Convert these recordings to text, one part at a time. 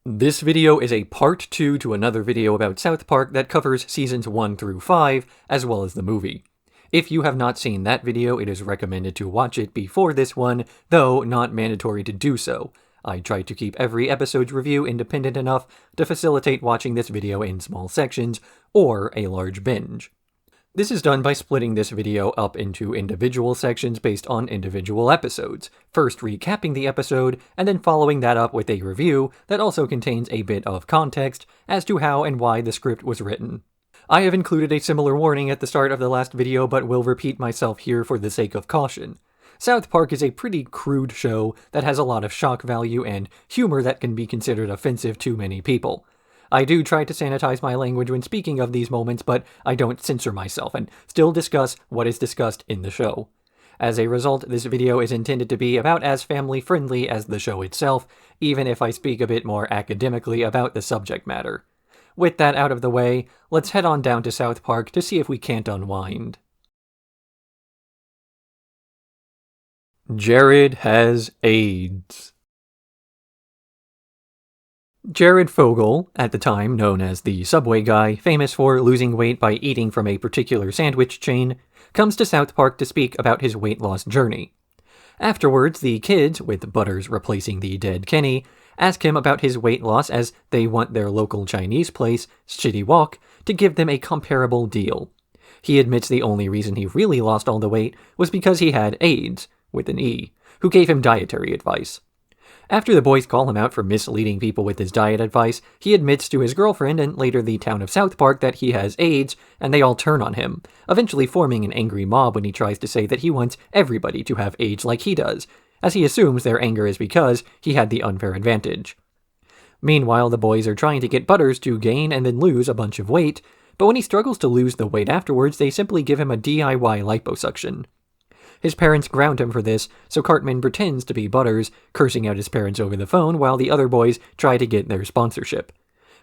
This video is a part 2 to another video about South Park that covers seasons 1 through 5, as well as the movie. If you have not seen that video, it is recommended to watch it before this one, though not mandatory to do so. I tried to keep every episode's review independent enough to facilitate watching this video in small sections, or a large binge. This is done by splitting this video up into individual sections based on individual episodes, first recapping the episode, and then following that up with a review that also contains a bit of context as to how and why the script was written. I have included a similar warning at the start of the last video, but will repeat myself here for the sake of caution. South Park is a pretty crude show that has a lot of shock value and humor that can be considered offensive to many people. I do try to sanitize my language when speaking of these moments, but I don't censor myself and still discuss what is discussed in the show. As a result, this video is intended to be about as family-friendly as the show itself, even if I speak a bit more academically about the subject matter. With that out of the way, let's head on down to South Park to see if we can't unwind. Jared has AIDS. Jared Fogle, at the time known as the Subway Guy, famous for losing weight by eating from a particular sandwich chain, comes to South Park to speak about his weight loss journey. Afterwards, the kids, with Butters replacing the dead Kenny, ask him about his weight loss as they want their local Chinese place, Shitty Wok, to give them a comparable deal. He admits the only reason he really lost all the weight was because he had AIDS, with an E, who gave him dietary advice. After the boys call him out for misleading people with his diet advice, he admits to his girlfriend and later the town of South Park that he has AIDS, and they all turn on him, eventually forming an angry mob when he tries to say that he wants everybody to have AIDS like he does, as he assumes their anger is because he had the unfair advantage. Meanwhile, the boys are trying to get Butters to gain and then lose a bunch of weight, but when he struggles to lose the weight afterwards, they simply give him a DIY liposuction. His parents ground him for this, so Cartman pretends to be Butters, cursing out his parents over the phone while the other boys try to get their sponsorship.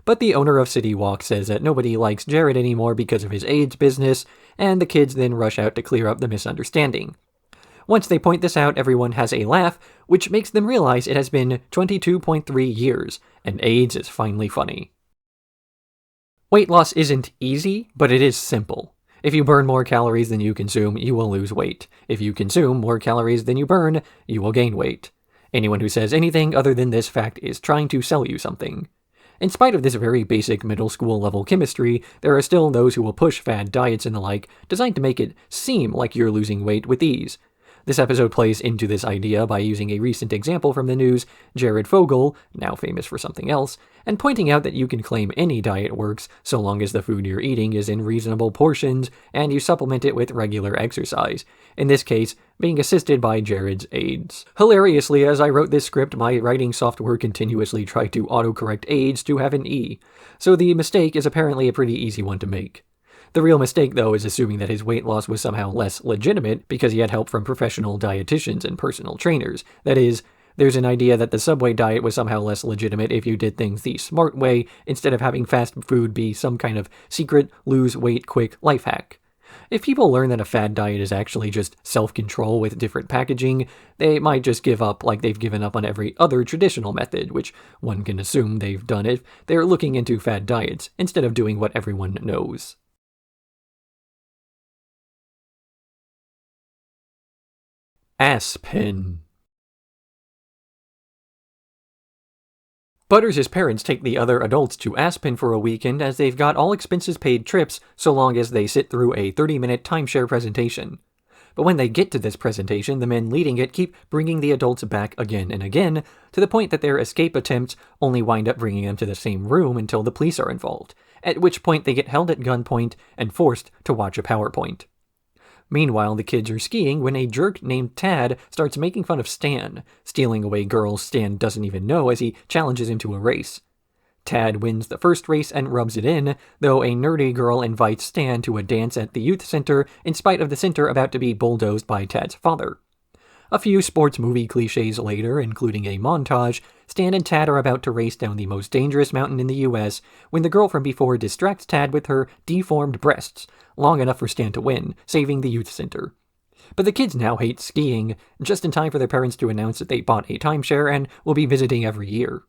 But the owner of City Walk says that nobody likes Jared anymore because of his AIDS business, and the kids then rush out to clear up the misunderstanding. Once they point this out, everyone has a laugh, which makes them realize it has been 22.3 years, and AIDS is finally funny. Weight loss isn't easy, but it is simple. If you burn more calories than you consume, you will lose weight. If you consume more calories than you burn, you will gain weight. Anyone who says anything other than this fact is trying to sell you something. In spite of this very basic middle school level chemistry, there are still those who will push fad diets and the like, designed to make it seem like you're losing weight with ease. This episode plays into this idea by using a recent example from the news, Jared Fogle, now famous for something else, and pointing out that you can claim any diet works so long as the food you're eating is in reasonable portions and you supplement it with regular exercise, in this case, being assisted by Jared's AIDS. Hilariously, as I wrote this script, my writing software continuously tried to autocorrect AIDS to have an E, so the mistake is apparently a pretty easy one to make. The real mistake, though, is assuming that his weight loss was somehow less legitimate because he had help from professional dietitians and personal trainers. That is, there's an idea that the Subway diet was somehow less legitimate if you did things the smart way instead of having fast food be some kind of secret, lose-weight-quick life hack. If people learn that a fad diet is actually just self-control with different packaging, they might just give up like they've given up on every other traditional method, which one can assume they've done if they're looking into fad diets, instead of doing what everyone knows. Asspen. Butters' parents take the other adults to Asspen for a weekend as they've got all expenses paid trips so long as they sit through a 30-minute timeshare presentation. But when they get to this presentation, the men leading it keep bringing the adults back again and again, to the point that their escape attempts only wind up bringing them to the same room until the police are involved, at which point they get held at gunpoint and forced to watch a PowerPoint. Meanwhile, the kids are skiing when a jerk named Tad starts making fun of Stan, stealing away girls Stan doesn't even know as he challenges him to a race. Tad wins the first race and rubs it in, though a nerdy girl invites Stan to a dance at the youth center in spite of the center about to be bulldozed by Tad's father. A few sports movie cliches later, including a montage, Stan and Tad are about to race down the most dangerous mountain in the US when the girl from before distracts Tad with her deformed breasts, long enough for Stan to win, saving the youth center. But the kids now hate skiing, just in time for their parents to announce that they bought a timeshare and will be visiting every year.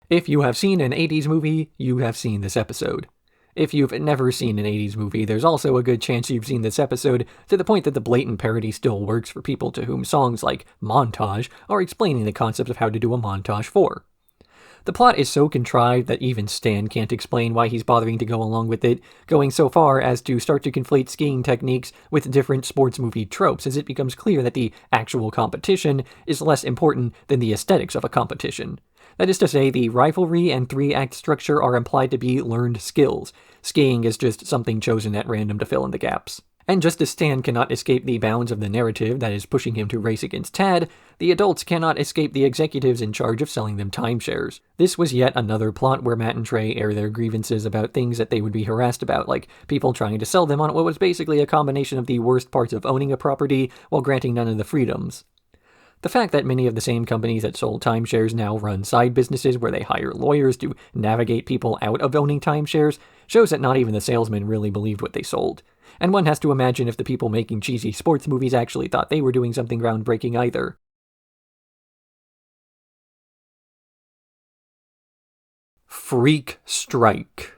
If you have seen an 80s movie, you have seen this episode. If you've never seen an 80s movie, there's also a good chance you've seen this episode, to the point that the blatant parody still works for people to whom songs like Montage are explaining the concept of how to do a montage for. The plot is so contrived that even Stan can't explain why he's bothering to go along with it, going so far as to start to conflate skiing techniques with different sports movie tropes, as it becomes clear that the actual competition is less important than the aesthetics of a competition. That is to say, the rivalry and three-act structure are implied to be learned skills. Skiing is just something chosen at random to fill in the gaps. And just as Stan cannot escape the bounds of the narrative that is pushing him to race against Tad, the adults cannot escape the executives in charge of selling them timeshares. This was yet another plot where Matt and Trey air their grievances about things that they would be harassed about, like people trying to sell them on what was basically a combination of the worst parts of owning a property while granting none of the freedoms. The fact that many of the same companies that sold timeshares now run side businesses where they hire lawyers to navigate people out of owning timeshares shows that not even the salesmen really believed what they sold. And one has to imagine if the people making cheesy sports movies actually thought they were doing something groundbreaking either. Freak Strike.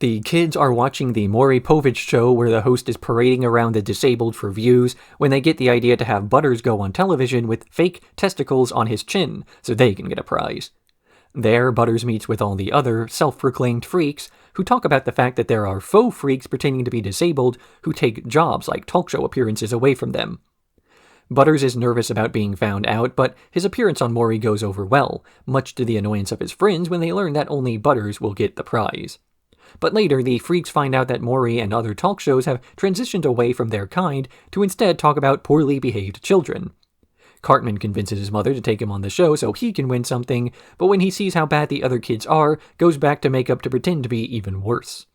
The kids are watching the Maury Povich show where the host is parading around the disabled for views when they get the idea to have Butters go on television with fake testicles on his chin so they can get a prize. There, Butters meets with all the other self-proclaimed freaks who talk about the fact that there are faux freaks pretending to be disabled who take jobs like talk show appearances away from them. Butters is nervous about being found out, but his appearance on Maury goes over well, much to the annoyance of his friends when they learn that only Butters will get the prize. But later, the freaks find out that Maury and other talk shows have transitioned away from their kind to instead talk about poorly behaved children. Cartman convinces his mother to take him on the show so he can win something, but when he sees how bad the other kids are, goes back to makeup to pretend to be even worse.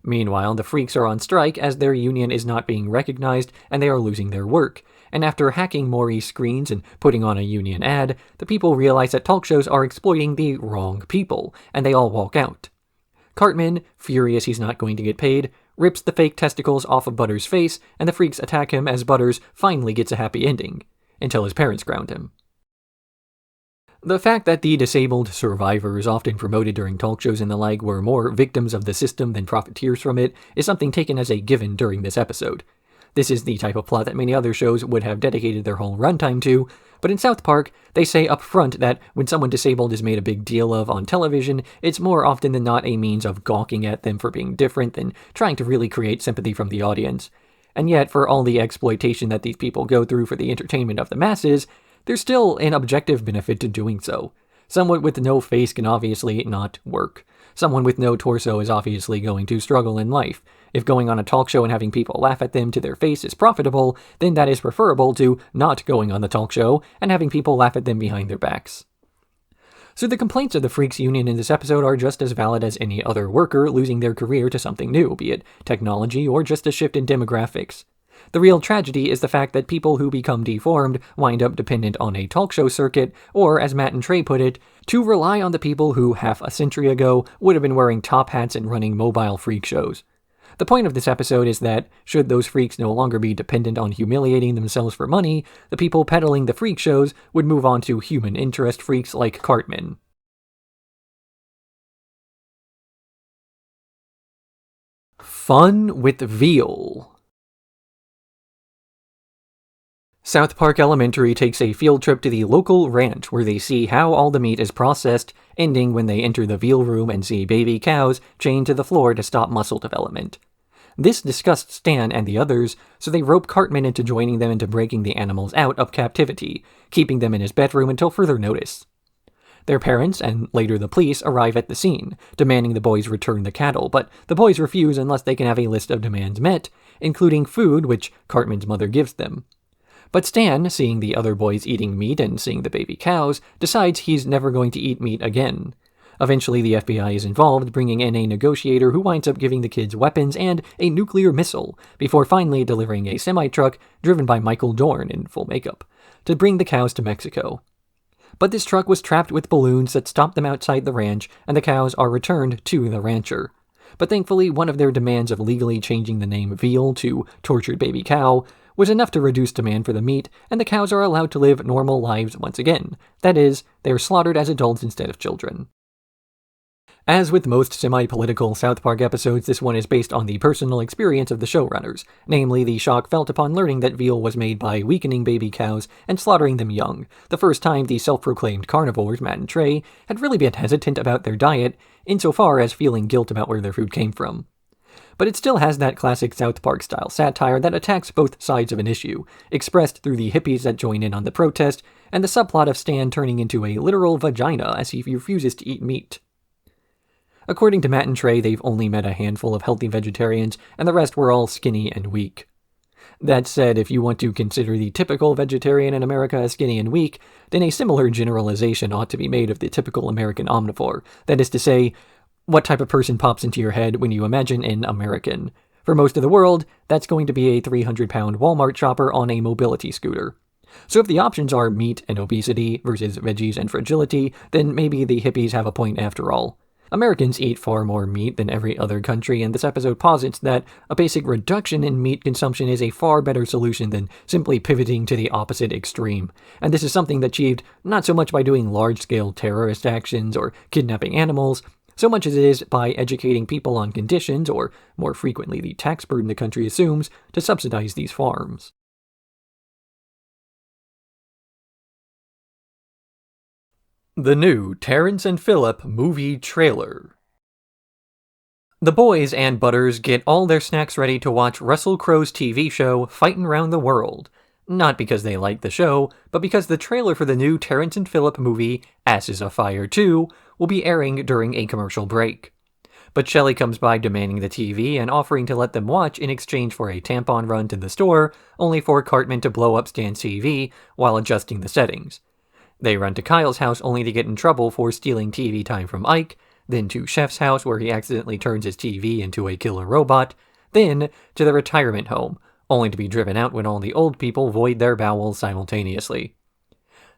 Meanwhile, the freaks are on strike as their union is not being recognized and they are losing their work, and after hacking Maury's screens and putting on a union ad, the people realize that talk shows are exploiting the wrong people, and they all walk out. Cartman, furious he's not going to get paid, rips the fake testicles off of Butters' face, and the freaks attack him as Butters finally gets a happy ending, until his parents ground him. The fact that the disabled survivors often promoted during talk shows and the like were more victims of the system than profiteers from it is something taken as a given during this episode. This is the type of plot that many other shows would have dedicated their whole runtime to, but in South Park, they say up front that when someone disabled is made a big deal of on television, it's more often than not a means of gawking at them for being different than trying to really create sympathy from the audience. And yet, for all the exploitation that these people go through for the entertainment of the masses, there's still an objective benefit to doing so. Someone with no face can obviously not work. Someone with no torso is obviously going to struggle in life. If going on a talk show and having people laugh at them to their face is profitable, then that is preferable to not going on the talk show and having people laugh at them behind their backs. So the complaints of the Freaks Union in this episode are just as valid as any other worker losing their career to something new, be it technology or just a shift in demographics. The real tragedy is the fact that people who become deformed wind up dependent on a talk show circuit, or as Matt and Trey put it, to rely on the people who half a century ago would have been wearing top hats and running mobile freak shows. The point of this episode is that, should those freaks no longer be dependent on humiliating themselves for money, the people peddling the freak shows would move on to human interest freaks like Cartman. Fun with Veal. South Park Elementary takes a field trip to the local ranch where they see how all the meat is processed, ending when they enter the veal room and see baby cows chained to the floor to stop muscle development. This disgusts Stan and the others, so they rope Cartman into joining them into breaking the animals out of captivity, keeping them in his bedroom until further notice. Their parents, and later the police, arrive at the scene, demanding the boys return the cattle, but the boys refuse unless they can have a list of demands met, including food, which Cartman's mother gives them. But Stan, seeing the other boys eating meat and seeing the baby cows, decides he's never going to eat meat again. Eventually, the FBI is involved, bringing in a negotiator who winds up giving the kids weapons and a nuclear missile, before finally delivering a semi-truck driven by Michael Dorn in full makeup, to bring the cows to Mexico. But this truck was trapped with balloons that stopped them outside the ranch, and the cows are returned to the rancher. But thankfully, one of their demands of legally changing the name Veal to Tortured Baby Cow was enough to reduce demand for the meat, and the cows are allowed to live normal lives once again. That is, they are slaughtered as adults instead of children. As with most semi-political South Park episodes, this one is based on the personal experience of the showrunners, namely the shock felt upon learning that veal was made by weakening baby cows and slaughtering them young, the first time the self-proclaimed carnivores, Matt and Trey, had really been hesitant about their diet, insofar as feeling guilt about where their food came from. But it still has that classic South Park-style satire that attacks both sides of an issue, expressed through the hippies that join in on the protest, and the subplot of Stan turning into a literal vagina as he refuses to eat meat. According to Matt and Trey, they've only met a handful of healthy vegetarians, and the rest were all skinny and weak. That said, if you want to consider the typical vegetarian in America as skinny and weak, then a similar generalization ought to be made of the typical American omnivore. That is to say, what type of person pops into your head when you imagine an American? For most of the world, that's going to be a 300-pound Wall-Mart shopper on a mobility scooter. So if the options are meat and obesity versus veggies and fragility, then maybe the hippies have a point after all. Americans eat far more meat than every other country, and this episode posits that a basic reduction in meat consumption is a far better solution than simply pivoting to the opposite extreme. And this is something achieved not so much by doing large-scale terrorist actions or kidnapping animals, so much as it is by educating people on conditions, or more frequently the tax burden the country assumes, to subsidize these farms. The new Terrance and Phillip movie trailer. The boys and Butters get all their snacks ready to watch Russell Crowe's TV show Fightin' Round the World. Not because they like the show, but because the trailer for the new Terrance and Phillip movie, Asses of Fire 2, will be airing during a commercial break. But Shelley comes by demanding the TV and offering to let them watch in exchange for a tampon run to the store, only for Cartman to blow up Stan's TV while adjusting the settings. They run to Kyle's house only to get in trouble for stealing TV time from Ike, then to Chef's house where he accidentally turns his TV into a killer robot, then to the retirement home, only to be driven out when all the old people void their bowels simultaneously.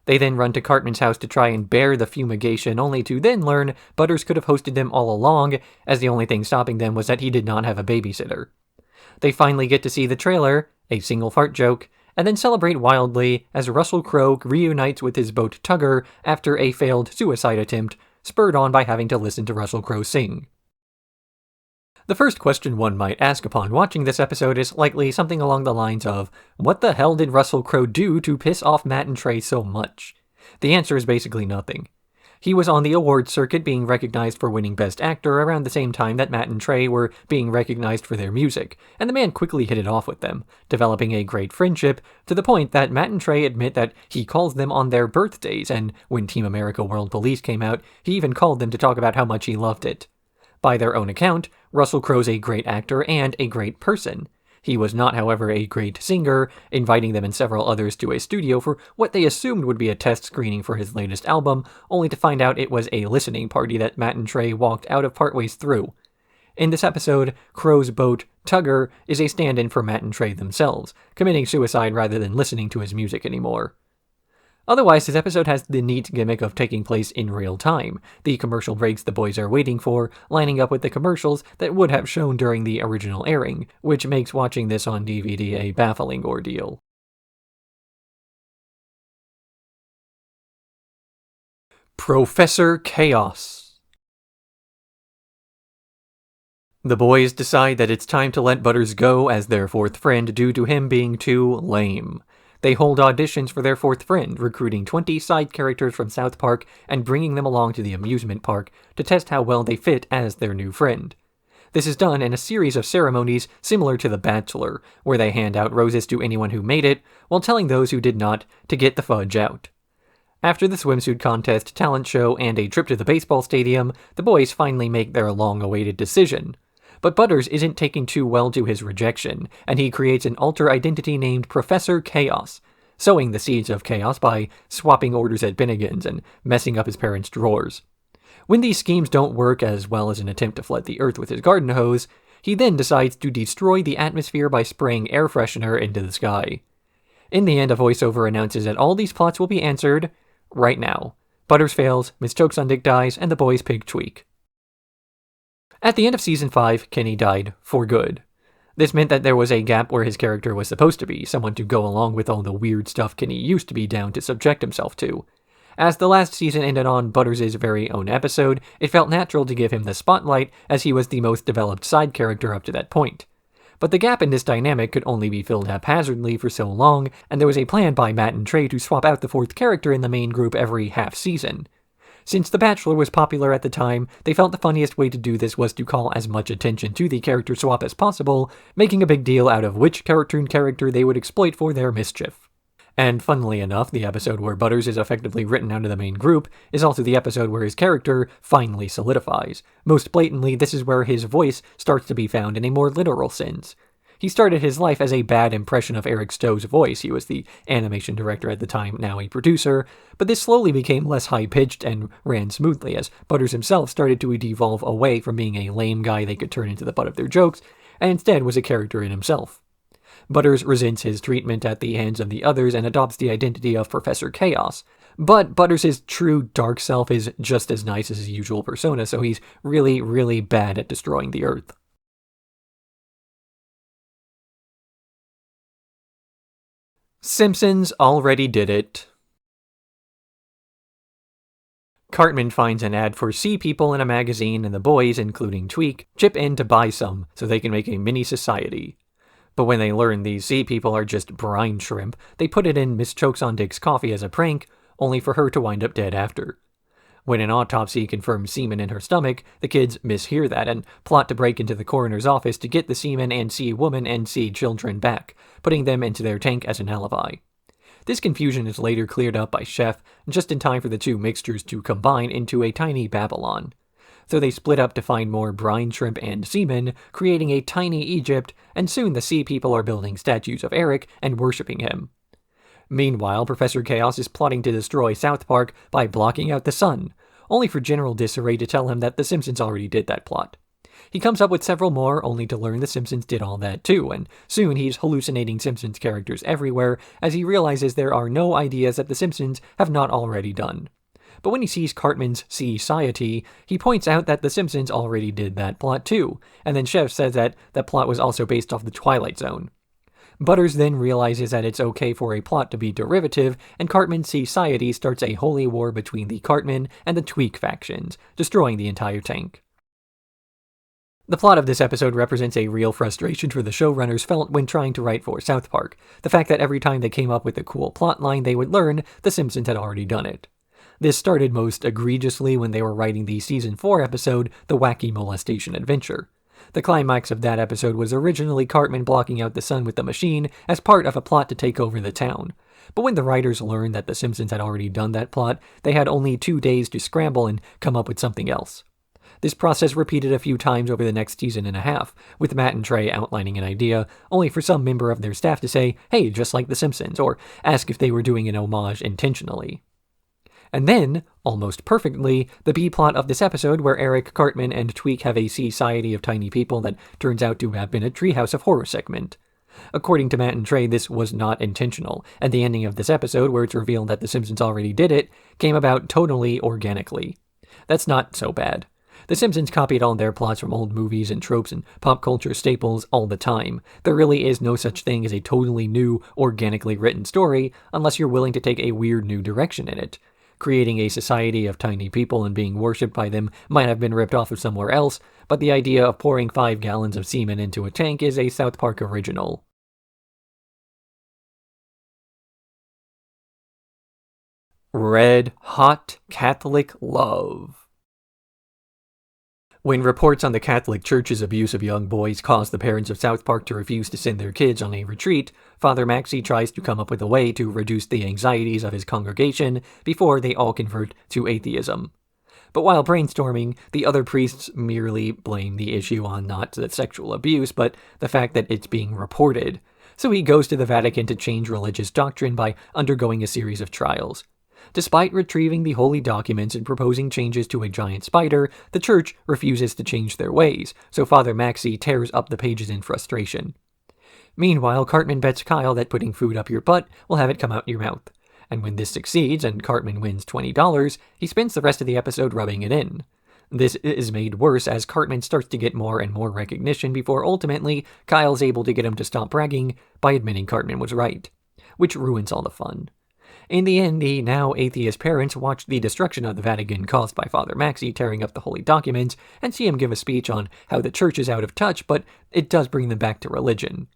They then run to Cartman's house to try and bear the fumigation, only to then learn Butters could have hosted them all along, as the only thing stopping them was that he did not have a babysitter. They finally get to see the trailer, a single fart joke, and then celebrate wildly as Russell Crowe reunites with his boat Tugger after a failed suicide attempt, spurred on by having to listen to Russell Crowe sing. The first question one might ask upon watching this episode is likely something along the lines of, what the hell did Russell Crowe do to piss off Matt and Trey so much? The answer is basically nothing. He was on the awards circuit being recognized for winning Best Actor around the same time that Matt and Trey were being recognized for their music, and the man quickly hit it off with them, developing a great friendship to the point that Matt and Trey admit that he calls them on their birthdays, and when Team America World Police came out, he even called them to talk about how much he loved it. By their own account, Russell Crowe's a great actor and a great person. He was not, however, a great singer, inviting them and several others to a studio for what they assumed would be a test screening for his latest album, only to find out it was a listening party that Matt and Trey walked out of partways through. In this episode, Crowe's boat, Tugger, is a stand-in for Matt and Trey themselves, committing suicide rather than listening to his music anymore. Otherwise, this episode has the neat gimmick of taking place in real time, the commercial breaks the boys are waiting for, lining up with the commercials that would have shown during the original airing, which makes watching this on DVD a baffling ordeal. Professor Chaos. The boys decide that it's time to let Butters go as their fourth friend due to him being too lame. They hold auditions for their fourth friend, recruiting 20 side characters from South Park and bringing them along to the amusement park to test how well they fit as their new friend. This is done in a series of ceremonies similar to The Bachelor, where they hand out roses to anyone who made it, while telling those who did not to get the fudge out. After the swimsuit contest, talent show, and a trip to the baseball stadium, the boys finally make their long-awaited decision. But Butters isn't taking too well to his rejection, and he creates an alter identity named Professor Chaos, sowing the seeds of chaos by swapping orders at Bennigan's and messing up his parents' drawers. When these schemes don't work, as well as an attempt to flood the earth with his garden hose, he then decides to destroy the atmosphere by spraying air freshener into the sky. In the end, a voiceover announces that all these plots will be answered right now. Butters fails, Miss Chokes on Dick dies, and the boys pig tweak. At the end of Season 5, Kenny died for good. This meant that there was a gap where his character was supposed to be, someone to go along with all the weird stuff Kenny used to be down to subject himself to. As the last season ended on Butters' very own episode, it felt natural to give him the spotlight as he was the most developed side character up to that point. But the gap in this dynamic could only be filled haphazardly for so long, and there was a plan by Matt and Trey to swap out the fourth character in the main group every half season. Since The Bachelor was popular at the time, they felt the funniest way to do this was to call as much attention to the character swap as possible, making a big deal out of which cartoon character they would exploit for their mischief. And funnily enough, the episode where Butters is effectively written out of the main group is also the episode where his character finally solidifies. Most blatantly, this is where his voice starts to be found in a more literal sense. He started his life as a bad impression of Eric Stow's voice. He was the animation director at the time, now a producer, but this slowly became less high-pitched and ran smoothly as Butters himself started to devolve away from being a lame guy they could turn into the butt of their jokes, and instead was a character in himself. Butters resents his treatment at the hands of the others and adopts the identity of Professor Chaos. But Butters' true dark self is just as nice as his usual persona, so he's really, really bad at destroying the Earth. Simpsons Already Did It. Cartman finds an ad for Sea People in a magazine, and the boys, including Tweek, chip in to buy some so they can make a mini society. But when they learn these sea people are just brine shrimp, they put it in Miss Chokes-on-Dick's coffee as a prank, only for her to wind up dead after. When an autopsy confirms semen in her stomach, the kids mishear that and plot to break into the coroner's office to get the semen and sea woman and sea children back, putting them into their tank as an alibi. This confusion is later cleared up by Chef, just in time for the two mixtures to combine into a tiny Babylon. So they split up to find more brine shrimp and semen, creating a tiny Egypt, and soon the sea people are building statues of Eric and worshipping him. Meanwhile, Professor Chaos is plotting to destroy South Park by blocking out the sun, only for General Disarray to tell him that the Simpsons already did that plot. He comes up with several more, only to learn the Simpsons did all that too, and soon he's hallucinating Simpsons characters everywhere as he realizes there are no ideas that the Simpsons have not already done. But when he sees Cartman's Sea-ciety, he points out that the Simpsons already did that plot too, and then Chef says that that plot was also based off the Twilight Zone. Butters then realizes that it's okay for a plot to be derivative, and Cartman's Sea-ciety starts a holy war between the Cartman and the Tweek factions, destroying the entire tank. The plot of this episode represents a real frustration for the showrunners felt when trying to write for South Park, the fact that every time they came up with a cool plotline they would learn, the Simpsons had already done it. This started most egregiously when they were writing the Season 4 episode, The Wacky Molestation Adventure. The climax of that episode was originally Cartman blocking out the sun with the machine as part of a plot to take over the town. But when the writers learned that the Simpsons had already done that plot, they had only 2 days to scramble and come up with something else. This process repeated a few times over the next season and a half, with Matt and Trey outlining an idea, only for some member of their staff to say, "Hey, just like The Simpsons," or ask if they were doing an homage intentionally. And then, almost perfectly, the B-plot of this episode where Eric, Cartman, and Tweek have a society of tiny people that turns out to have been a Treehouse of Horror segment. According to Matt and Trey, this was not intentional, and the ending of this episode, where it's revealed that The Simpsons already did it, came about totally organically. That's not so bad. The Simpsons copied all their plots from old movies and tropes and pop culture staples all the time. There really is no such thing as a totally new, organically written story, unless you're willing to take a weird new direction in it. Creating a society of tiny people and being worshipped by them might have been ripped off of somewhere else, but the idea of pouring 5 gallons of semen into a tank is a South Park original. Red Hot Catholic Love. When reports on the Catholic Church's abuse of young boys caused the parents of South Park to refuse to send their kids on a retreat, Father Maxey tries to come up with a way to reduce the anxieties of his congregation before they all convert to atheism. But while brainstorming, the other priests merely blame the issue on not the sexual abuse, but the fact that it's being reported. So he goes to the Vatican to change religious doctrine by undergoing a series of trials. Despite retrieving the holy documents and proposing changes to a giant spider, the church refuses to change their ways, so Father Maxey tears up the pages in frustration. Meanwhile, Cartman bets Kyle that putting food up your butt will have it come out your mouth. And when this succeeds and Cartman wins $20, he spends the rest of the episode rubbing it in. This is made worse as Cartman starts to get more and more recognition before ultimately Kyle's able to get him to stop bragging by admitting Cartman was right, which ruins all the fun. In the end, the now atheist parents watch the destruction of the Vatican caused by Father Maxi tearing up the holy documents and see him give a speech on how the church is out of touch, but it does bring them back to religion.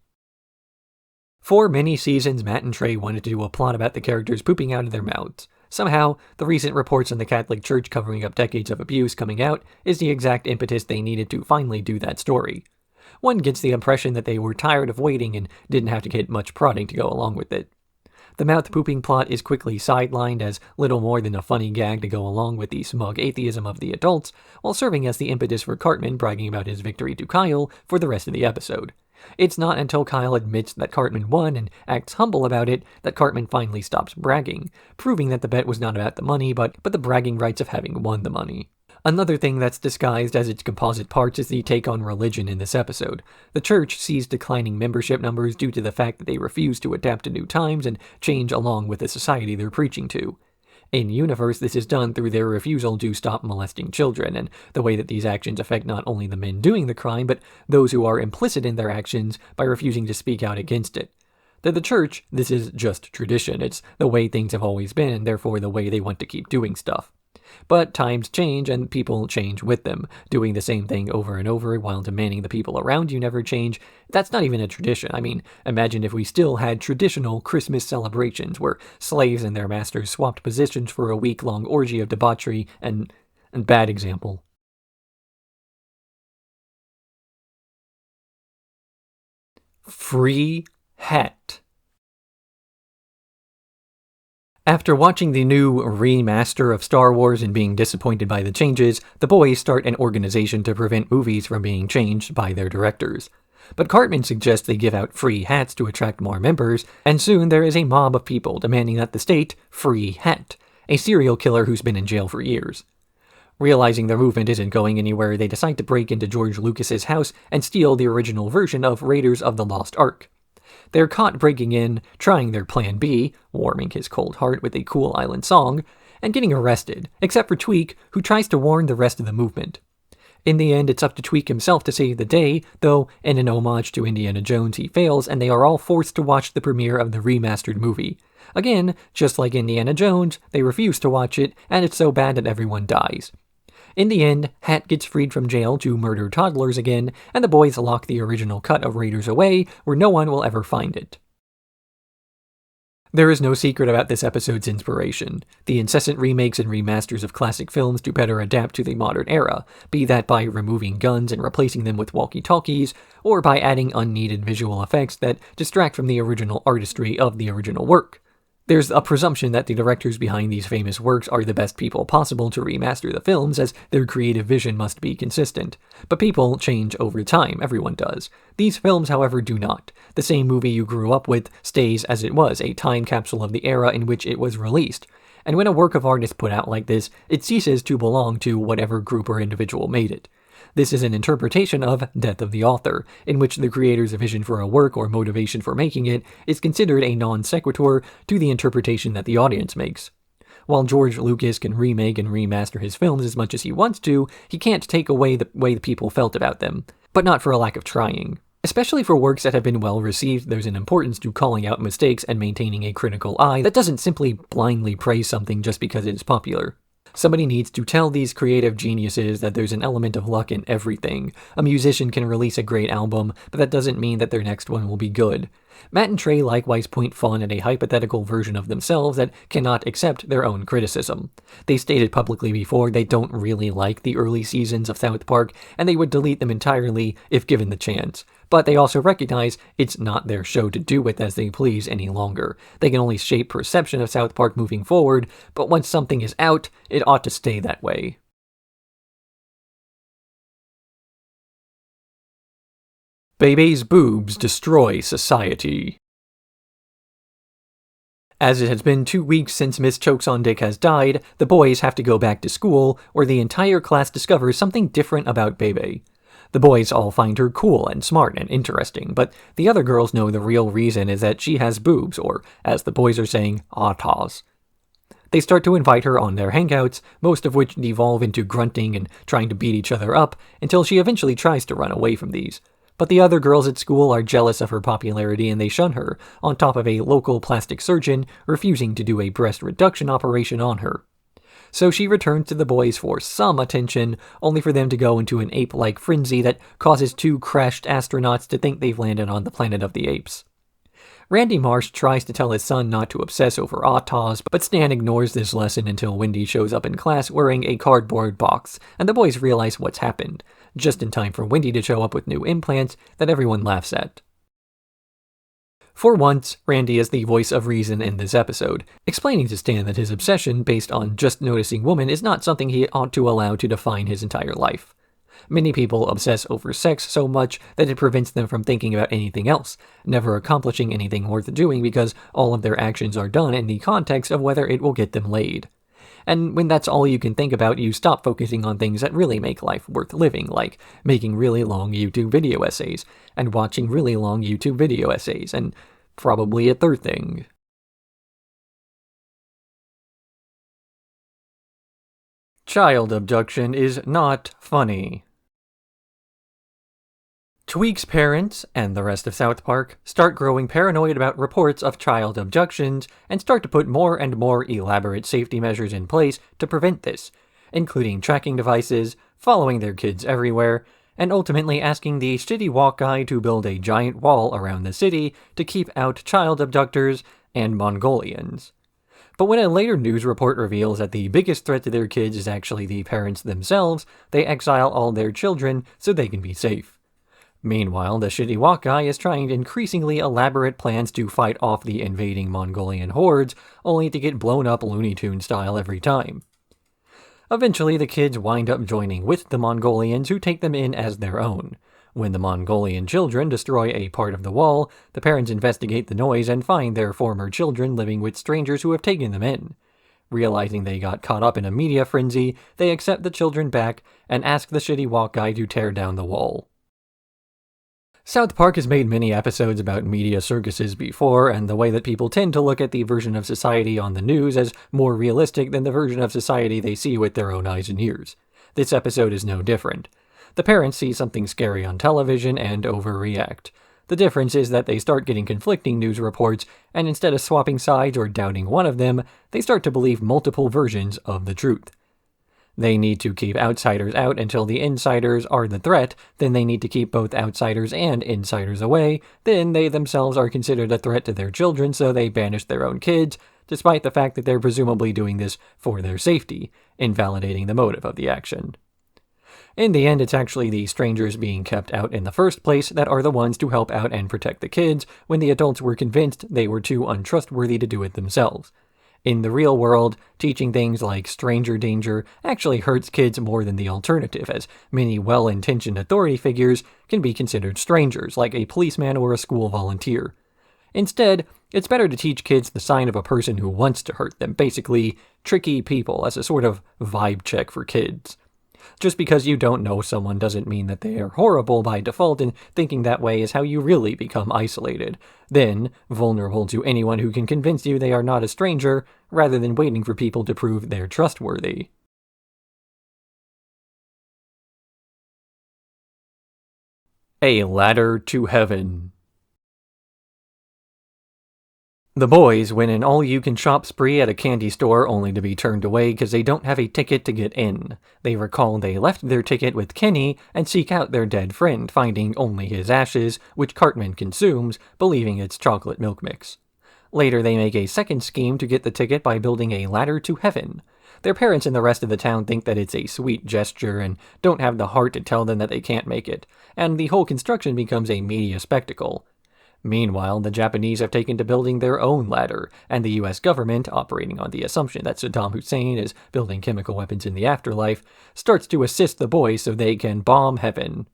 For many seasons, Matt and Trey wanted to do a plot about the characters pooping out of their mouths. Somehow, the recent reports on the Catholic Church covering up decades of abuse coming out is the exact impetus they needed to finally do that story. One gets the impression that they were tired of waiting and didn't have to get much prodding to go along with it. The mouth-pooping plot is quickly sidelined as little more than a funny gag to go along with the smug atheism of the adults, while serving as the impetus for Cartman bragging about his victory to Kyle for the rest of the episode. It's not until Kyle admits that Cartman won and acts humble about it that Cartman finally stops bragging, proving that the bet was not about the money, but the bragging rights of having won the money. Another thing that's disguised as its composite parts is the take on religion in this episode. The church sees declining membership numbers due to the fact that they refuse to adapt to new times and change along with the society they're preaching to. In universe, this is done through their refusal to stop molesting children, and the way that these actions affect not only the men doing the crime, but those who are implicit in their actions by refusing to speak out against it. To the church, this is just tradition. It's the way things have always been, and therefore the way they want to keep doing stuff. But times change, and people change with them. Doing the same thing over and over while demanding the people around you never change, that's not even a tradition. I mean, imagine if we still had traditional Christmas celebrations where slaves and their masters swapped positions for a week-long orgy of debauchery and bad example. Free hat. After watching the new remaster of Star Wars and being disappointed by the changes, the boys start an organization to prevent movies from being changed by their directors. But Cartman suggests they give out free hats to attract more members, and soon there is a mob of people demanding that the state free hat, a serial killer who's been in jail for years. Realizing the movement isn't going anywhere, they decide to break into George Lucas's house and steal the original version of Raiders of the Lost Ark. They're caught breaking in, trying their plan B, warming his cold heart with a cool island song, and getting arrested, except for Tweak, who tries to warn the rest of the movement. In the end, it's up to Tweak himself to save the day, though in an homage to Indiana Jones he fails, and they are all forced to watch the premiere of the remastered movie. Again, just like Indiana Jones, they refuse to watch it, and it's so bad that everyone dies. In the end, Hat gets freed from jail to murder toddlers again, and the boys lock the original cut of Raiders away where no one will ever find it. There is no secret about this episode's inspiration, the incessant remakes and remasters of classic films to better adapt to the modern era, be that by removing guns and replacing them with walkie-talkies, or by adding unneeded visual effects that distract from the original artistry of the original work. There's a presumption that the directors behind these famous works are the best people possible to remaster the films, as their creative vision must be consistent. But people change over time, everyone does. These films, however, do not. The same movie you grew up with stays as it was, a time capsule of the era in which it was released. And when a work of art is put out like this, it ceases to belong to whatever group or individual made it. This is an interpretation of Death of the Author, in which the creator's vision for a work or motivation for making it is considered a non sequitur to the interpretation that the audience makes. While George Lucas can remake and remaster his films as much as he wants to, he can't take away the way the people felt about them, but not for a lack of trying. Especially for works that have been well received, there's an importance to calling out mistakes and maintaining a critical eye that doesn't simply blindly praise something just because it is popular. Somebody needs to tell these creative geniuses that there's an element of luck in everything. A musician can release a great album, but that doesn't mean that their next one will be good. Matt and Trey likewise point fun at a hypothetical version of themselves that cannot accept their own criticism. They stated publicly before they don't really like the early seasons of South Park, and they would delete them entirely if given the chance. But they also recognize it's not their show to do with as they please any longer. They can only shape perception of South Park moving forward, but once something is out, it ought to stay that way. Bebe's boobs destroy society. As it has been 2 weeks since Miss Chokes on Dick has died, the boys have to go back to school, where the entire class discovers something different about Bebe. The boys all find her cool and smart and interesting, but the other girls know the real reason is that she has boobs, or, as the boys are saying, Ah-tahs. They start to invite her on their hangouts, most of which devolve into grunting and trying to beat each other up, until she eventually tries to run away from these. But the other girls at school are jealous of her popularity and they shun her, on top of a local plastic surgeon refusing to do a breast reduction operation on her. So she returns to the boys for some attention, only for them to go into an ape-like frenzy that causes two crashed astronauts to think they've landed on the planet of the apes. Randy Marsh tries to tell his son not to obsess over Ah-tahs, but Stan ignores this lesson until Wendy shows up in class wearing a cardboard box, and the boys realize what's happened, just in time for Wendy to show up with new implants that everyone laughs at. For once, Randy is the voice of reason in this episode, explaining to Stan that his obsession based on just noticing women is not something he ought to allow to define his entire life. Many people obsess over sex so much that it prevents them from thinking about anything else, never accomplishing anything worth doing because all of their actions are done in the context of whether it will get them laid. And when that's all you can think about, you stop focusing on things that really make life worth living, like making really long YouTube video essays, and watching really long YouTube video essays, and probably a third thing. Child abduction is not funny. Tweek's parents, and the rest of South Park, start growing paranoid about reports of child abductions and start to put more and more elaborate safety measures in place to prevent this, including tracking devices, following their kids everywhere, and ultimately asking the City Walk guy to build a giant wall around the city to keep out child abductors and Mongolians. But when a later news report reveals that the biggest threat to their kids is actually the parents themselves, they exile all their children so they can be safe. Meanwhile, the Shitty Walk guy is trying increasingly elaborate plans to fight off the invading Mongolian hordes, only to get blown up Looney Tunes style every time. Eventually, the kids wind up joining with the Mongolians, who take them in as their own. When the Mongolian children destroy a part of the wall, the parents investigate the noise and find their former children living with strangers who have taken them in. Realizing they got caught up in a media frenzy, they accept the children back and ask the Shitty Walk guy to tear down the wall. South Park has made many episodes about media circuses before, and the way that people tend to look at the version of society on the news as more realistic than the version of society they see with their own eyes and ears. This episode is no different. The parents see something scary on television and overreact. The difference is that they start getting conflicting news reports, and instead of swapping sides or doubting one of them, they start to believe multiple versions of the truth. They need to keep outsiders out until the insiders are the threat, then they need to keep both outsiders and insiders away, then they themselves are considered a threat to their children, so they banish their own kids, despite the fact that they're presumably doing this for their safety, invalidating the motive of the action. In the end, it's actually the strangers being kept out in the first place that are the ones to help out and protect the kids, when the adults were convinced they were too untrustworthy to do it themselves. In the real world, teaching things like stranger danger actually hurts kids more than the alternative, as many well-intentioned authority figures can be considered strangers, like a policeman or a school volunteer. Instead, it's better to teach kids the sign of a person who wants to hurt them, basically tricky people, as a sort of vibe check for kids. Just because you don't know someone doesn't mean that they are horrible by default, and thinking that way is how you really become isolated. Then, vulnerable to anyone who can convince you they are not a stranger, rather than waiting for people to prove they're trustworthy. A Ladder to Heaven. The boys win an all-you-can-shop spree at a candy store only to be turned away because they don't have a ticket to get in. They recall they left their ticket with Kenny and seek out their dead friend, finding only his ashes, which Cartman consumes, believing it's chocolate milk mix. Later, they make a second scheme to get the ticket by building a ladder to heaven. Their parents and the rest of the town think that it's a sweet gesture and don't have the heart to tell them that they can't make it, and the whole construction becomes a media spectacle. Meanwhile, the Japanese have taken to building their own ladder, and the US government, operating on the assumption that Saddam Hussein is building chemical weapons in the afterlife, starts to assist the boys so they can bomb heaven.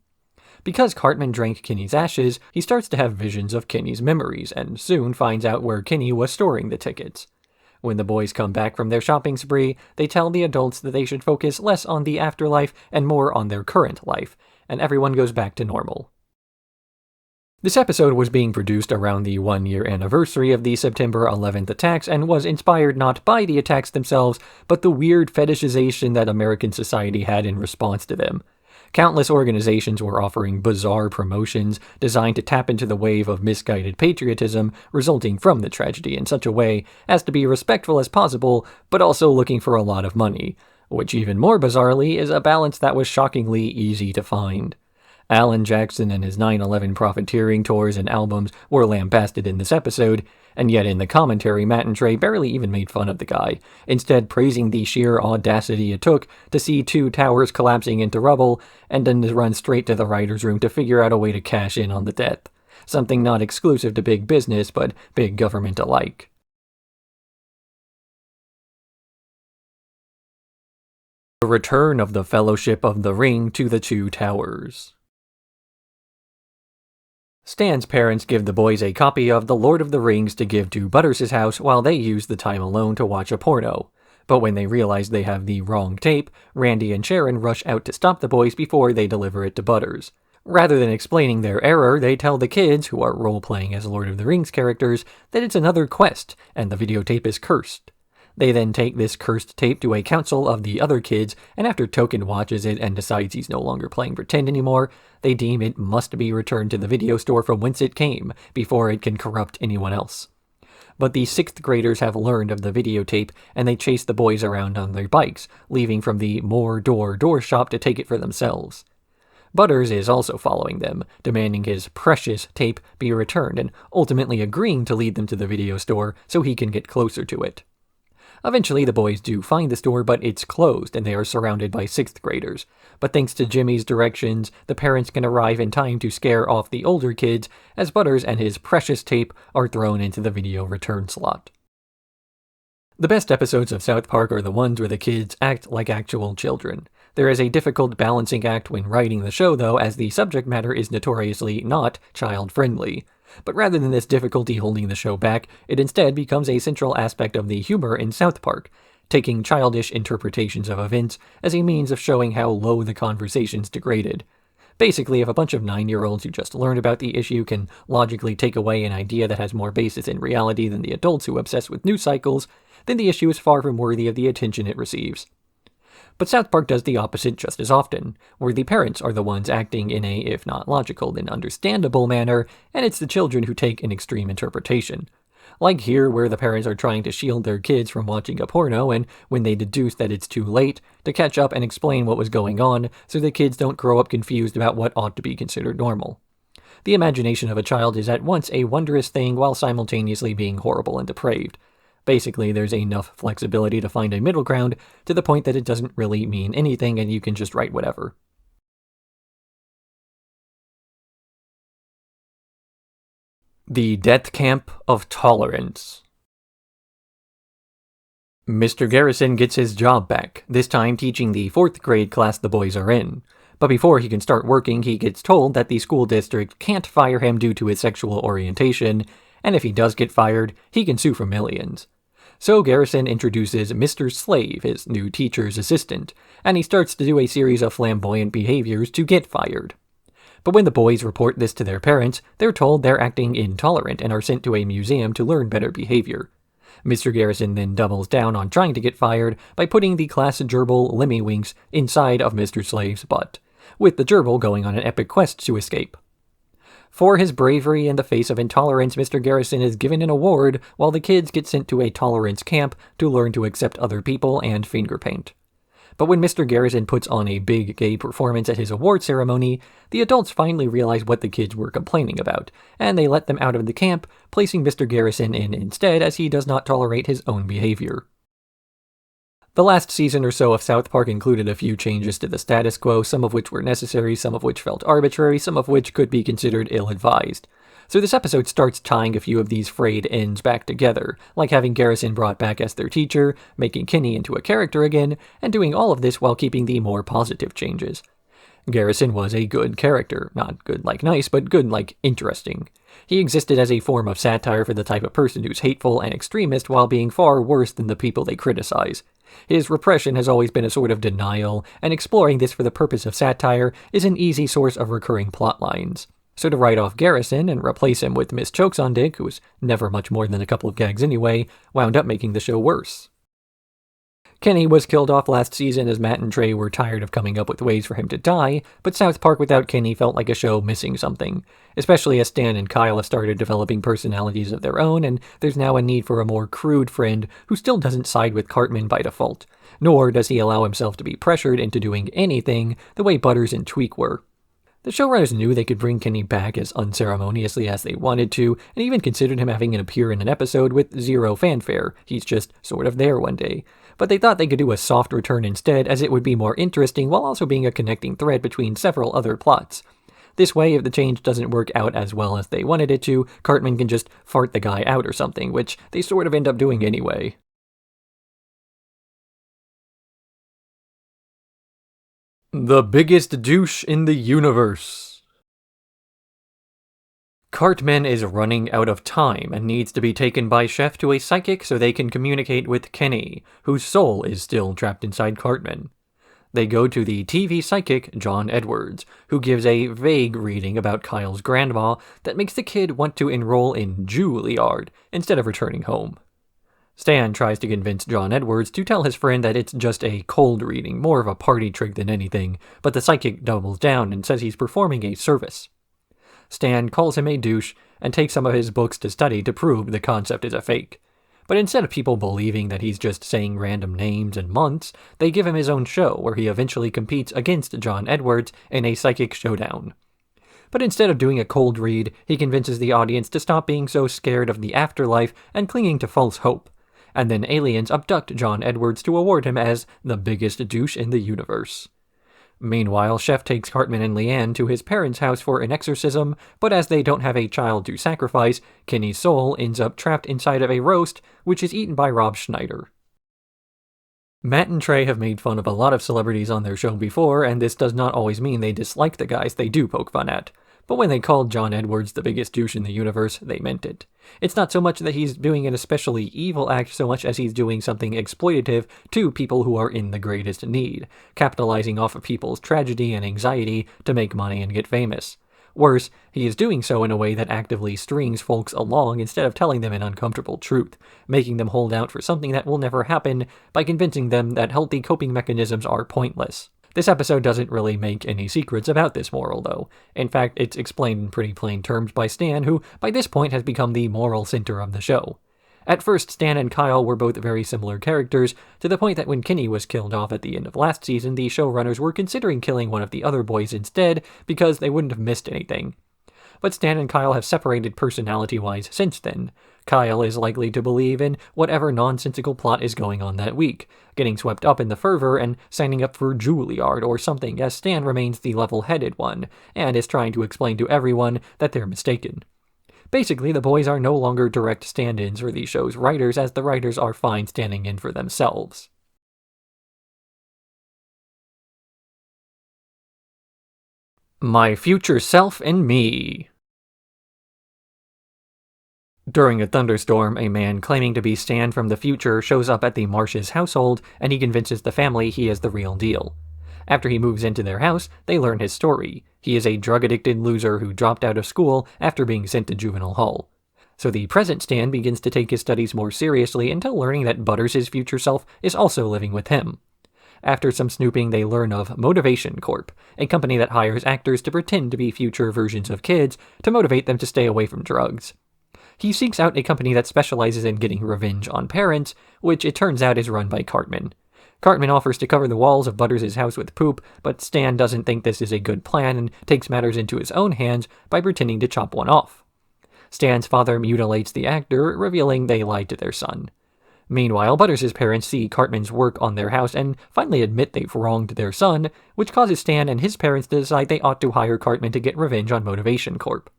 Because Cartman drank Kenny's ashes, he starts to have visions of Kenny's memories, and soon finds out where Kenny was storing the tickets. When the boys come back from their shopping spree, they tell the adults that they should focus less on the afterlife and more on their current life, and everyone goes back to normal. This episode was being produced around the 1-year anniversary of the September 11th attacks and was inspired not by the attacks themselves, but the weird fetishization that American society had in response to them. Countless organizations were offering bizarre promotions designed to tap into the wave of misguided patriotism resulting from the tragedy in such a way as to be respectful as possible, but also looking for a lot of money, which even more bizarrely is a balance that was shockingly easy to find. Alan Jackson and his 9/11 profiteering tours and albums were lambasted in this episode, and yet in the commentary, Matt and Trey barely even made fun of the guy, instead praising the sheer audacity it took to see 2 towers collapsing into rubble, and then to run straight to the writer's room to figure out a way to cash in on the death. Something not exclusive to big business, but big government alike. The return of the Fellowship of the Ring to the 2 towers. Stan's parents give the boys a copy of The Lord of the Rings to give to Butters' house while they use the time alone to watch a porno. But when they realize they have the wrong tape, Randy and Sharon rush out to stop the boys before they deliver it to Butters. Rather than explaining their error, they tell the kids, who are role-playing as Lord of the Rings characters, that it's another quest, and the videotape is cursed. They then take this cursed tape to a council of the other kids, and after Token watches it and decides he's no longer playing pretend anymore, they deem it must be returned to the video store from whence it came, before it can corrupt anyone else. But the 6th graders have learned of the videotape, and they chase the boys around on their bikes, leaving from the More Door shop to take it for themselves. Butters is also following them, demanding his precious tape be returned, and ultimately agreeing to lead them to the video store so he can get closer to it. Eventually, the boys do find the store, but it's closed, and they are surrounded by 6th graders. But thanks to Jimmy's directions, the parents can arrive in time to scare off the older kids, as Butters and his precious tape are thrown into the video return slot. The best episodes of South Park are the ones where the kids act like actual children. There is a difficult balancing act when writing the show, though, as the subject matter is notoriously not child-friendly. But rather than this difficulty holding the show back, it instead becomes a central aspect of the humor in South Park, taking childish interpretations of events as a means of showing how low the conversation's degraded. Basically, if a bunch of 9-year-olds who just learned about the issue can logically take away an idea that has more basis in reality than the adults who obsess with news cycles, then the issue is far from worthy of the attention it receives. But South Park does the opposite just as often, where the parents are the ones acting in a, if not logical, then understandable manner, and it's the children who take an extreme interpretation. Like here, where the parents are trying to shield their kids from watching a porno, and when they deduce that it's too late, to catch up and explain what was going on, so the kids don't grow up confused about what ought to be considered normal. The imagination of a child is at once a wondrous thing while simultaneously being horrible and depraved. Basically, there's enough flexibility to find a middle ground to the point that it doesn't really mean anything and you can just write whatever. The Death Camp of Tolerance. Mr. Garrison gets his job back, this time teaching the 4th grade class the boys are in. But before he can start working, he gets told that the school district can't fire him due to his sexual orientation, and if he does get fired, he can sue for millions. So Garrison introduces Mr. Slave, his new teacher's assistant, and he starts to do a series of flamboyant behaviors to get fired. But when the boys report this to their parents, they're told they're acting intolerant and are sent to a museum to learn better behavior. Mr. Garrison then doubles down on trying to get fired by putting the class gerbil Lemmy-Winks inside of Mr. Slave's butt, with the gerbil going on an epic quest to escape. For his bravery in the face of intolerance, Mr. Garrison is given an award, while the kids get sent to a tolerance camp to learn to accept other people and finger paint. But when Mr. Garrison puts on a big gay performance at his award ceremony, the adults finally realize what the kids were complaining about, and they let them out of the camp, placing Mr. Garrison in instead as he does not tolerate his own behavior. The last season or so of South Park included a few changes to the status quo, some of which were necessary, some of which felt arbitrary, some of which could be considered ill-advised. So this episode starts tying a few of these frayed ends back together, like having Garrison brought back as their teacher, making Kenny into a character again, and doing all of this while keeping the more positive changes. Garrison was a good character, not good like nice, but good like interesting. He existed as a form of satire for the type of person who's hateful and extremist while being far worse than the people they criticize. His repression has always been a sort of denial, and exploring this for the purpose of satire is an easy source of recurring plot lines. So to write off Garrison and replace him with Miss Chokes-on-Dick, who was never much more than a couple of gags anyway, wound up making the show worse. Kenny was killed off last season as Matt and Trey were tired of coming up with ways for him to die, but South Park without Kenny felt like a show missing something, especially as Stan and Kyle have started developing personalities of their own, and there's now a need for a more crude friend who still doesn't side with Cartman by default, nor does he allow himself to be pressured into doing anything the way Butters and Tweak were. The showrunners knew they could bring Kenny back as unceremoniously as they wanted to, and even considered him having an appear in an episode with zero fanfare. He's just sort of there one day. But they thought they could do a soft return instead, as it would be more interesting while also being a connecting thread between several other plots. This way, if the change doesn't work out as well as they wanted it to, Cartman can just fart the guy out or something, which they sort of end up doing anyway. The biggest douche in the universe. Cartman is running out of time and needs to be taken by Chef to a psychic so they can communicate with Kenny, whose soul is still trapped inside Cartman. They go to the TV psychic John Edwards, who gives a vague reading about Kyle's grandma that makes the kid want to enroll in Juilliard instead of returning home. Stan tries to convince John Edwards to tell his friend that it's just a cold reading, more of a party trick than anything, but the psychic doubles down and says he's performing a service. Stan calls him a douche and takes some of his books to study to prove the concept is a fake. But instead of people believing that he's just saying random names and months, they give him his own show where he eventually competes against John Edwards in a psychic showdown. But instead of doing a cold read, he convinces the audience to stop being so scared of the afterlife and clinging to false hope. And then aliens abduct John Edwards to award him as the biggest douche in the universe. Meanwhile, Chef takes Cartman and Leanne to his parents' house for an exorcism, but as they don't have a child to sacrifice, Kenny's soul ends up trapped inside of a roast, which is eaten by Rob Schneider. Matt and Trey have made fun of a lot of celebrities on their show before, and this does not always mean they dislike the guys they do poke fun at. But when they called John Edwards the biggest douche in the universe, they meant it. It's not so much that he's doing an especially evil act so much as he's doing something exploitative to people who are in the greatest need, capitalizing off of people's tragedy and anxiety to make money and get famous. Worse, he is doing so in a way that actively strings folks along instead of telling them an uncomfortable truth, making them hold out for something that will never happen by convincing them that healthy coping mechanisms are pointless. This episode doesn't really make any secrets about this moral, though. In fact, it's explained in pretty plain terms by Stan, who by this point has become the moral center of the show. At first, Stan and Kyle were both very similar characters, to the point that when Kenny was killed off at the end of last season, the showrunners were considering killing one of the other boys instead, because they wouldn't have missed anything. But Stan and Kyle have separated personality-wise since then. Kyle is likely to believe in whatever nonsensical plot is going on that week, getting swept up in the fervor and signing up for Juilliard or something, as Stan remains the level-headed one, and is trying to explain to everyone that they're mistaken. Basically, the boys are no longer direct stand-ins for the show's writers, as the writers are fine standing in for themselves. My future self and me. During a thunderstorm, a man claiming to be Stan from the future shows up at the Marsh's household, and he convinces the family he is the real deal. After he moves into their house, they learn his story. He is a drug-addicted loser who dropped out of school after being sent to juvenile hall. So the present Stan begins to take his studies more seriously until learning that Butters, his future self, is also living with him. After some snooping, they learn of Motivation Corp, a company that hires actors to pretend to be future versions of kids to motivate them to stay away from drugs. He seeks out a company that specializes in getting revenge on parents, which it turns out is run by Cartman. Cartman offers to cover the walls of Butters' house with poop, but Stan doesn't think this is a good plan and takes matters into his own hands by pretending to chop one off. Stan's father mutilates the actor, revealing they lied to their son. Meanwhile, Butters' parents see Cartman's work on their house and finally admit they've wronged their son, which causes Stan and his parents to decide they ought to hire Cartman to get revenge on Motivation Corp.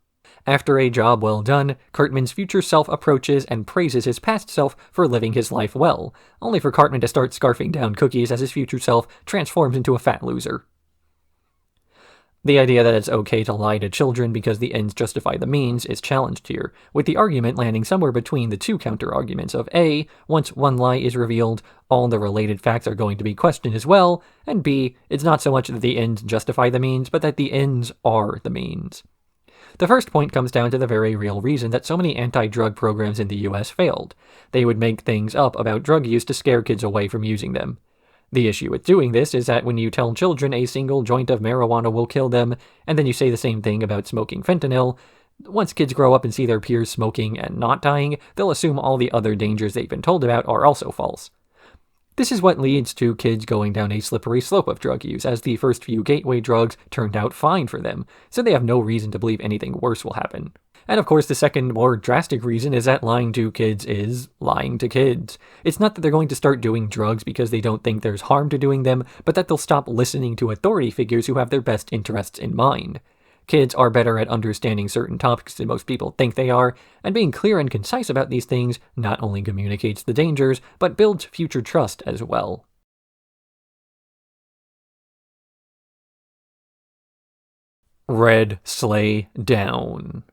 After a job well done, Cartman's future self approaches and praises his past self for living his life well, only for Cartman to start scarfing down cookies as his future self transforms into a fat loser. The idea that it's okay to lie to children because the ends justify the means is challenged here, with the argument landing somewhere between the two counter-arguments of A, once one lie is revealed, all the related facts are going to be questioned as well, and B, it's not so much that the ends justify the means, but that the ends are the means. The first point comes down to the very real reason that so many anti-drug programs in the US failed. They would make things up about drug use to scare kids away from using them. The issue with doing this is that when you tell children a single joint of marijuana will kill them, and then you say the same thing about smoking fentanyl, once kids grow up and see their peers smoking and not dying, they'll assume all the other dangers they've been told about are also false. This is what leads to kids going down a slippery slope of drug use, as the first few gateway drugs turned out fine for them, so they have no reason to believe anything worse will happen. And of course, the second, more drastic reason is that lying to kids is lying to kids. It's not that they're going to start doing drugs because they don't think there's harm to doing them, but that they'll stop listening to authority figures who have their best interests in mind. Kids are better at understanding certain topics than most people think they are, and being clear and concise about these things not only communicates the dangers, but builds future trust as well. Red Sleigh Down.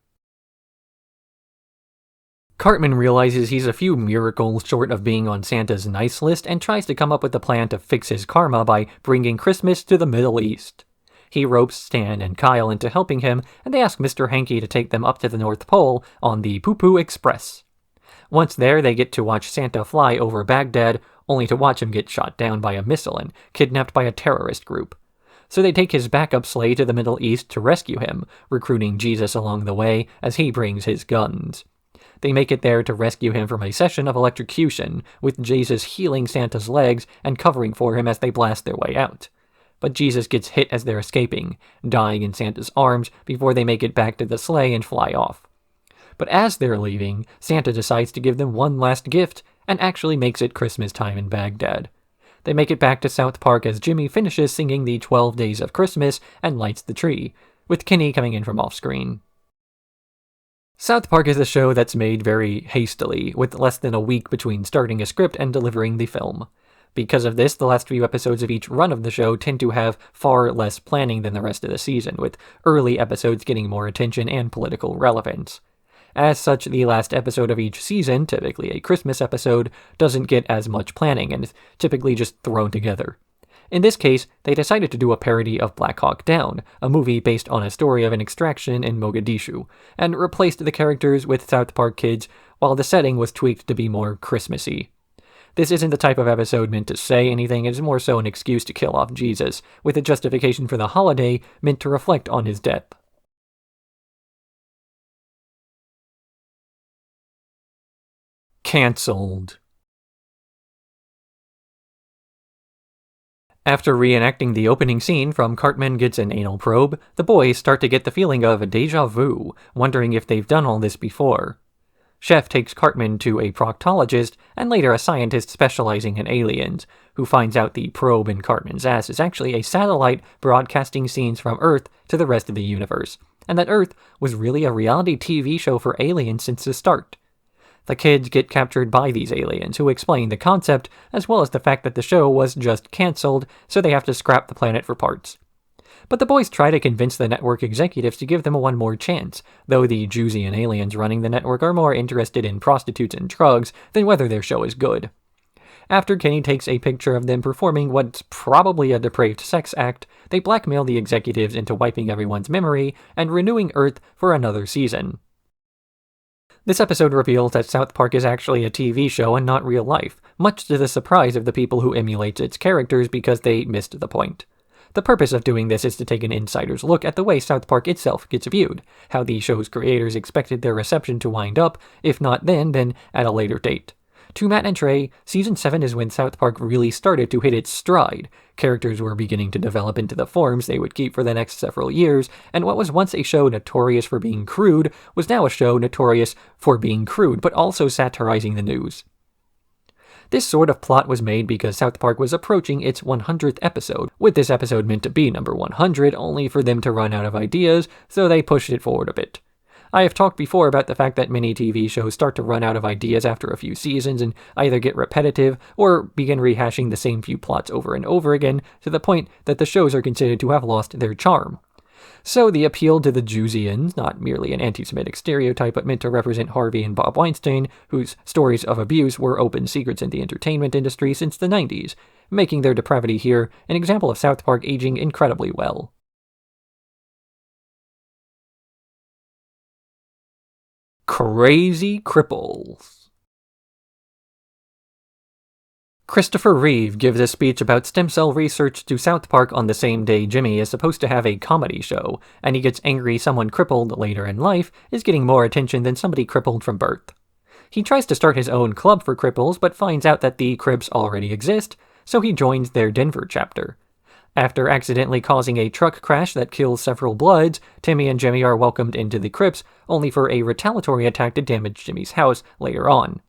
Cartman realizes he's a few miracles short of being on Santa's nice list and tries to come up with a plan to fix his karma by bringing Christmas to the Middle East. He ropes Stan and Kyle into helping him, and they ask Mr. Hanky to take them up to the North Pole on the Poo Poo Express. Once there, they get to watch Santa fly over Baghdad, only to watch him get shot down by a missile and kidnapped by a terrorist group. So they take his backup sleigh to the Middle East to rescue him, recruiting Jesus along the way as he brings his guns. They make it there to rescue him from a session of electrocution, with Jesus healing Santa's legs and covering for him as they blast their way out. But Jesus gets hit as they're escaping, dying in Santa's arms before they make it back to the sleigh and fly off. But as they're leaving, Santa decides to give them one last gift, and actually makes it Christmas time in Baghdad. They make it back to South Park as Jimmy finishes singing the 12 Days of Christmas and lights the tree, with Kenny coming in from off-screen. South Park is a show that's made very hastily, with less than a week between starting a script and delivering the film. Because of this, the last few episodes of each run of the show tend to have far less planning than the rest of the season, with early episodes getting more attention and political relevance. As such, the last episode of each season, typically a Christmas episode, doesn't get as much planning and is typically just thrown together. In this case, they decided to do a parody of Black Hawk Down, a movie based on a story of an extraction in Mogadishu, and replaced the characters with South Park kids, while the setting was tweaked to be more Christmassy. This isn't the type of episode meant to say anything, it's more so an excuse to kill off Jesus, with a justification for the holiday meant to reflect on his death. Cancelled. After reenacting the opening scene from Cartman Gets an Anal Probe, the boys start to get the feeling of déjà vu, wondering if they've done all this before. Chef takes Cartman to a proctologist, and later a scientist specializing in aliens, who finds out the probe in Cartman's ass is actually a satellite broadcasting scenes from Earth to the rest of the universe, and that Earth was really a reality TV show for aliens since the start. The kids get captured by these aliens, who explain the concept, as well as the fact that the show was just cancelled, so they have to scrap the planet for parts. But the boys try to convince the network executives to give them one more chance, though the Jewsian aliens running the network are more interested in prostitutes and drugs than whether their show is good. After Kenny takes a picture of them performing what's probably a depraved sex act, they blackmail the executives into wiping everyone's memory and renewing Earth for another season. This episode reveals that South Park is actually a TV show and not real life, much to the surprise of the people who emulate its characters because they missed the point. The purpose of doing this is to take an insider's look at the way South Park itself gets viewed, how the show's creators expected their reception to wind up, if not then at a later date. To Matt and Trey, Season 7 is when South Park really started to hit its stride. Characters were beginning to develop into the forms they would keep for the next several years, and what was once a show notorious for being crude was now a show notorious for being crude, but also satirizing the news. This sort of plot was made because South Park was approaching its 100th episode, with this episode meant to be number 100, only for them to run out of ideas, so they pushed it forward a bit. I have talked before about the fact that many TV shows start to run out of ideas after a few seasons and either get repetitive or begin rehashing the same few plots over and over again to the point that the shows are considered to have lost their charm. So the appeal to the Jewsians, not merely an anti-Semitic stereotype but meant to represent Harvey and Bob Weinstein, whose stories of abuse were open secrets in the entertainment industry since the 90s, making their depravity here an example of South Park aging incredibly well. Krazy Kripples. Christopher Reeve gives a speech about stem cell research to South Park on the same day Jimmy is supposed to have a comedy show, and he gets angry someone crippled later in life is getting more attention than somebody crippled from birth. He tries to start his own club for cripples, but finds out that the Crips already exist, so he joins their Denver chapter. After accidentally causing a truck crash that kills several Bloods, Timmy and Jimmy are welcomed into the Crips, only for a retaliatory attack to damage Jimmy's house later on.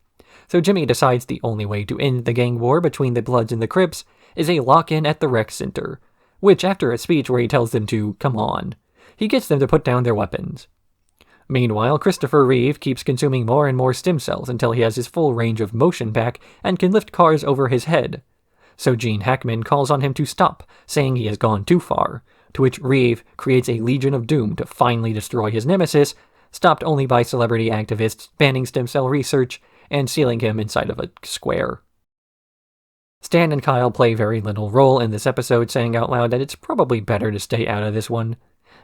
So Jimmy decides the only way to end the gang war between the Bloods and the Crips is a lock-in at the rec center, which, after a speech where he tells them to come on, he gets them to put down their weapons. Meanwhile, Christopher Reeve keeps consuming more and more stem cells until he has his full range of motion back and can lift cars over his head. So Gene Hackman calls on him to stop, saying he has gone too far, to which Reeve creates a Legion of Doom to finally destroy his nemesis, stopped only by celebrity activists banning stem cell research and sealing him inside of a square. Stan and Kyle play very little role in this episode, saying out loud that it's probably better to stay out of this one.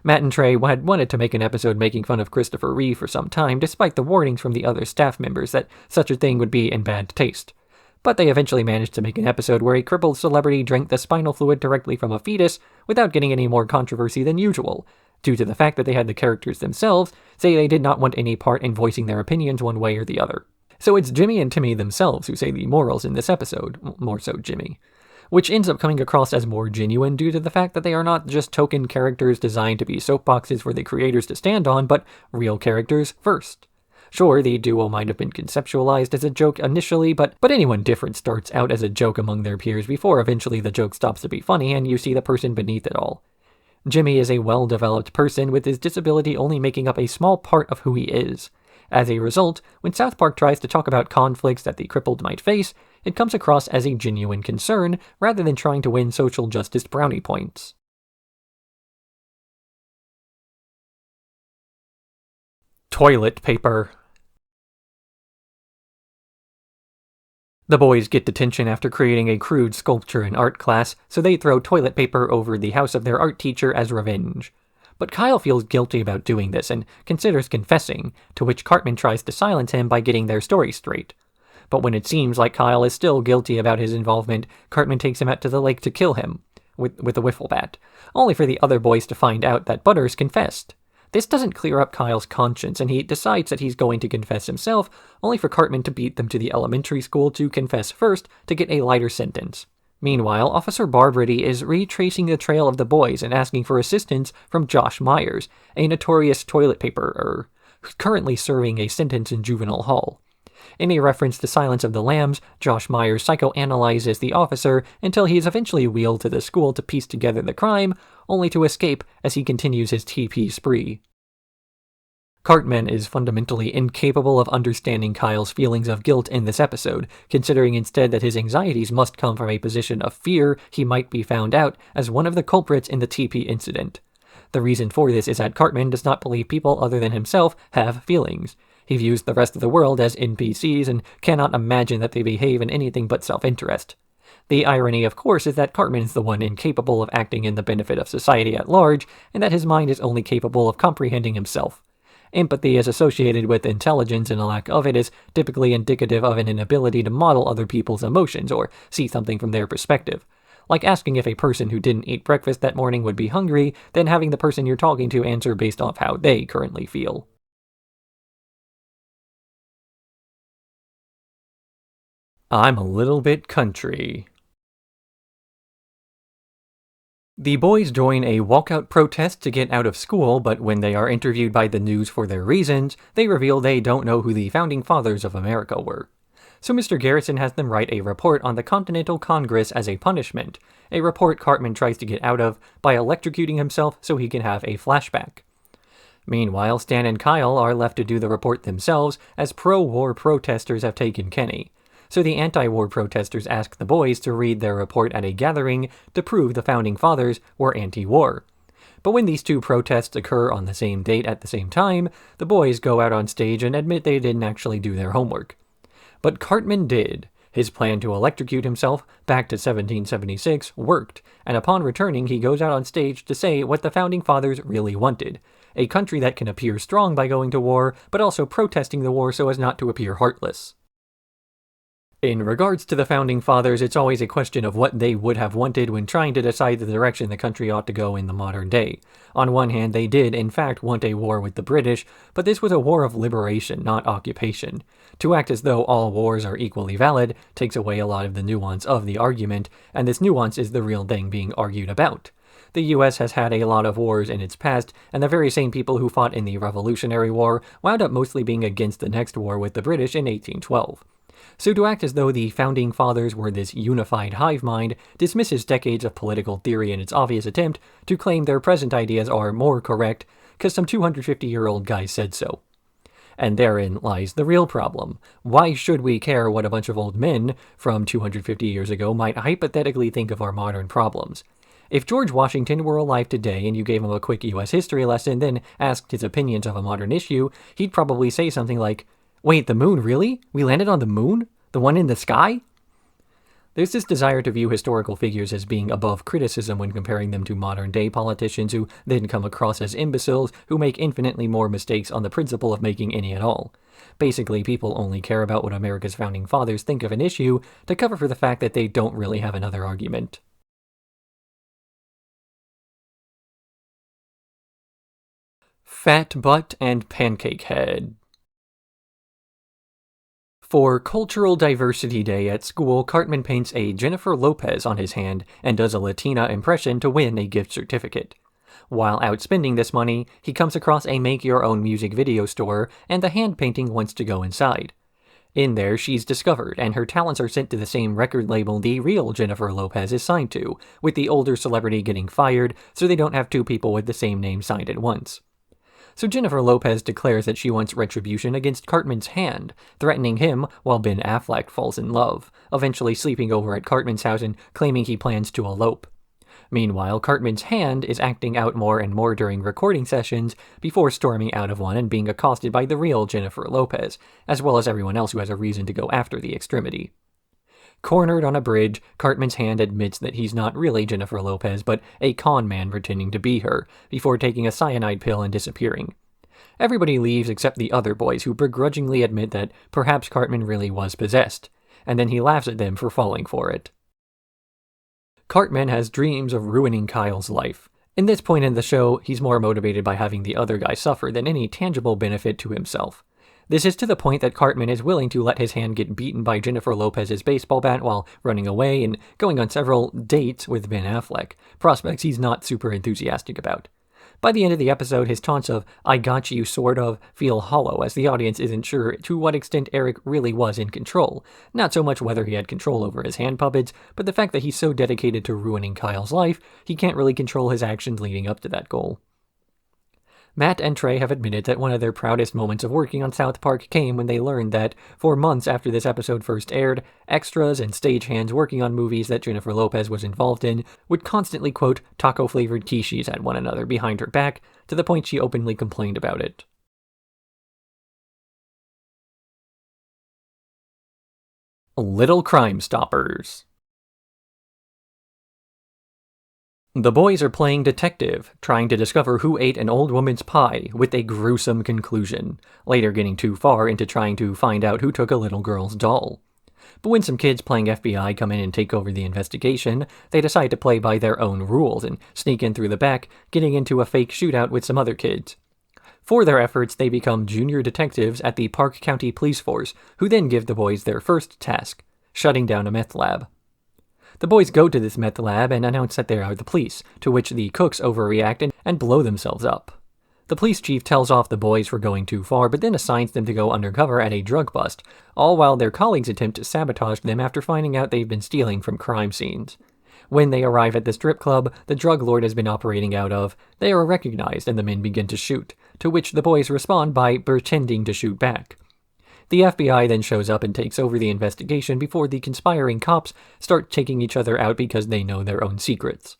Matt and Trey had wanted to make an episode making fun of Christopher Reeve for some time, despite the warnings from the other staff members that such a thing would be in bad taste. But they eventually managed to make an episode where a crippled celebrity drank the spinal fluid directly from a fetus without getting any more controversy than usual, due to the fact that they had the characters themselves say they did not want any part in voicing their opinions one way or the other. So it's Jimmy and Timmy themselves who say the morals in this episode, more so Jimmy, which ends up coming across as more genuine due to the fact that they are not just token characters designed to be soapboxes for the creators to stand on, but real characters first. Sure, the duo might have been conceptualized as a joke initially, but anyone different starts out as a joke among their peers before eventually the joke stops to be funny and you see the person beneath it all. Jimmy is a well-developed person with his disability only making up a small part of who he is. As a result, when South Park tries to talk about conflicts that the crippled might face, it comes across as a genuine concern rather than trying to win social justice brownie points. Toilet paper. The boys get detention after creating a crude sculpture in art class, so they throw toilet paper over the house of their art teacher as revenge. But Kyle feels guilty about doing this and considers confessing, to which Cartman tries to silence him by getting their story straight. But when it seems like Kyle is still guilty about his involvement, Cartman takes him out to the lake to kill him, with a wiffle bat, only for the other boys to find out that Butters confessed. This doesn't clear up Kyle's conscience, and he decides that he's going to confess himself, only for Cartman to beat them to the elementary school to confess first to get a lighter sentence. Meanwhile, Officer Barbrady is retracing the trail of the boys and asking for assistance from Josh Myers, a notorious toilet paperer, who's currently serving a sentence in juvenile hall. In a reference to Silence of the Lambs, Josh Myers psychoanalyzes the officer until he is eventually wheeled to the school to piece together the crime, only to escape as he continues his TP spree. Cartman is fundamentally incapable of understanding Kyle's feelings of guilt in this episode, considering instead that his anxieties must come from a position of fear he might be found out as one of the culprits in the TP incident. The reason for this is that Cartman does not believe people other than himself have feelings. He views the rest of the world as NPCs and cannot imagine that they behave in anything but self-interest. The irony, of course, is that Cartman is the one incapable of acting in the benefit of society at large, and that his mind is only capable of comprehending himself. Empathy is associated with intelligence, and a lack of it is typically indicative of an inability to model other people's emotions or see something from their perspective. Like asking if a person who didn't eat breakfast that morning would be hungry, then having the person you're talking to answer based off how they currently feel. I'm a little bit country. The boys join a walkout protest to get out of school, but when they are interviewed by the news for their reasons, they reveal they don't know who the founding fathers of America were. So Mr. Garrison has them write a report on the Continental Congress as a punishment, a report Cartman tries to get out of by electrocuting himself so he can have a flashback. Meanwhile, Stan and Kyle are left to do the report themselves as pro-war protesters have taken Kenny. So the anti-war protesters ask the boys to read their report at a gathering to prove the Founding Fathers were anti-war. But when these two protests occur on the same date at the same time, the boys go out on stage and admit they didn't actually do their homework. But Cartman did. His plan to electrocute himself back to 1776 worked, and upon returning he goes out on stage to say what the Founding Fathers really wanted, a country that can appear strong by going to war, but also protesting the war so as not to appear heartless. In regards to the Founding Fathers, it's always a question of what they would have wanted when trying to decide the direction the country ought to go in the modern day. On one hand, they did, in fact, want a war with the British, but this was a war of liberation, not occupation. To act as though all wars are equally valid takes away a lot of the nuance of the argument, and this nuance is the real thing being argued about. The US has had a lot of wars in its past, and the very same people who fought in the Revolutionary War wound up mostly being against the next war with the British in 1812. So to act as though the Founding Fathers were this unified hive mind dismisses decades of political theory in its obvious attempt to claim their present ideas are more correct because some 250-year-old guy said so. And therein lies the real problem. Why should we care what a bunch of old men from 250 years ago might hypothetically think of our modern problems? If George Washington were alive today and you gave him a quick US history lesson, then asked his opinions of a modern issue, he'd probably say something like, "Wait, the moon, really? We landed on the moon? The one in the sky?" There's this desire to view historical figures as being above criticism when comparing them to modern-day politicians who then come across as imbeciles who make infinitely more mistakes on the principle of making any at all. Basically, people only care about what America's Founding Fathers think of an issue to cover for the fact that they don't really have another argument. Fat Butt and Pancake Head. For Cultural Diversity Day at school, Cartman paints a Jennifer Lopez on his hand and does a Latina impression to win a gift certificate. While out spending this money, he comes across a make-your-own music video store, and the hand painting wants to go inside. In there, she's discovered, and her talents are sent to the same record label the real Jennifer Lopez is signed to, with the older celebrity getting fired so they don't have two people with the same name signed at once. So Jennifer Lopez declares that she wants retribution against Cartman's hand, threatening him while Ben Affleck falls in love, eventually sleeping over at Cartman's house and claiming he plans to elope. Meanwhile, Cartman's hand is acting out more and more during recording sessions before storming out of one and being accosted by the real Jennifer Lopez, as well as everyone else who has a reason to go after the extremity. Cornered on a bridge, Cartman's hand admits that he's not really Jennifer Lopez, but a con man pretending to be her, before taking a cyanide pill and disappearing. Everybody leaves except the other boys, who begrudgingly admit that perhaps Cartman really was possessed, and then he laughs at them for falling for it. Cartman has dreams of ruining Kyle's life. In this point in the show, he's more motivated by having the other guy suffer than any tangible benefit to himself. This is to the point that Cartman is willing to let his hand get beaten by Jennifer Lopez's baseball bat while running away and going on several dates with Ben Affleck, prospects he's not super enthusiastic about. By the end of the episode, his taunts of "I got you, sort of" feel hollow, as the audience isn't sure to what extent Eric really was in control. Not so much whether he had control over his hand puppets, but the fact that he's so dedicated to ruining Kyle's life, he can't really control his actions leading up to that goal. Matt and Trey have admitted that one of their proudest moments of working on South Park came when they learned that, for months after this episode first aired, extras and stagehands working on movies that Jennifer Lopez was involved in would constantly quote taco-flavored quiches at one another behind her back, to the point she openly complained about it. Lil Crime Stoppers. The boys are playing detective, trying to discover who ate an old woman's pie, with a gruesome conclusion, later getting too far into trying to find out who took a little girl's doll. But when some kids playing FBI come in and take over the investigation, they decide to play by their own rules and sneak in through the back, getting into a fake shootout with some other kids. For their efforts, they become junior detectives at the Park County Police Force, who then give the boys their first task, shutting down a meth lab. The boys go to this meth lab and announce that they are the police, to which the cooks overreact and blow themselves up. The police chief tells off the boys for going too far, but then assigns them to go undercover at a drug bust, all while their colleagues attempt to sabotage them after finding out they've been stealing from crime scenes. When they arrive at the strip club the drug lord has been operating out of, they are recognized and the men begin to shoot, to which the boys respond by pretending to shoot back. The FBI then shows up and takes over the investigation before the conspiring cops start taking each other out because they know their own secrets.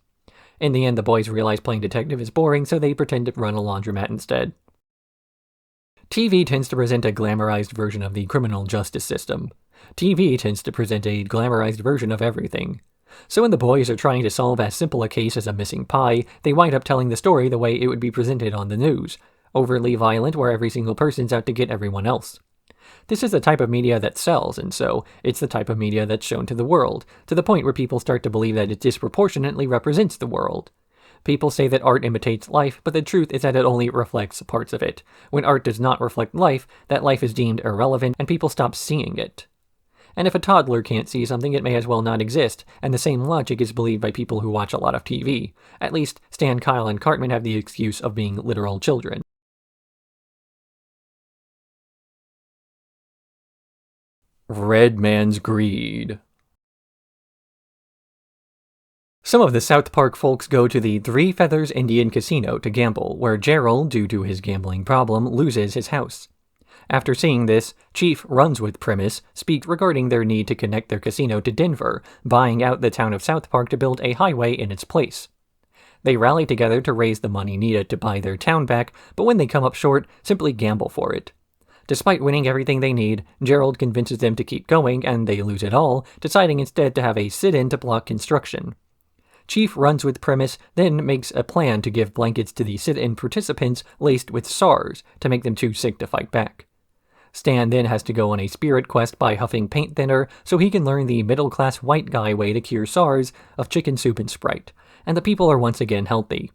In the end, the boys realize playing detective is boring, so they pretend to run a laundromat instead. TV tends to present a glamorized version of the criminal justice system. TV tends to present a glamorized version of everything. So when the boys are trying to solve as simple a case as a missing pie, they wind up telling the story the way it would be presented on the news, overtly violent where every single person's out to get everyone else. This is the type of media that sells, and so it's the type of media that's shown to the world, to the point where people start to believe that it disproportionately represents the world. People say that art imitates life, but the truth is that it only reflects parts of it. When art does not reflect life, that life is deemed irrelevant, and people stop seeing it. And if a toddler can't see something, it may as well not exist, and the same logic is believed by people who watch a lot of TV. At least, Stan, Kyle, and Cartman have the excuse of being literal children. Red Man's Greed. Some of the South Park folks go to the Three Feathers Indian Casino to gamble, where Gerald, due to his gambling problem, loses his house. After seeing this, Chief runs with Primus speak regarding their need to connect their casino to Denver, buying out the town of South Park to build a highway in its place. They rally together to raise the money needed to buy their town back, but when they come up short, simply gamble for it. Despite winning everything they need, Gerald convinces them to keep going, and they lose it all, deciding instead to have a sit-in to block construction. Chief runs with Primus, then makes a plan to give blankets to the sit-in participants laced with SARS to make them too sick to fight back. Stan then has to go on a spirit quest by huffing paint thinner so he can learn the middle-class white guy way to cure SARS of chicken soup and Sprite, and the people are once again healthy.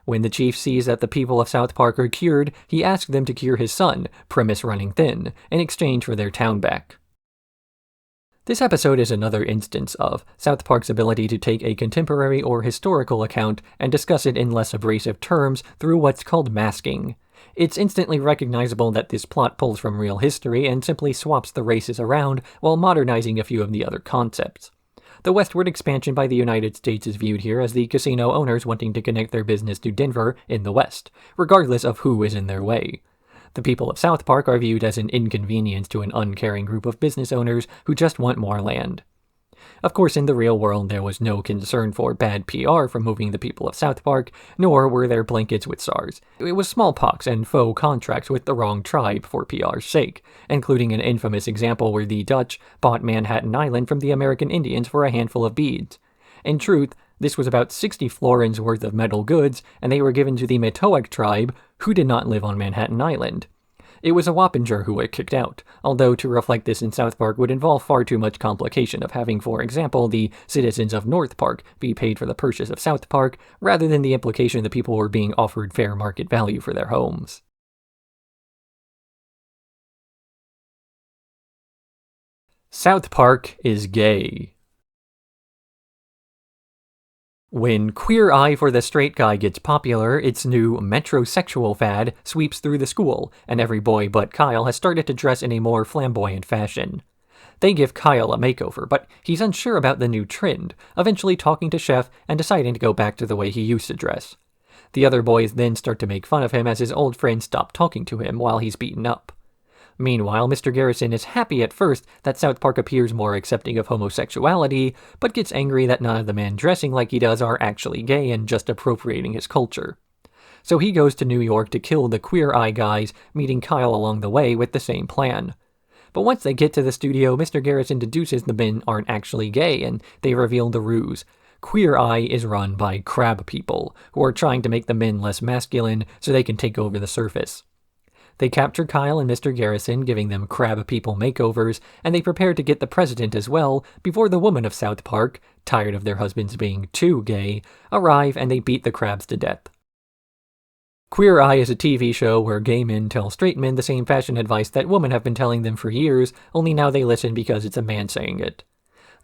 When the chief sees that the people of South Park are cured, he asks them to cure his son, Primus running thin, in exchange for their town back. This episode is another instance of South Park's ability to take a contemporary or historical account and discuss it in less abrasive terms through what's called masking. It's instantly recognizable that this plot pulls from real history and simply swaps the races around while modernizing a few of the other concepts. The westward expansion by the United States is viewed here as the casino owners wanting to connect their business to Denver in the west, regardless of who is in their way. The people of South Park are viewed as an inconvenience to an uncaring group of business owners who just want more land. Of course, in the real world, there was no concern for bad PR from moving the people of South Park, nor were there blankets with SARS. It was smallpox and faux contracts with the wrong tribe for PR's sake, including an infamous example where the Dutch bought Manhattan Island from the American Indians for a handful of beads. In truth, this was about 60 florins worth of metal goods, and they were given to the Metoic tribe, who did not live on Manhattan Island. It was a Wappinger who were kicked out, although to reflect this in South Park would involve far too much complication of having, for example, the citizens of North Park be paid for the purchase of South Park, rather than the implication the people were being offered fair market value for their homes. South Park is gay. When Queer Eye for the Straight Guy gets popular, its new metrosexual fad sweeps through the school, and every boy but Kyle has started to dress in a more flamboyant fashion. They give Kyle a makeover, but he's unsure about the new trend, eventually talking to Chef and deciding to go back to the way he used to dress. The other boys then start to make fun of him as his old friends stop talking to him while he's beaten up. Meanwhile, Mr. Garrison is happy at first that South Park appears more accepting of homosexuality, but gets angry that none of the men dressing like he does are actually gay and just appropriating his culture. So he goes to New York to kill the Queer Eye guys, meeting Kyle along the way with the same plan. But once they get to the studio, Mr. Garrison deduces the men aren't actually gay, and they reveal the ruse. Queer Eye is run by crab people, who are trying to make the men less masculine so they can take over the surface. They capture Kyle and Mr. Garrison, giving them crab people makeovers, and they prepare to get the president as well, before the women of South Park, tired of their husbands being too gay, arrive and they beat the crabs to death. Queer Eye is a TV show where gay men tell straight men the same fashion advice that women have been telling them for years, only now they listen because it's a man saying it.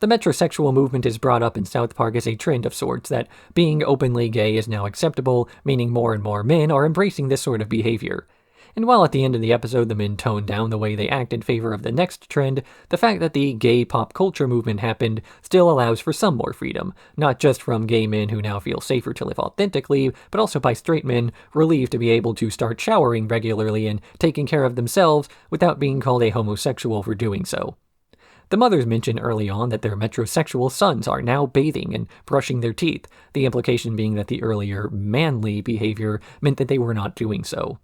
The metrosexual movement is brought up in South Park as a trend of sorts, that being openly gay is now acceptable, meaning more and more men are embracing this sort of behavior. And while at the end of the episode the men tone down the way they act in favor of the next trend, the fact that the gay pop culture movement happened still allows for some more freedom, not just from gay men who now feel safer to live authentically, but also by straight men relieved to be able to start showering regularly and taking care of themselves without being called a homosexual for doing so. The mothers mention early on that their metrosexual sons are now bathing and brushing their teeth, the implication being that the earlier manly behavior meant that they were not doing so.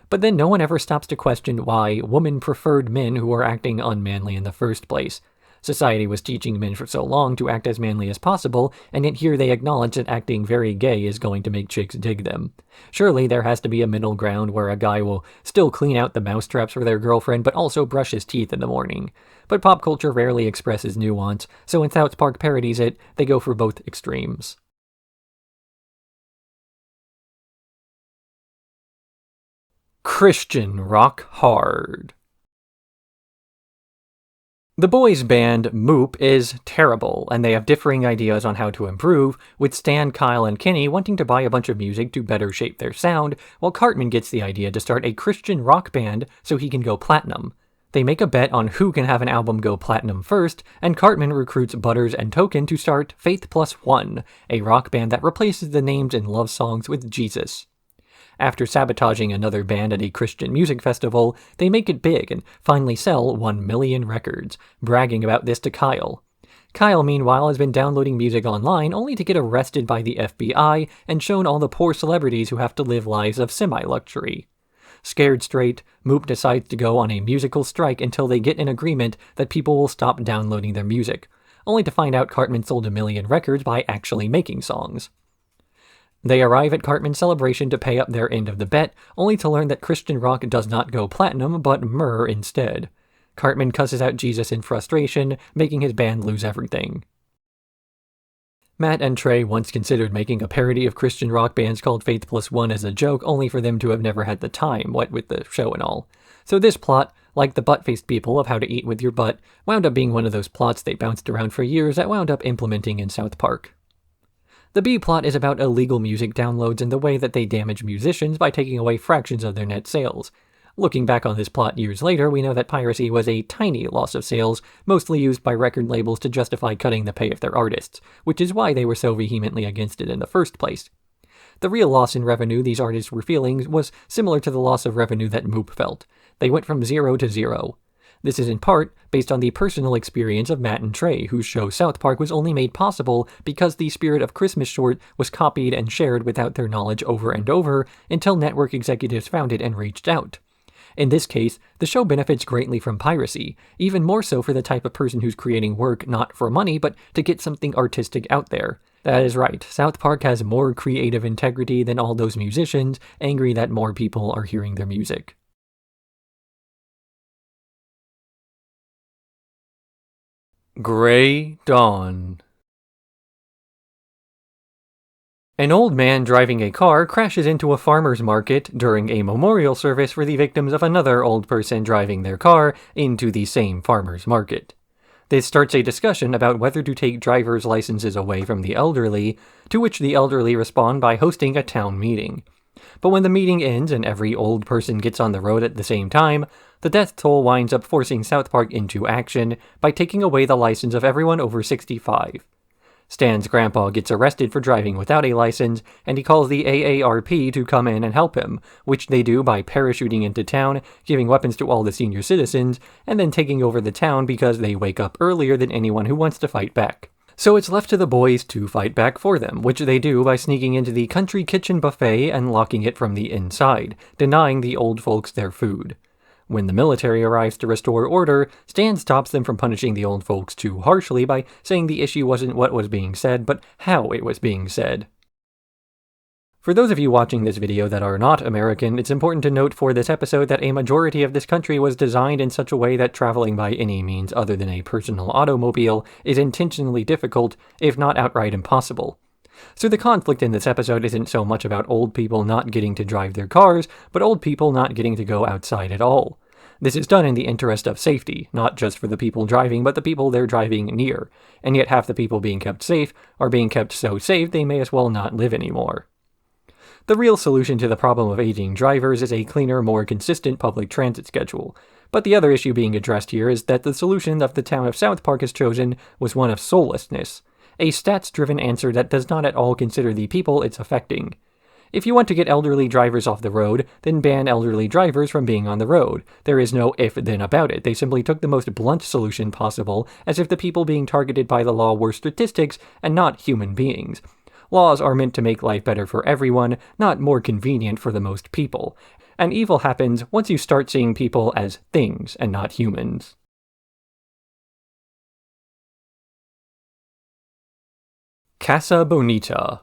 But then no one ever stops to question why women preferred men who were acting unmanly in the first place. Society was teaching men for so long to act as manly as possible, and yet here they acknowledge that acting very gay is going to make chicks dig them. Surely there has to be a middle ground where a guy will still clean out the mousetraps for their girlfriend, but also brush his teeth in the morning. But pop culture rarely expresses nuance, so when South Park parodies it, they go for both extremes. Christian rock hard. The boys' band, Moop, is terrible, and they have differing ideas on how to improve, with Stan, Kyle, and Kenny wanting to buy a bunch of music to better shape their sound, while Cartman gets the idea to start a Christian rock band so he can go platinum. They make a bet on who can have an album go platinum first, and Cartman recruits Butters and Token to start Faith Plus One, a rock band that replaces the names in love songs with Jesus. After sabotaging another band at a Christian music festival, they make it big and finally sell 1 million records, bragging about this to Kyle. Kyle, meanwhile, has been downloading music online only to get arrested by the FBI and shown all the poor celebrities who have to live lives of semi-luxury. Scared straight, Moop decides to go on a musical strike until they get an agreement that people will stop downloading their music, only to find out Cartman sold 1 million records by actually making songs. They arrive at Cartman's celebration to pay up their end of the bet, only to learn that Christian rock does not go platinum, but myrrh instead. Cartman cusses out Jesus in frustration, making his band lose everything. Matt and Trey once considered making a parody of Christian rock bands called Faith Plus One as a joke, only for them to have never had the time, what with the show and all. So this plot, like the butt-faced people of How to Eat With Your Butt, wound up being one of those plots they bounced around for years that wound up implementing in South Park. The B-plot is about illegal music downloads and the way that they damage musicians by taking away fractions of their net sales. Looking back on this plot years later, we know that piracy was a tiny loss of sales, mostly used by record labels to justify cutting the pay of their artists, which is why they were so vehemently against it in the first place. The real loss in revenue these artists were feeling was similar to the loss of revenue that Moop felt. They went from 0 to 0. This is in part based on the personal experience of Matt and Trey, whose show South Park was only made possible because the Spirit of Christmas short was copied and shared without their knowledge over and over until network executives found it and reached out. In this case, the show benefits greatly from piracy, even more so for the type of person who's creating work not for money but to get something artistic out there. That is right, South Park has more creative integrity than all those musicians, angry that more people are hearing their music. Gray Dawn. An old man driving a car crashes into a farmer's market during a memorial service for the victims of another old person driving their car into the same farmer's market. This starts a discussion about whether to take driver's licenses away from the elderly, to which the elderly respond by hosting a town meeting. But when the meeting ends and every old person gets on the road at the same time, the death toll winds up forcing South Park into action by taking away the license of everyone over 65. Stan's grandpa gets arrested for driving without a license, and he calls the AARP to come in and help him, which they do by parachuting into town, giving weapons to all the senior citizens, and then taking over the town because they wake up earlier than anyone who wants to fight back. So it's left to the boys to fight back for them, which they do by sneaking into the country kitchen buffet and locking it from the inside, denying the old folks their food. When the military arrives to restore order, Stan stops them from punishing the old folks too harshly by saying the issue wasn't what was being said, but how it was being said. For those of you watching this video that are not American, it's important to note for this episode that a majority of this country was designed in such a way that traveling by any means other than a personal automobile is intentionally difficult, if not outright impossible. So the conflict in this episode isn't so much about old people not getting to drive their cars, but old people not getting to go outside at all. This is done in the interest of safety, not just for the people driving, but the people they're driving near, and yet half the people being kept safe are being kept so safe they may as well not live anymore. The real solution to the problem of aging drivers is a cleaner, more consistent public transit schedule, but the other issue being addressed here is that the solution that the town of South Park has chosen was one of soullessness, a stats-driven answer that does not at all consider the people it's affecting. If you want to get elderly drivers off the road, then ban elderly drivers from being on the road. There is no if-then about it. They simply took the most blunt solution possible, as if the people being targeted by the law were statistics and not human beings. Laws are meant to make life better for everyone, not more convenient for the most people. And evil happens once you start seeing people as things and not humans. Casa Bonita.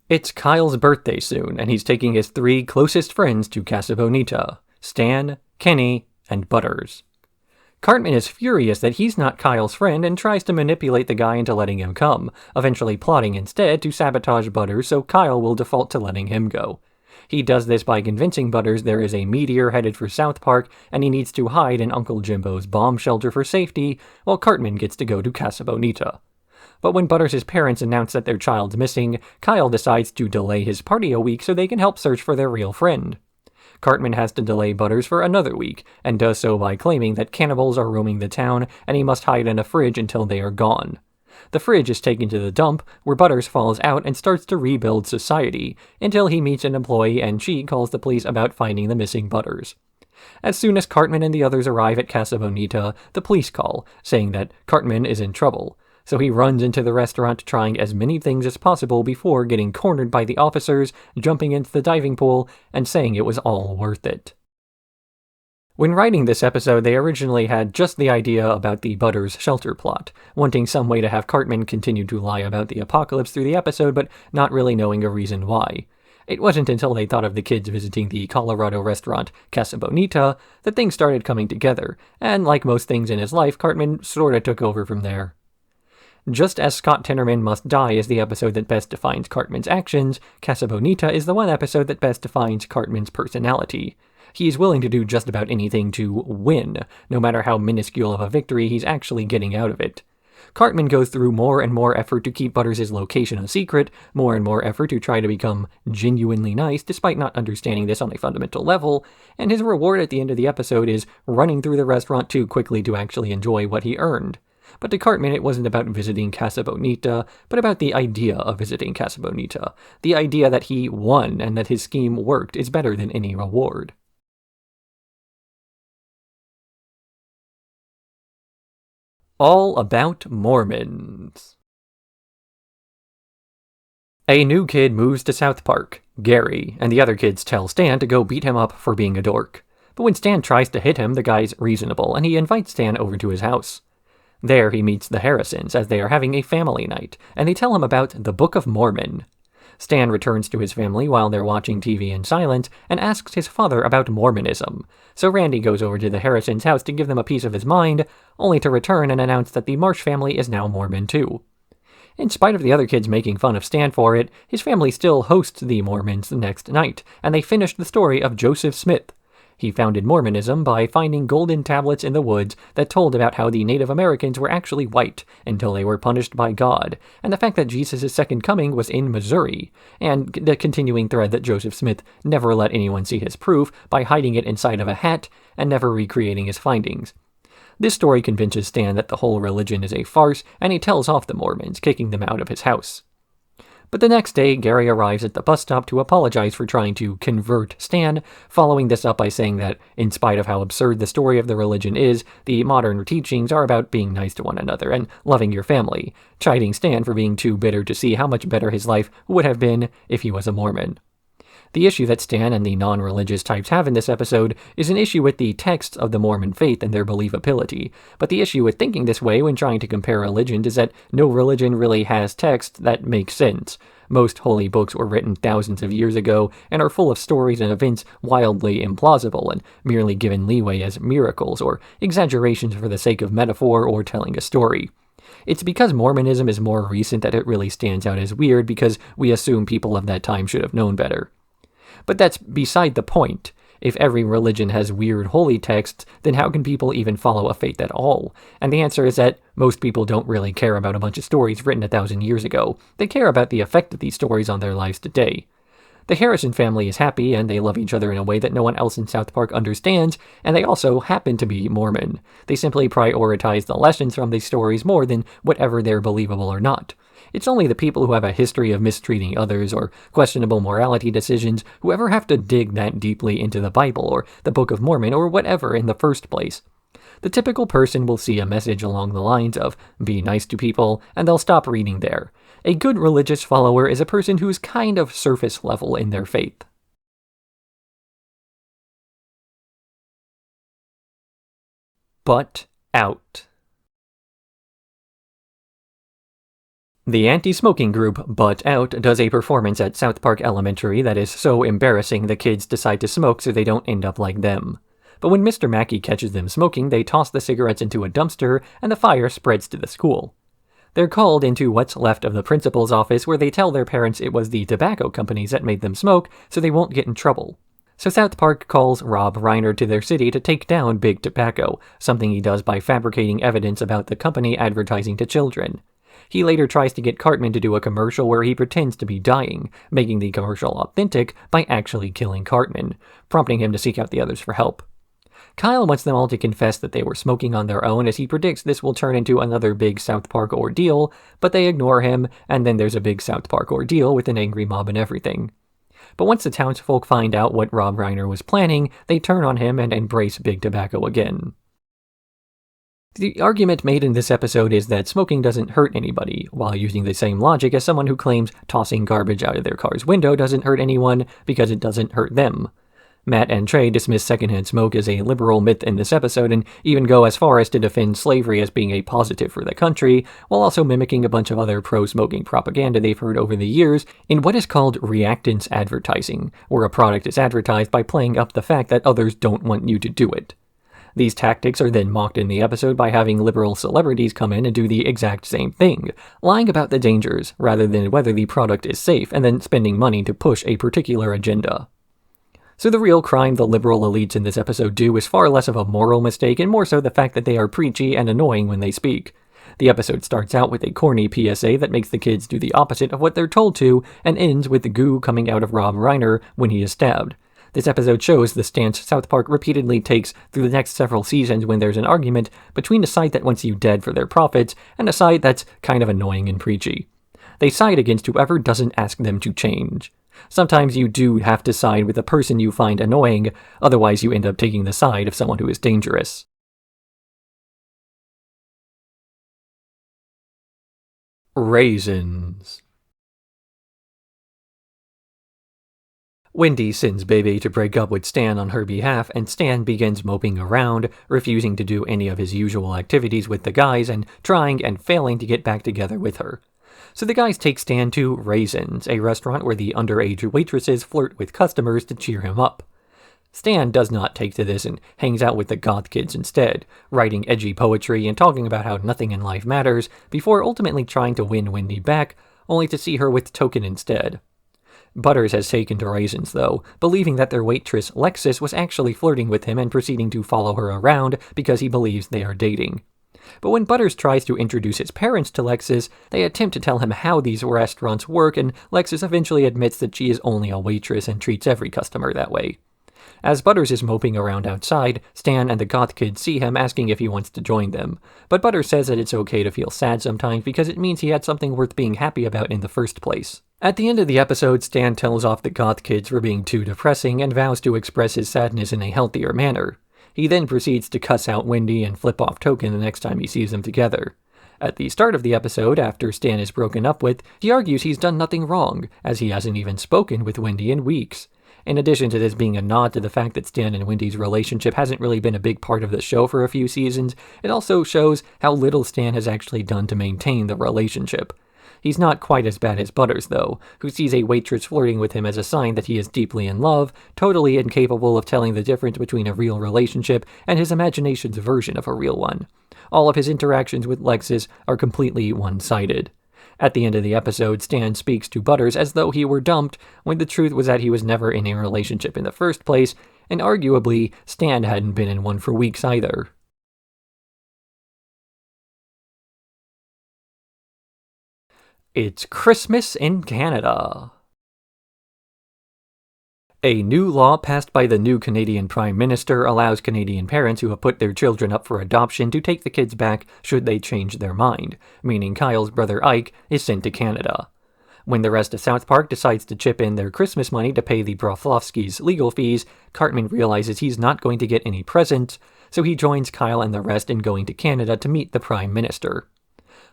It's Kyle's birthday soon, and he's taking his 3 closest friends to Casa Bonita: Stan, Kenny, and Butters. Cartman is furious that he's not Kyle's friend and tries to manipulate the guy into letting him come, eventually plotting instead to sabotage Butters so Kyle will default to letting him go. He does this by convincing Butters there is a meteor headed for South Park and he needs to hide in Uncle Jimbo's bomb shelter for safety, while Cartman gets to go to Casa Bonita. But when Butters' parents announce that their child's missing, Kyle decides to delay his party a week so they can help search for their real friend. Cartman has to delay Butters for another week, and does so by claiming that cannibals are roaming the town and he must hide in a fridge until they are gone. The fridge is taken to the dump, where Butters falls out and starts to rebuild society, until he meets an employee and she calls the police about finding the missing Butters. As soon as Cartman and the others arrive at Casa Bonita, the police call, saying that Cartman is in trouble. So he runs into the restaurant trying as many things as possible before getting cornered by the officers, jumping into the diving pool, and saying it was all worth it. When writing this episode, they originally had just the idea about the Butters shelter plot, wanting some way to have Cartman continue to lie about the apocalypse through the episode, but not really knowing a reason why. It wasn't until they thought of the kids visiting the Colorado restaurant Casa Bonita that things started coming together, and like most things in his life, Cartman sorta took over from there. Just as Scott Tenorman Must Die is the episode that best defines Cartman's actions, Casa Bonita is the one episode that best defines Cartman's personality. He is willing to do just about anything to win, no matter how minuscule of a victory he's actually getting out of it. Cartman goes through more and more effort to keep Butters' location a secret, more and more effort to try to become genuinely nice despite not understanding this on a fundamental level, and his reward at the end of the episode is running through the restaurant too quickly to actually enjoy what he earned. But to Cartman, it wasn't about visiting Casa Bonita, but about the idea of visiting Casa Bonita. The idea that he won and that his scheme worked is better than any reward. All About Mormons. A new kid moves to South Park, Gary, and the other kids tell Stan to go beat him up for being a dork. But when Stan tries to hit him, the guy's reasonable, and he invites Stan over to his house. There he meets the Harrisons as they are having a family night, and they tell him about the Book of Mormon. Stan returns to his family while they're watching TV in silence and asks his father about Mormonism, so Randy goes over to the Harrisons' house to give them a piece of his mind, only to return and announce that the Marsh family is now Mormon too. In spite of the other kids making fun of Stan for it, his family still hosts the Mormons the next night, and they finish the story of Joseph Smith. He founded Mormonism by finding golden tablets in the woods that told about how the Native Americans were actually white until they were punished by God, and the fact that Jesus' second coming was in Missouri, and the continuing thread that Joseph Smith never let anyone see his proof by hiding it inside of a hat and never recreating his findings. This story convinces Stan that the whole religion is a farce, and he tells off the Mormons, kicking them out of his house. But the next day, Gary arrives at the bus stop to apologize for trying to convert Stan, following this up by saying that, in spite of how absurd the story of the religion is, the modern teachings are about being nice to one another and loving your family, chiding Stan for being too bitter to see how much better his life would have been if he was a Mormon. The issue that Stan and the non-religious types have in this episode is an issue with the texts of the Mormon faith and their believability, but the issue with thinking this way when trying to compare religions is that no religion really has texts that make sense. Most holy books were written thousands of years ago and are full of stories and events wildly implausible and merely given leeway as miracles or exaggerations for the sake of metaphor or telling a story. It's because Mormonism is more recent that it really stands out as weird because we assume people of that time should have known better. But that's beside the point. If every religion has weird holy texts, then how can people even follow a faith at all? And the answer is that most people don't really care about a bunch of stories written 1,000 years ago. They care about the effect of these stories on their lives today. The Harrison family is happy, and they love each other in a way that no one else in South Park understands, and they also happen to be Mormon. They simply prioritize the lessons from these stories more than whatever they're believable or not. It's only the people who have a history of mistreating others or questionable morality decisions who ever have to dig that deeply into the Bible or the Book of Mormon or whatever in the first place. The typical person will see a message along the lines of, be nice to people, and they'll stop reading there. A good religious follower is a person who's kind of surface level in their faith. But out. The anti-smoking group, Butt Out, does a performance at South Park Elementary that is so embarrassing the kids decide to smoke so they don't end up like them. But when Mr. Mackey catches them smoking, they toss the cigarettes into a dumpster and the fire spreads to the school. They're called into what's left of the principal's office where they tell their parents it was the tobacco companies that made them smoke so they won't get in trouble. So South Park calls Rob Reiner to their city to take down Big Tobacco, something he does by fabricating evidence about the company advertising to children. He later tries to get Cartman to do a commercial where he pretends to be dying, making the commercial authentic by actually killing Cartman, prompting him to seek out the others for help. Kyle wants them all to confess that they were smoking on their own as he predicts this will turn into another big South Park ordeal, but they ignore him, and then there's a big South Park ordeal with an angry mob and everything. But once the townsfolk find out what Rob Reiner was planning, they turn on him and embrace Big Tobacco again. The argument made in this episode is that smoking doesn't hurt anybody, while using the same logic as someone who claims tossing garbage out of their car's window doesn't hurt anyone because it doesn't hurt them. Matt and Trey dismiss secondhand smoke as a liberal myth in this episode and even go as far as to defend slavery as being a positive for the country, while also mimicking a bunch of other pro-smoking propaganda they've heard over the years in what is called reactance advertising, where a product is advertised by playing up the fact that others don't want you to do it. These tactics are then mocked in the episode by having liberal celebrities come in and do the exact same thing, lying about the dangers rather than whether the product is safe and then spending money to push a particular agenda. So the real crime the liberal elites in this episode do is far less of a moral mistake and more so the fact that they are preachy and annoying when they speak. The episode starts out with a corny PSA that makes the kids do the opposite of what they're told to and ends with the goo coming out of Rob Reiner when he is stabbed. This episode shows the stance South Park repeatedly takes through the next several seasons when there's an argument between a side that wants you dead for their profits and a side that's kind of annoying and preachy. They side against whoever doesn't ask them to change. Sometimes you do have to side with a person you find annoying, otherwise you end up taking the side of someone who is dangerous. Raisins. Wendy sends Bebe to break up with Stan on her behalf, and Stan begins moping around, refusing to do any of his usual activities with the guys and trying and failing to get back together with her. So the guys take Stan to Raisins, a restaurant where the underage waitresses flirt with customers to cheer him up. Stan does not take to this and hangs out with the goth kids instead, writing edgy poetry and talking about how nothing in life matters, before ultimately trying to win Wendy back, only to see her with Token instead. Butters has taken to Raisins, though, believing that their waitress Lexus was actually flirting with him and proceeding to follow her around because he believes they are dating. But when Butters tries to introduce his parents to Lexus, they attempt to tell him how these restaurants work, and Lexus eventually admits that she is only a waitress and treats every customer that way. As Butters is moping around outside, Stan and the goth kids see him asking if he wants to join them, but Butters says that it's okay to feel sad sometimes because it means he had something worth being happy about in the first place. At the end of the episode, Stan tells off the goth kids for being too depressing and vows to express his sadness in a healthier manner. He then proceeds to cuss out Wendy and flip off Token the next time he sees them together. At the start of the episode, after Stan is broken up with, he argues he's done nothing wrong, as he hasn't even spoken with Wendy in weeks. In addition to this being a nod to the fact that Stan and Wendy's relationship hasn't really been a big part of the show for a few seasons, it also shows how little Stan has actually done to maintain the relationship. He's not quite as bad as Butters, though, who sees a waitress flirting with him as a sign that he is deeply in love, totally incapable of telling the difference between a real relationship and his imagination's version of a real one. All of his interactions with Lexus are completely one-sided. At the end of the episode, Stan speaks to Butters as though he were dumped, when the truth was that he was never in a relationship in the first place, and arguably, Stan hadn't been in one for weeks either. It's Christmas in Canada. A new law passed by the new Canadian Prime Minister allows Canadian parents who have put their children up for adoption to take the kids back should they change their mind, meaning Kyle's brother Ike is sent to Canada. When the rest of South Park decides to chip in their Christmas money to pay the Broflovskis' legal fees, Cartman realizes he's not going to get any presents, so he joins Kyle and the rest in going to Canada to meet the Prime Minister.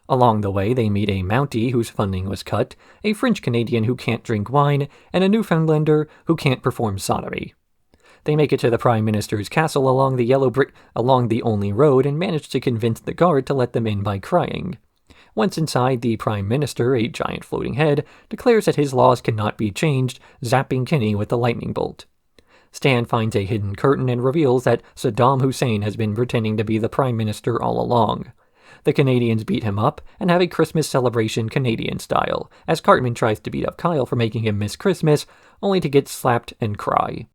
Along the way, they meet a Mountie whose funding was cut, a French-Canadian who can't drink wine, and a Newfoundlander who can't perform sodomy. They make it to the Prime Minister's castle along the only road and manage to convince the guard to let them in by crying. Once inside, the Prime Minister, a giant floating head, declares that his laws cannot be changed, zapping Kenny with a lightning bolt. Stan finds a hidden curtain and reveals that Saddam Hussein has been pretending to be the Prime Minister all along. The Canadians beat him up and have a Christmas celebration Canadian style, as Cartman tries to beat up Kyle for making him miss Christmas, only to get slapped and cry.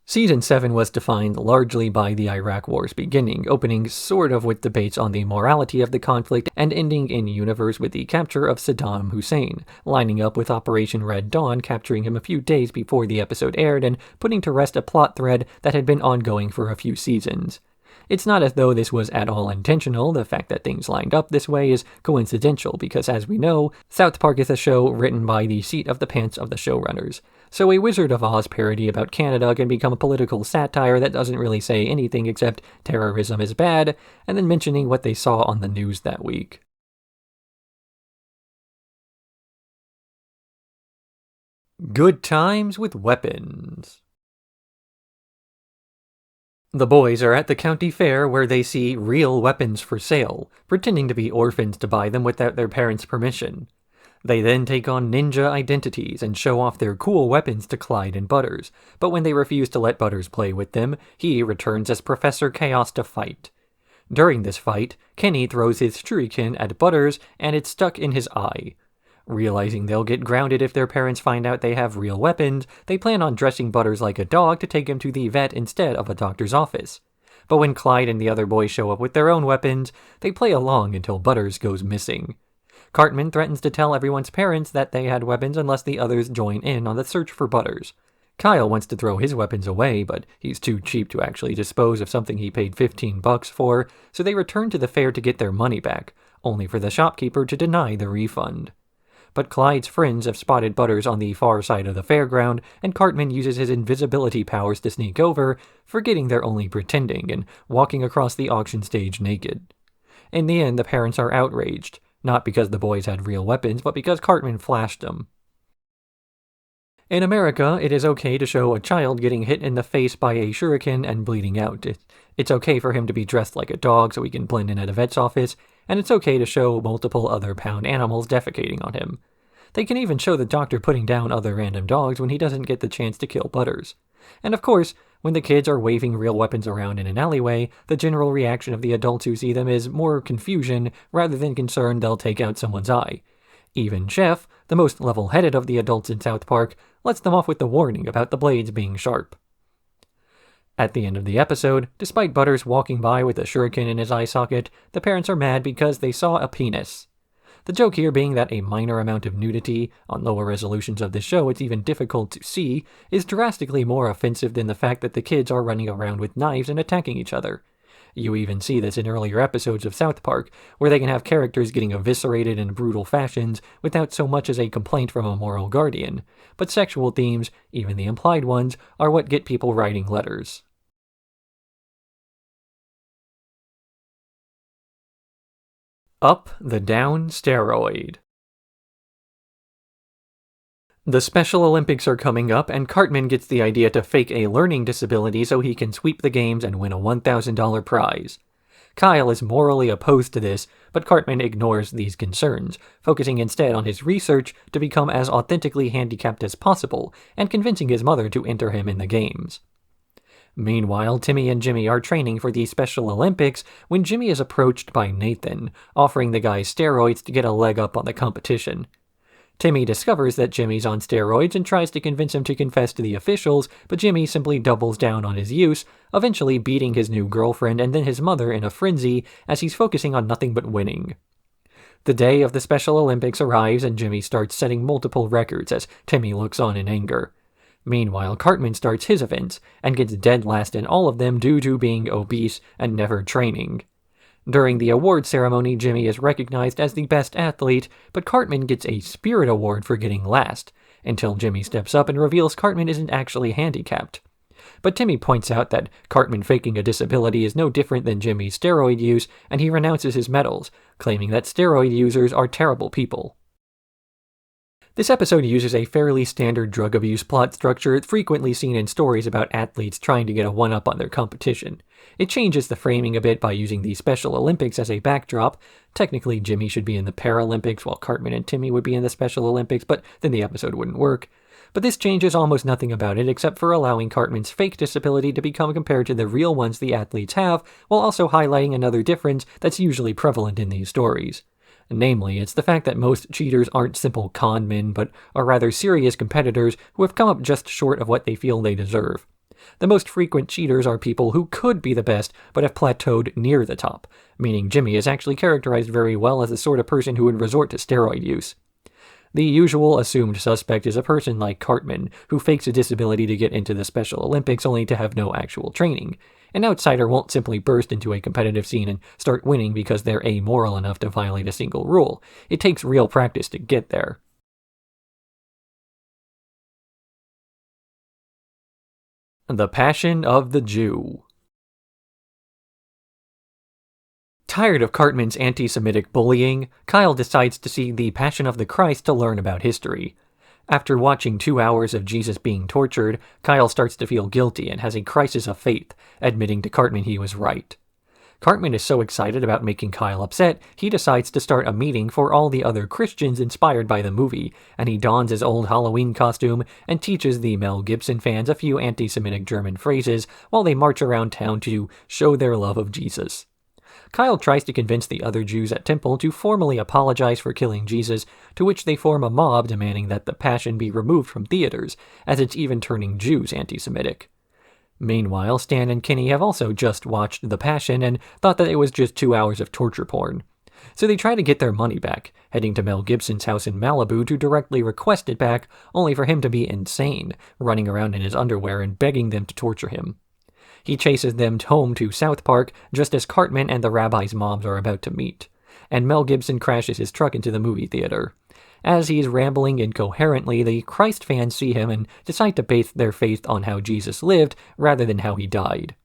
Season 7 was defined largely by the Iraq War's beginning, opening sort of with debates on the morality of the conflict and ending in universe with the capture of Saddam Hussein, lining up with Operation Red Dawn capturing him a few days before the episode aired and putting to rest a plot thread that had been ongoing for a few seasons. It's not as though this was at all intentional. The fact that things lined up this way is coincidental because, as we know, South Park is a show written by the seat of the pants of the showrunners. So a Wizard of Oz parody about Canada can become a political satire that doesn't really say anything except terrorism is bad, and then mentioning what they saw on the news that week. Good times with weapons. The boys are at the county fair where they see real weapons for sale, pretending to be orphans to buy them without their parents' permission. They then take on ninja identities and show off their cool weapons to Clyde and Butters, but when they refuse to let Butters play with them, he returns as Professor Chaos to fight. During this fight, Kenny throws his shuriken at Butters and it's stuck in his eye. Realizing they'll get grounded if their parents find out they have real weapons, they plan on dressing Butters like a dog to take him to the vet instead of a doctor's office. But when Clyde and the other boys show up with their own weapons, they play along until Butters goes missing. Cartman threatens to tell everyone's parents that they had weapons unless the others join in on the search for Butters. Kyle wants to throw his weapons away, but he's too cheap to actually dispose of something he paid $15 for, so they return to the fair to get their money back, only for the shopkeeper to deny the refund. But Clyde's friends have spotted Butters on the far side of the fairground, and Cartman uses his invisibility powers to sneak over, forgetting they're only pretending, and walking across the auction stage naked. In the end, the parents are outraged, not because the boys had real weapons, but because Cartman flashed them. In America, it is okay to show a child getting hit in the face by a shuriken and bleeding out. It's okay for him to be dressed like a dog so he can blend in at a vet's office, and it's okay to show multiple other pound animals defecating on him. They can even show the doctor putting down other random dogs when he doesn't get the chance to kill Butters. And of course, when the kids are waving real weapons around in an alleyway, the general reaction of the adults who see them is more confusion rather than concern they'll take out someone's eye. Even Jeff, the most level-headed of the adults in South Park, lets them off with the warning about the blades being sharp. At the end of the episode, despite Butters walking by with a shuriken in his eye socket, the parents are mad because they saw a penis. The joke here being that a minor amount of nudity, on lower resolutions of this show it's even difficult to see, is drastically more offensive than the fact that the kids are running around with knives and attacking each other. You even see this in earlier episodes of South Park, where they can have characters getting eviscerated in brutal fashions without so much as a complaint from a moral guardian, but sexual themes, even the implied ones, are what get people writing letters. Up the Down Steroid. The Special Olympics are coming up, and Cartman gets the idea to fake a learning disability so he can sweep the games and win a $1,000 prize. Kyle is morally opposed to this, but Cartman ignores these concerns, focusing instead on his research to become as authentically handicapped as possible, and convincing his mother to enter him in the games. Meanwhile, Timmy and Jimmy are training for the Special Olympics when Jimmy is approached by Nathan, offering the guy steroids to get a leg up on the competition. Timmy discovers that Jimmy's on steroids and tries to convince him to confess to the officials, but Jimmy simply doubles down on his use, eventually beating his new girlfriend and then his mother in a frenzy as he's focusing on nothing but winning. The day of the Special Olympics arrives and Jimmy starts setting multiple records as Timmy looks on in anger. Meanwhile, Cartman starts his events, and gets dead last in all of them due to being obese and never training. During the award ceremony, Jimmy is recognized as the best athlete, but Cartman gets a Spirit Award for getting last, until Jimmy steps up and reveals Cartman isn't actually handicapped. But Timmy points out that Cartman faking a disability is no different than Jimmy's steroid use, and he renounces his medals, claiming that steroid users are terrible people. This episode uses a fairly standard drug abuse plot structure frequently seen in stories about athletes trying to get a one-up on their competition. It changes the framing a bit by using the Special Olympics as a backdrop. Technically, Jimmy should be in the Paralympics, while Cartman and Timmy would be in the Special Olympics, but then the episode wouldn't work. But this changes almost nothing about it except for allowing Cartman's fake disability to become compared to the real ones the athletes have, while also highlighting another difference that's usually prevalent in these stories. Namely, it's the fact that most cheaters aren't simple con men, but are rather serious competitors who have come up just short of what they feel they deserve. The most frequent cheaters are people who could be the best, but have plateaued near the top, meaning Jimmy is actually characterized very well as the sort of person who would resort to steroid use. The usual assumed suspect is a person like Cartman, who fakes a disability to get into the Special Olympics only to have no actual training. An outsider won't simply burst into a competitive scene and start winning because they're amoral enough to violate a single rule. It takes real practice to get there. The Passion of the Jew. Tired of Cartman's anti-Semitic bullying, Kyle decides to see The Passion of the Christ to learn about history. After watching 2 hours of Jesus being tortured, Kyle starts to feel guilty and has a crisis of faith, admitting to Cartman he was right. Cartman is so excited about making Kyle upset, he decides to start a meeting for all the other Christians inspired by the movie, and he dons his old Halloween costume and teaches the Mel Gibson fans a few anti-Semitic German phrases while they march around town to show their love of Jesus. Kyle tries to convince the other Jews at Temple to formally apologize for killing Jesus, to which they form a mob demanding that the Passion be removed from theaters, as it's even turning Jews anti-Semitic. Meanwhile, Stan and Kenny have also just watched The Passion and thought that it was just 2 hours of torture porn. So they try to get their money back, heading to Mel Gibson's house in Malibu to directly request it back, only for him to be insane, running around in his underwear and begging them to torture him. He chases them home to South Park just as Cartman and the rabbi's moms are about to meet, and Mel Gibson crashes his truck into the movie theater. As he's rambling incoherently, the Christ fans see him and decide to base their faith on how Jesus lived rather than how he died.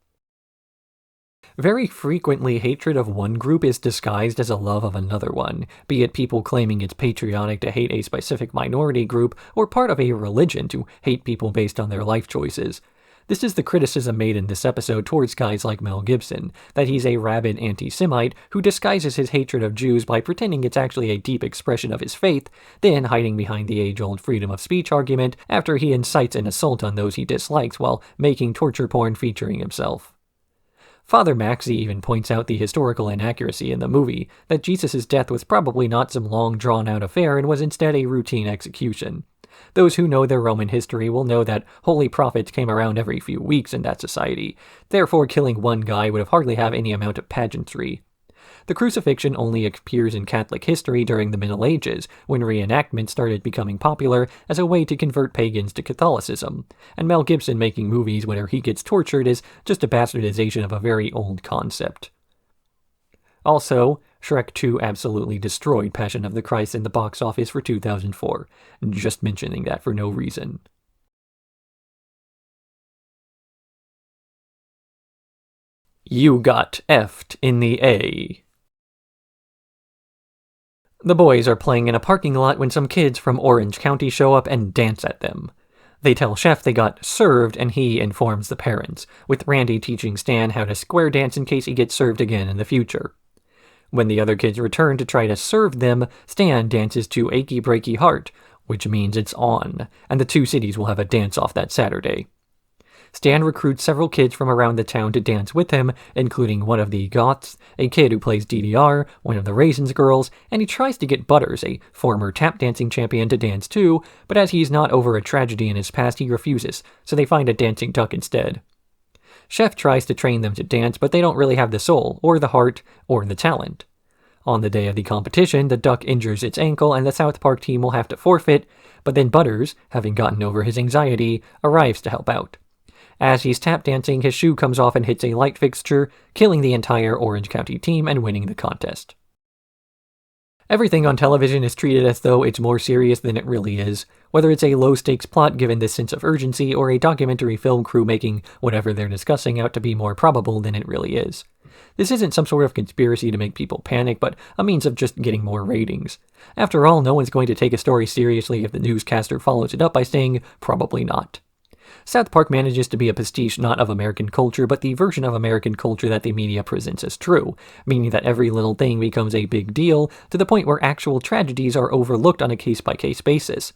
Very frequently, hatred of one group is disguised as a love of another one, be it people claiming it's patriotic to hate a specific minority group or part of a religion to hate people based on their life choices. This is the criticism made in this episode towards guys like Mel Gibson, that he's a rabid anti-Semite who disguises his hatred of Jews by pretending it's actually a deep expression of his faith, then hiding behind the age-old freedom of speech argument after he incites an assault on those he dislikes while making torture porn featuring himself. Father Maxey even points out the historical inaccuracy in the movie, that Jesus' death was probably not some long drawn-out affair and was instead a routine execution. Those who know their Roman history will know that holy prophets came around every few weeks in that society, therefore killing one guy would have hardly have any amount of pageantry. The crucifixion only appears in Catholic history during the Middle Ages, when reenactment started becoming popular as a way to convert pagans to Catholicism, and Mel Gibson making movies where he gets tortured is just a bastardization of a very old concept. Also, Shrek 2 absolutely destroyed Passion of the Christ in the box office for 2004. Just mentioning that for no reason. You got effed in the A. The boys are playing in a parking lot when some kids from Orange County show up and dance at them. They tell Chef they got served, and he informs the parents, with Randy teaching Stan how to square dance in case he gets served again in the future. When the other kids return to try to serve them, Stan dances to Achy Breaky Heart, which means it's on, and the two cities will have a dance-off that Saturday. Stan recruits several kids from around the town to dance with him, including one of the Goths, a kid who plays DDR, one of the Raisins girls, and he tries to get Butters, a former tap dancing champion, to dance too, but as he's not over a tragedy in his past, he refuses, so they find a dancing duck instead. Chef tries to train them to dance, but they don't really have the soul, or the heart, or the talent. On the day of the competition, the duck injures its ankle and the South Park team will have to forfeit, but then Butters, having gotten over his anxiety, arrives to help out. As he's tap dancing, his shoe comes off and hits a light fixture, killing the entire Orange County team and winning the contest. Everything on television is treated as though it's more serious than it really is, whether it's a low-stakes plot given this sense of urgency or a documentary film crew making whatever they're discussing out to be more probable than it really is. This isn't some sort of conspiracy to make people panic, but a means of just getting more ratings. After all, no one's going to take a story seriously if the newscaster follows it up by saying, probably not. South Park manages to be a pastiche not of American culture, but the version of American culture that the media presents as true, meaning that every little thing becomes a big deal to the point where actual tragedies are overlooked on a case-by-case basis.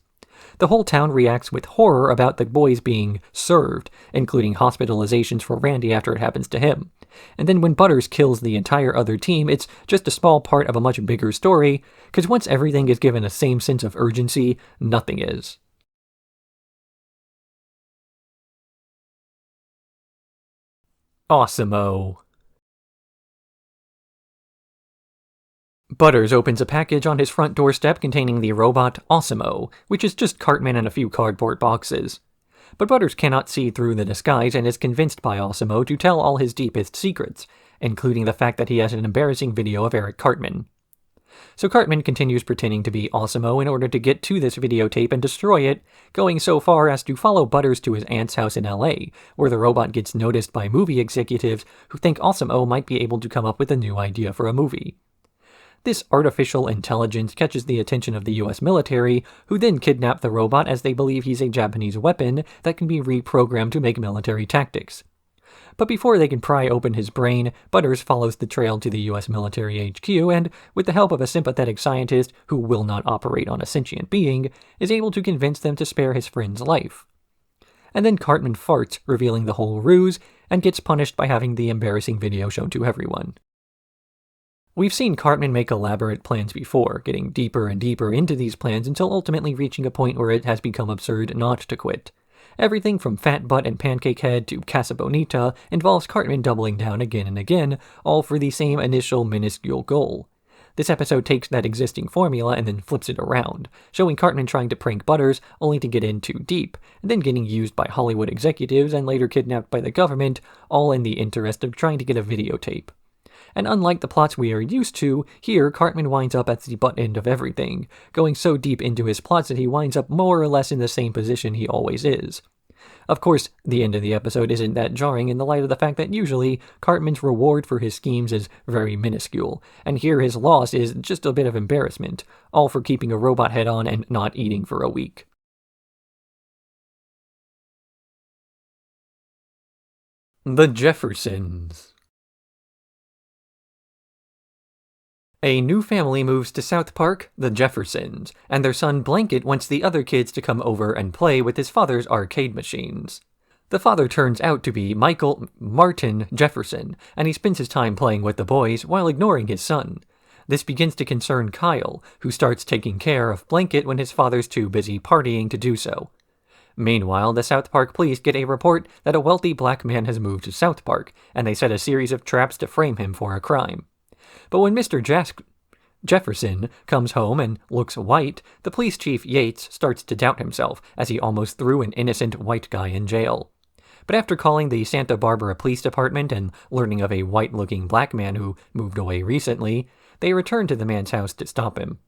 The whole town reacts with horror about the boys being served, including hospitalizations for Randy after it happens to him. And then when Butters kills the entire other team, it's just a small part of a much bigger story, because once everything is given a same sense of urgency, nothing is. AWESOM-O. Butters opens a package on his front doorstep containing the robot AWESOM-O, which is just Cartman and a few cardboard boxes. But Butters cannot see through the disguise and is convinced by AWESOM-O to tell all his deepest secrets, including the fact that he has an embarrassing video of Eric Cartman. So Cartman continues pretending to be AWESOM-O in order to get to this videotape and destroy it, going so far as to follow Butters to his aunt's house in LA, where the robot gets noticed by movie executives who think AWESOM-O might be able to come up with a new idea for a movie. This artificial intelligence catches the attention of the US military, who then kidnap the robot as they believe he's a Japanese weapon that can be reprogrammed to make military tactics. But before they can pry open his brain, Butters follows the trail to the US military HQ and, with the help of a sympathetic scientist who will not operate on a sentient being, is able to convince them to spare his friend's life. And then Cartman farts, revealing the whole ruse, and gets punished by having the embarrassing video shown to everyone. We've seen Cartman make elaborate plans before, getting deeper and deeper into these plans until ultimately reaching a point where it has become absurd not to quit. Everything from Fat Butt and Pancake Head to Casa Bonita involves Cartman doubling down again and again, all for the same initial minuscule goal. This episode takes that existing formula and then flips it around, showing Cartman trying to prank Butters only to get in too deep, and then getting used by Hollywood executives and later kidnapped by the government, all in the interest of trying to get a videotape. And unlike the plots we are used to, here Cartman winds up at the butt end of everything, going so deep into his plots that he winds up more or less in the same position he always is. Of course, the end of the episode isn't that jarring in the light of the fact that usually Cartman's reward for his schemes is very minuscule, and here his loss is just a bit of embarrassment, all for keeping a robot head on and not eating for a week. The Jeffersons. A new family moves to South Park, the Jeffersons, and their son Blanket wants the other kids to come over and play with his father's arcade machines. The father turns out to be Martin Jefferson, and he spends his time playing with the boys while ignoring his son. This begins to concern Kyle, who starts taking care of Blanket when his father's too busy partying to do so. Meanwhile, the South Park police get a report that a wealthy black man has moved to South Park, and they set a series of traps to frame him for a crime. But when Mr. Jefferson comes home and looks white, the police chief Yates starts to doubt himself as he almost threw an innocent white guy in jail. But after calling the Santa Barbara Police Department and learning of a white-looking black man who moved away recently, they return to the man's house to stop him.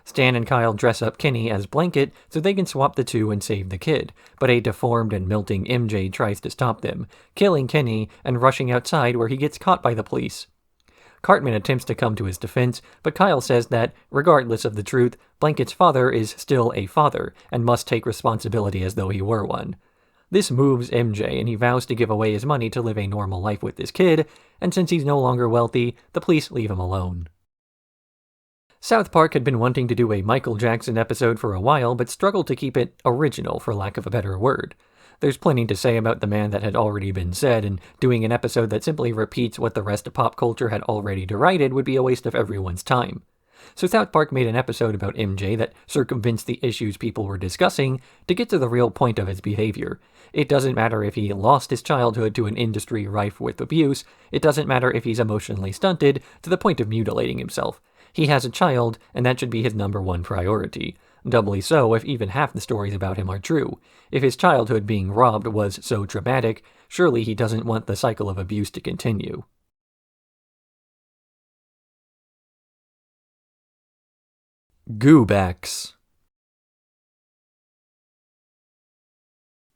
Stan and Kyle dress up Kenny as Blanket so they can swap the two and save the kid, but a deformed and melting MJ tries to stop them, killing Kenny and rushing outside where he gets caught by the police. Cartman attempts to come to his defense, but Kyle says that, regardless of the truth, Blanket's father is still a father and must take responsibility as though he were one. This moves MJ, and he vows to give away his money to live a normal life with his kid, and since he's no longer wealthy, the police leave him alone. South Park had been wanting to do a Michael Jackson episode for a while, but struggled to keep it original, for lack of a better word. There's plenty to say about the man that had already been said, and doing an episode that simply repeats what the rest of pop culture had already derided would be a waste of everyone's time. So South Park made an episode about MJ that circumvents the issues people were discussing to get to the real point of his behavior. It doesn't matter if he lost his childhood to an industry rife with abuse, it doesn't matter if he's emotionally stunted to the point of mutilating himself. He has a child, and that should be his number one priority. Doubly so if even half the stories about him are true. If his childhood being robbed was so traumatic, surely he doesn't want the cycle of abuse to continue. Goobacks.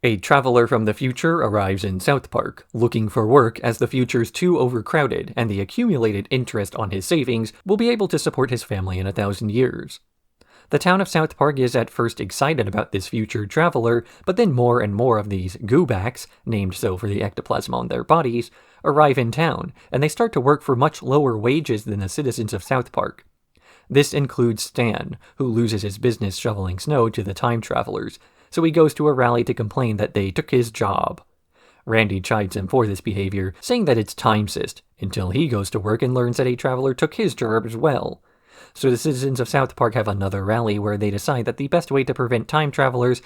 A traveler from the future arrives in South Park, looking for work as the future's too overcrowded, and the accumulated interest on his savings will be able to support his family in 1,000 years. The town of South Park is at first excited about this future traveler, but then more and more of these Goobacks, named so for the ectoplasm on their bodies, arrive in town, and they start to work for much lower wages than the citizens of South Park. This includes Stan, who loses his business shoveling snow to the time travelers, so he goes to a rally to complain that they took his job. Randy chides him for this behavior, saying that it's time-sist, until he goes to work and learns that a traveler took his job as well. So the citizens of South Park have another rally where they decide that the best way to prevent time travelers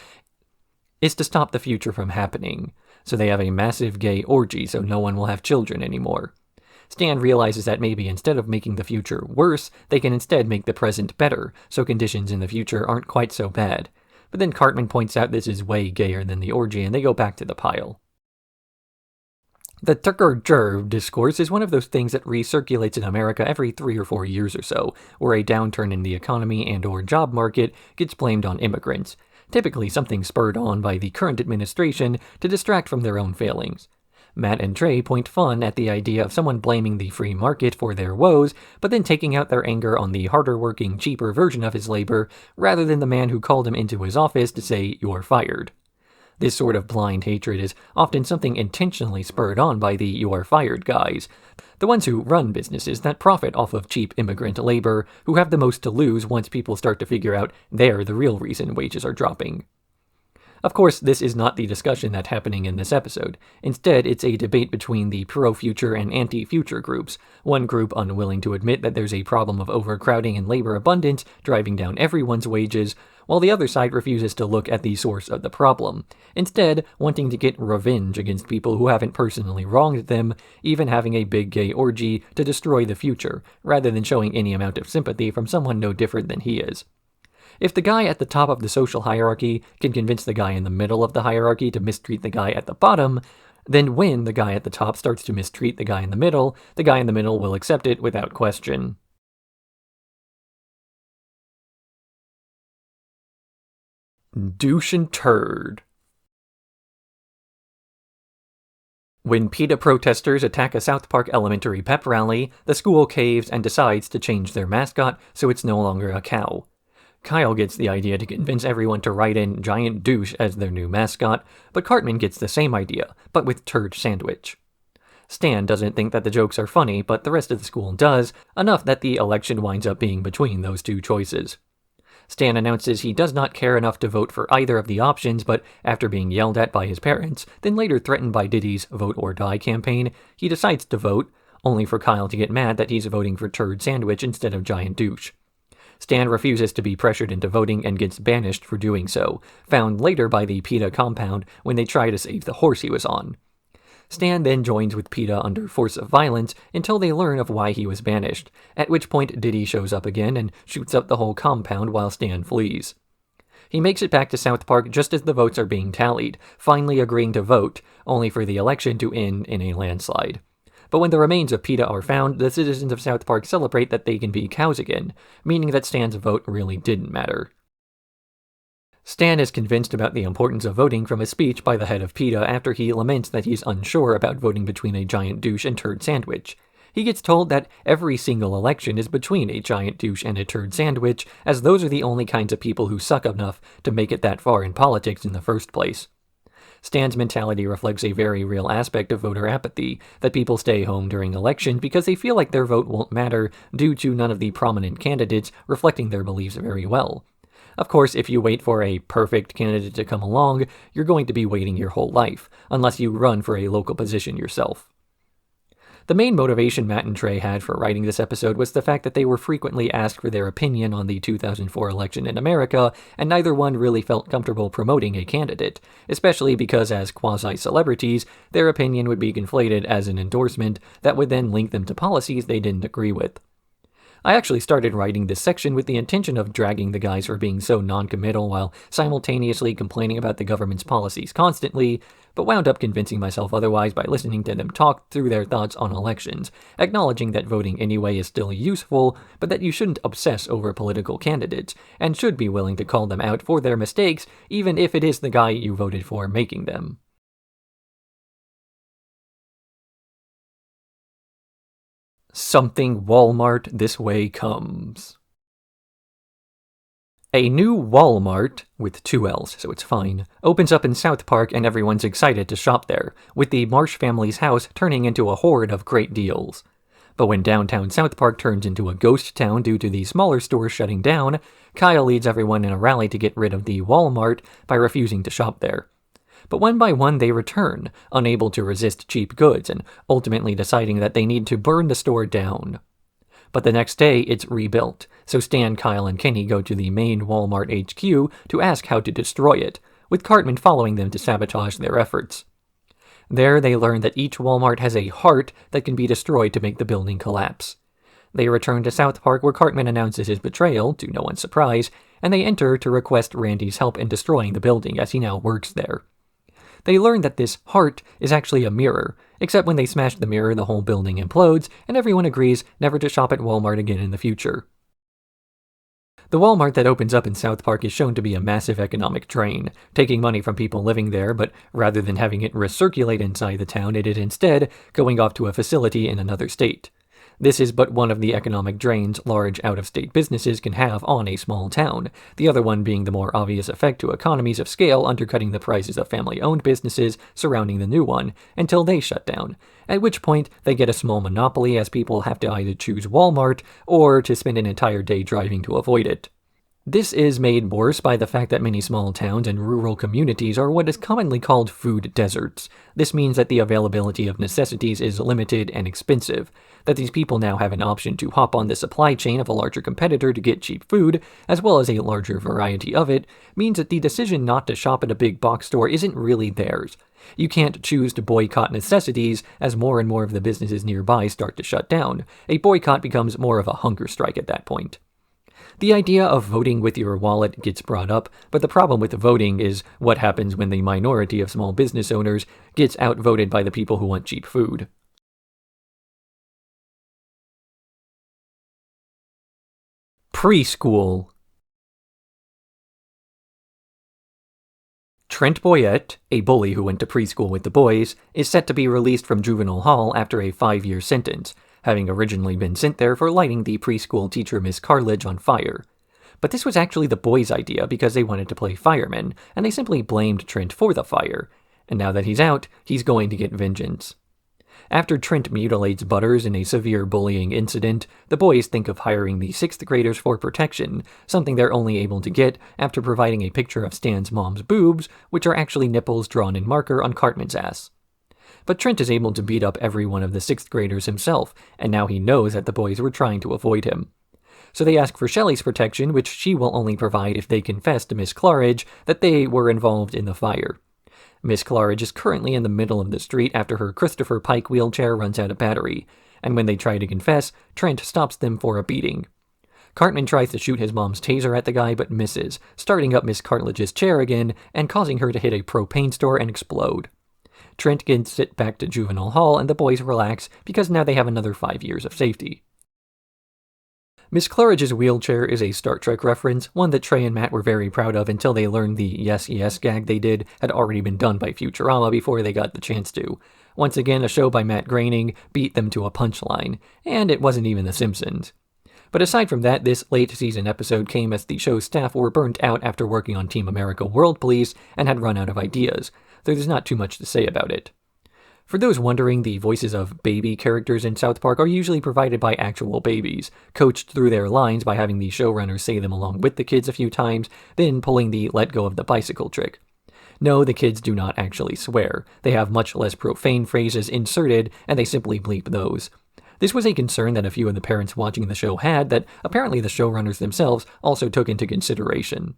is to stop the future from happening. So they have a massive gay orgy so no one will have children anymore. Stan realizes that maybe instead of making the future worse, they can instead make the present better, so conditions in the future aren't quite so bad. But then Cartman points out this is way gayer than the orgy, and they go back to the pile. The Tucker-Jerv discourse is one of those things that recirculates in America every 3 or 4 years or so, where a downturn in the economy and or job market gets blamed on immigrants, typically something spurred on by the current administration to distract from their own failings. Matt and Trey point fun at the idea of someone blaming the free market for their woes, but then taking out their anger on the harder-working, cheaper version of his labor, rather than the man who called him into his office to say, "You're fired." This sort of blind hatred is often something intentionally spurred on by the "you are fired" guys, the ones who run businesses that profit off of cheap immigrant labor, who have the most to lose once people start to figure out they're the real reason wages are dropping. Of course, this is not the discussion that's happening in this episode. Instead, it's a debate between the pro-future and anti-future groups, one group unwilling to admit that there's a problem of overcrowding and labor abundance driving down everyone's wages, while the other side refuses to look at the source of the problem, instead wanting to get revenge against people who haven't personally wronged them, even having a big gay orgy to destroy the future, rather than showing any amount of sympathy from someone no different than he is. If the guy at the top of the social hierarchy can convince the guy in the middle of the hierarchy to mistreat the guy at the bottom, then when the guy at the top starts to mistreat the guy in the middle will accept it without question. Douche and turd. When PETA protesters attack a South Park elementary pep rally, the school caves and decides to change their mascot so it's no longer a cow. Kyle gets the idea to convince everyone to write in Giant Douche as their new mascot, but Cartman gets the same idea, but with Turd Sandwich. Stan doesn't think that the jokes are funny, but the rest of the school does, enough that the election winds up being between those two choices. Stan announces he does not care enough to vote for either of the options, but after being yelled at by his parents, then later threatened by Diddy's Vote or Die campaign, he decides to vote, only for Kyle to get mad that he's voting for Turd Sandwich instead of Giant Douche. Stan refuses to be pressured into voting and gets banished for doing so, found later by the PETA compound when they try to save the horse he was on. Stan then joins with PETA under force of violence until they learn of why he was banished, at which point Diddy shows up again and shoots up the whole compound while Stan flees. He makes it back to South Park just as the votes are being tallied, finally agreeing to vote, only for the election to end in a landslide. But when the remains of PETA are found, the citizens of South Park celebrate that they can be cows again, meaning that Stan's vote really didn't matter. Stan is convinced about the importance of voting from a speech by the head of PETA after he laments that he's unsure about voting between a Giant Douche and Turd Sandwich. He gets told that every single election is between a Giant Douche and a Turd Sandwich, as those are the only kinds of people who suck enough to make it that far in politics in the first place. Stan's mentality reflects a very real aspect of voter apathy, that people stay home during elections because they feel like their vote won't matter due to none of the prominent candidates reflecting their beliefs very well. Of course, if you wait for a perfect candidate to come along, you're going to be waiting your whole life, unless you run for a local position yourself. The main motivation Matt and Trey had for writing this episode was the fact that they were frequently asked for their opinion on the 2004 election in America, and neither one really felt comfortable promoting a candidate, especially because as quasi-celebrities, their opinion would be conflated as an endorsement that would then link them to policies they didn't agree with. I actually started writing this section with the intention of dragging the guys for being so non-committal while simultaneously complaining about the government's policies constantly, but wound up convincing myself otherwise by listening to them talk through their thoughts on elections, acknowledging that voting anyway is still useful, but that you shouldn't obsess over political candidates, and should be willing to call them out for their mistakes, even if it is the guy you voted for making them. Something Wall-Mart this way comes. A new Wall-Mart, with two L's, so it's fine, opens up in South Park and everyone's excited to shop there, with the Marsh family's house turning into a horde of great deals. But when downtown South Park turns into a ghost town due to the smaller stores shutting down, Kyle leads everyone in a rally to get rid of the Wall-Mart by refusing to shop there. But one by one they return, unable to resist cheap goods, and ultimately deciding that they need to burn the store down. But the next day, it's rebuilt, so Stan, Kyle, and Kenny go to the main Wall-Mart HQ to ask how to destroy it, with Cartman following them to sabotage their efforts. There, they learn that each Wall-Mart has a heart that can be destroyed to make the building collapse. They return to South Park where Cartman announces his betrayal, to no one's surprise, and they enter to request Randy's help in destroying the building as he now works there. They learn that this heart is actually a mirror, except when they smash the mirror, the whole building implodes, and everyone agrees never to shop at Wall-Mart again in the future. The Wall-Mart that opens up in South Park is shown to be a massive economic drain, taking money from people living there, but rather than having it recirculate inside the town, it is instead going off to a facility in another state. This is but one of the economic drains large out-of-state businesses can have on a small town, the other one being the more obvious effect to economies of scale undercutting the prices of family-owned businesses surrounding the new one until they shut down, at which point they get a small monopoly as people have to either choose Wall-Mart or to spend an entire day driving to avoid it. This is made worse by the fact that many small towns and rural communities are what is commonly called food deserts. This means that the availability of necessities is limited and expensive, that these people now have an option to hop on the supply chain of a larger competitor to get cheap food, as well as a larger variety of it, means that the decision not to shop at a big box store isn't really theirs. You can't choose to boycott necessities as more and more of the businesses nearby start to shut down. A boycott becomes more of a hunger strike at that point. The idea of voting with your wallet gets brought up, but the problem with voting is what happens when the minority of small business owners gets outvoted by the people who want cheap food. Preschool. Trent Boyette, a bully who went to preschool with the boys, is set to be released from juvenile hall after a 5-year sentence, having originally been sent there for lighting the preschool teacher Miss Cartledge on fire. But this was actually the boys' idea because they wanted to play firemen, and they simply blamed Trent for the fire. And now that he's out, he's going to get vengeance. After Trent mutilates Butters in a severe bullying incident, the boys think of hiring the 6th graders for protection, something they're only able to get after providing a picture of Stan's mom's boobs, which are actually nipples drawn in marker on Cartman's ass. But Trent is able to beat up every one of the 6th graders himself, and now he knows that the boys were trying to avoid him. So they ask for Shelley's protection, which she will only provide if they confess to Miss Claridge that they were involved in the fire. Miss Claridge is currently in the middle of the street after her Christopher Pike wheelchair runs out of battery, and when they try to confess, Trent stops them for a beating. Cartman tries to shoot his mom's taser at the guy but misses, starting up Miss Cartledge's chair again and causing her to hit a propane store and explode. Trent gets sent back to juvenile hall and the boys relax because now they have another 5 years of safety. Miss Claridge's wheelchair is a Star Trek reference, one that Trey and Matt were very proud of until they learned the yes yes gag they did had already been done by Futurama before they got the chance to. Once again, a show by Matt Groening beat them to a punchline, and it wasn't even The Simpsons. But aside from that, this late season episode came as the show's staff were burnt out after working on Team America World Police and had run out of ideas, though there's not too much to say about it. For those wondering, the voices of baby characters in South Park are usually provided by actual babies, coached through their lines by having the showrunners say them along with the kids a few times, then pulling the let go of the bicycle trick. No, the kids do not actually swear. They have much less profane phrases inserted, and they simply bleep those. This was a concern that a few of the parents watching the show had that apparently the showrunners themselves also took into consideration.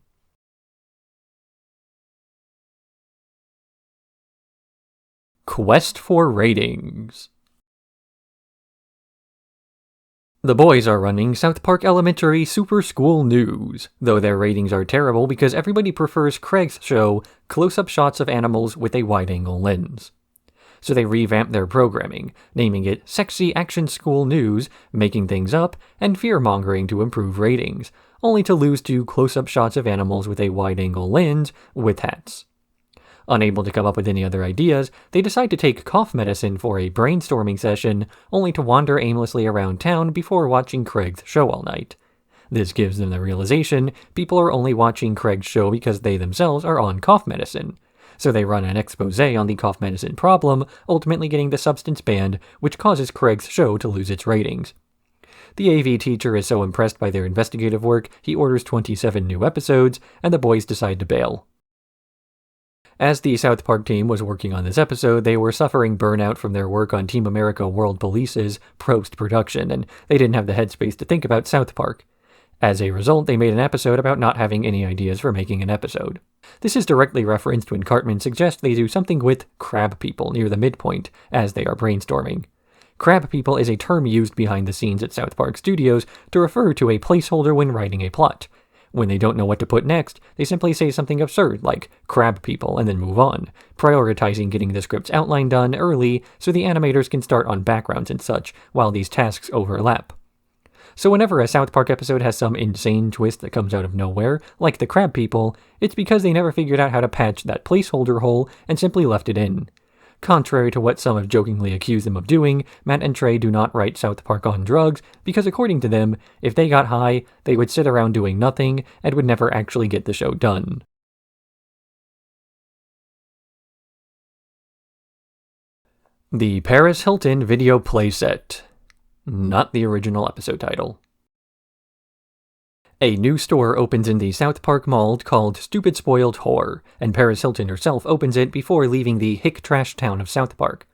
Quest for ratings. The boys are running South Park Elementary Super School News, though their ratings are terrible because everybody prefers Craig's show, close-up shots of animals with a wide-angle lens. So they revamp their programming, naming it Sexy Action School News, making things up, and fear-mongering to improve ratings, only to lose to close-up shots of animals with a wide-angle lens with hats. Unable to come up with any other ideas, they decide to take cough medicine for a brainstorming session, only to wander aimlessly around town before watching Craig's show all night. This gives them the realization people are only watching Craig's show because they themselves are on cough medicine. So they run an expose on the cough medicine problem, ultimately getting the substance banned, which causes Craig's show to lose its ratings. The AV teacher is so impressed by their investigative work, he orders 27 new episodes, and the boys decide to bail. As the South Park team was working on this episode, they were suffering burnout from their work on Team America World Police's post-production, and they didn't have the headspace to think about South Park. As a result, they made an episode about not having any ideas for making an episode. This is directly referenced when Cartman suggests they do something with crab people near the midpoint as they are brainstorming. Crab people is a term used behind the scenes at South Park Studios to refer to a placeholder when writing a plot. When they don't know what to put next, they simply say something absurd like crab people and then move on, prioritizing getting the script's outline done early so the animators can start on backgrounds and such while these tasks overlap. So whenever a South Park episode has some insane twist that comes out of nowhere, like the crab people, it's because they never figured out how to patch that placeholder hole and simply left it in. Contrary to what some have jokingly accused them of doing, Matt and Trey do not write South Park on drugs because according to them, if they got high, they would sit around doing nothing and would never actually get the show done. The Paris Hilton Video Playset. Not the original episode title. A new store opens in the South Park Mall called Stupid Spoiled Whore, and Paris Hilton herself opens it before leaving the hick trash town of South Park.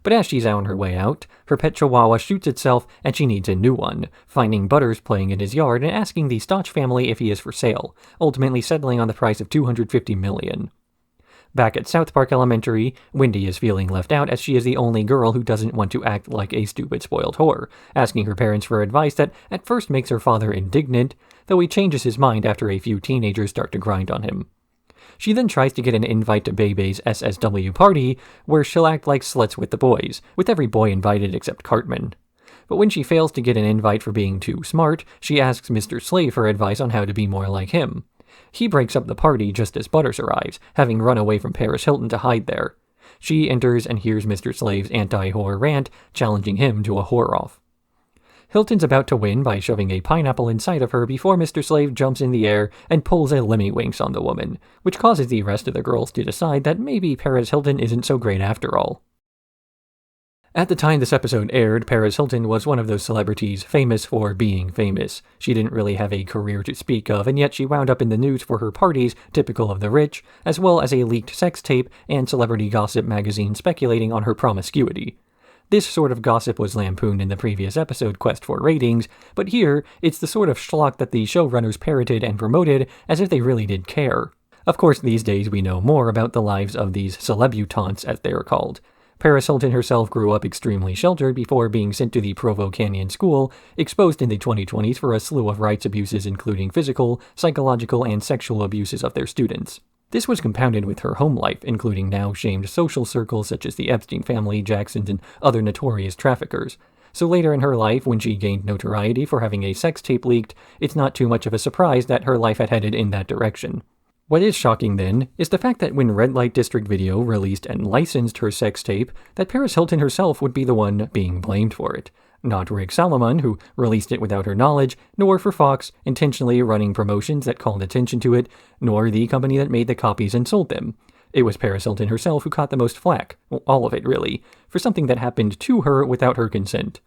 But as she's on her way out, her pet chihuahua shoots itself and she needs a new one, finding Butters playing in his yard and asking the Stotch family if he is for sale, ultimately settling on the price of $250 million. Back at South Park Elementary, Wendy is feeling left out as she is the only girl who doesn't want to act like a stupid spoiled whore, asking her parents for advice that at first makes her father indignant, though he changes his mind after a few teenagers start to grind on him. She then tries to get an invite to Bebe's SSW party, where she'll act like sluts with the boys, with every boy invited except Cartman. But when she fails to get an invite for being too smart, she asks Mr. Sleigh for advice on how to be more like him. He breaks up the party just as Butters arrives, having run away from Paris Hilton to hide there. She enters and hears Mr. Sleigh's anti-whore rant, challenging him to a whore-off. Hilton's about to win by shoving a pineapple inside of her before Mr. Slave jumps in the air and pulls a lemmy-winks on the woman, which causes the rest of the girls to decide that maybe Paris Hilton isn't so great after all. At the time this episode aired, Paris Hilton was one of those celebrities famous for being famous. She didn't really have a career to speak of, and yet she wound up in the news for her parties, typical of the rich, as well as a leaked sex tape and celebrity gossip magazine speculating on her promiscuity. This sort of gossip was lampooned in the previous episode Quest for Ratings, but here, it's the sort of schlock that the showrunners parroted and promoted as if they really did care. Of course, these days we know more about the lives of these celebutantes, as they are called. Paris Hilton herself grew up extremely sheltered before being sent to the Provo Canyon School, exposed in the 2020s for a slew of rights abuses including physical, psychological, and sexual abuses of their students. This was compounded with her home life, including now shamed social circles such as the Epstein family, Jacksons, and other notorious traffickers. So later in her life, when she gained notoriety for having a sex tape leaked, it's not too much of a surprise that her life had headed in that direction. What is shocking, then, is the fact that when Red Light District Video released and licensed her sex tape, that Paris Hilton herself would be the one being blamed for it. Not Rick Salomon, who released it without her knowledge, nor for Fox, intentionally running promotions that called attention to it, nor the company that made the copies and sold them. It was Paris Hilton herself who caught the most flack, well, all of it really, for something that happened to her without her consent.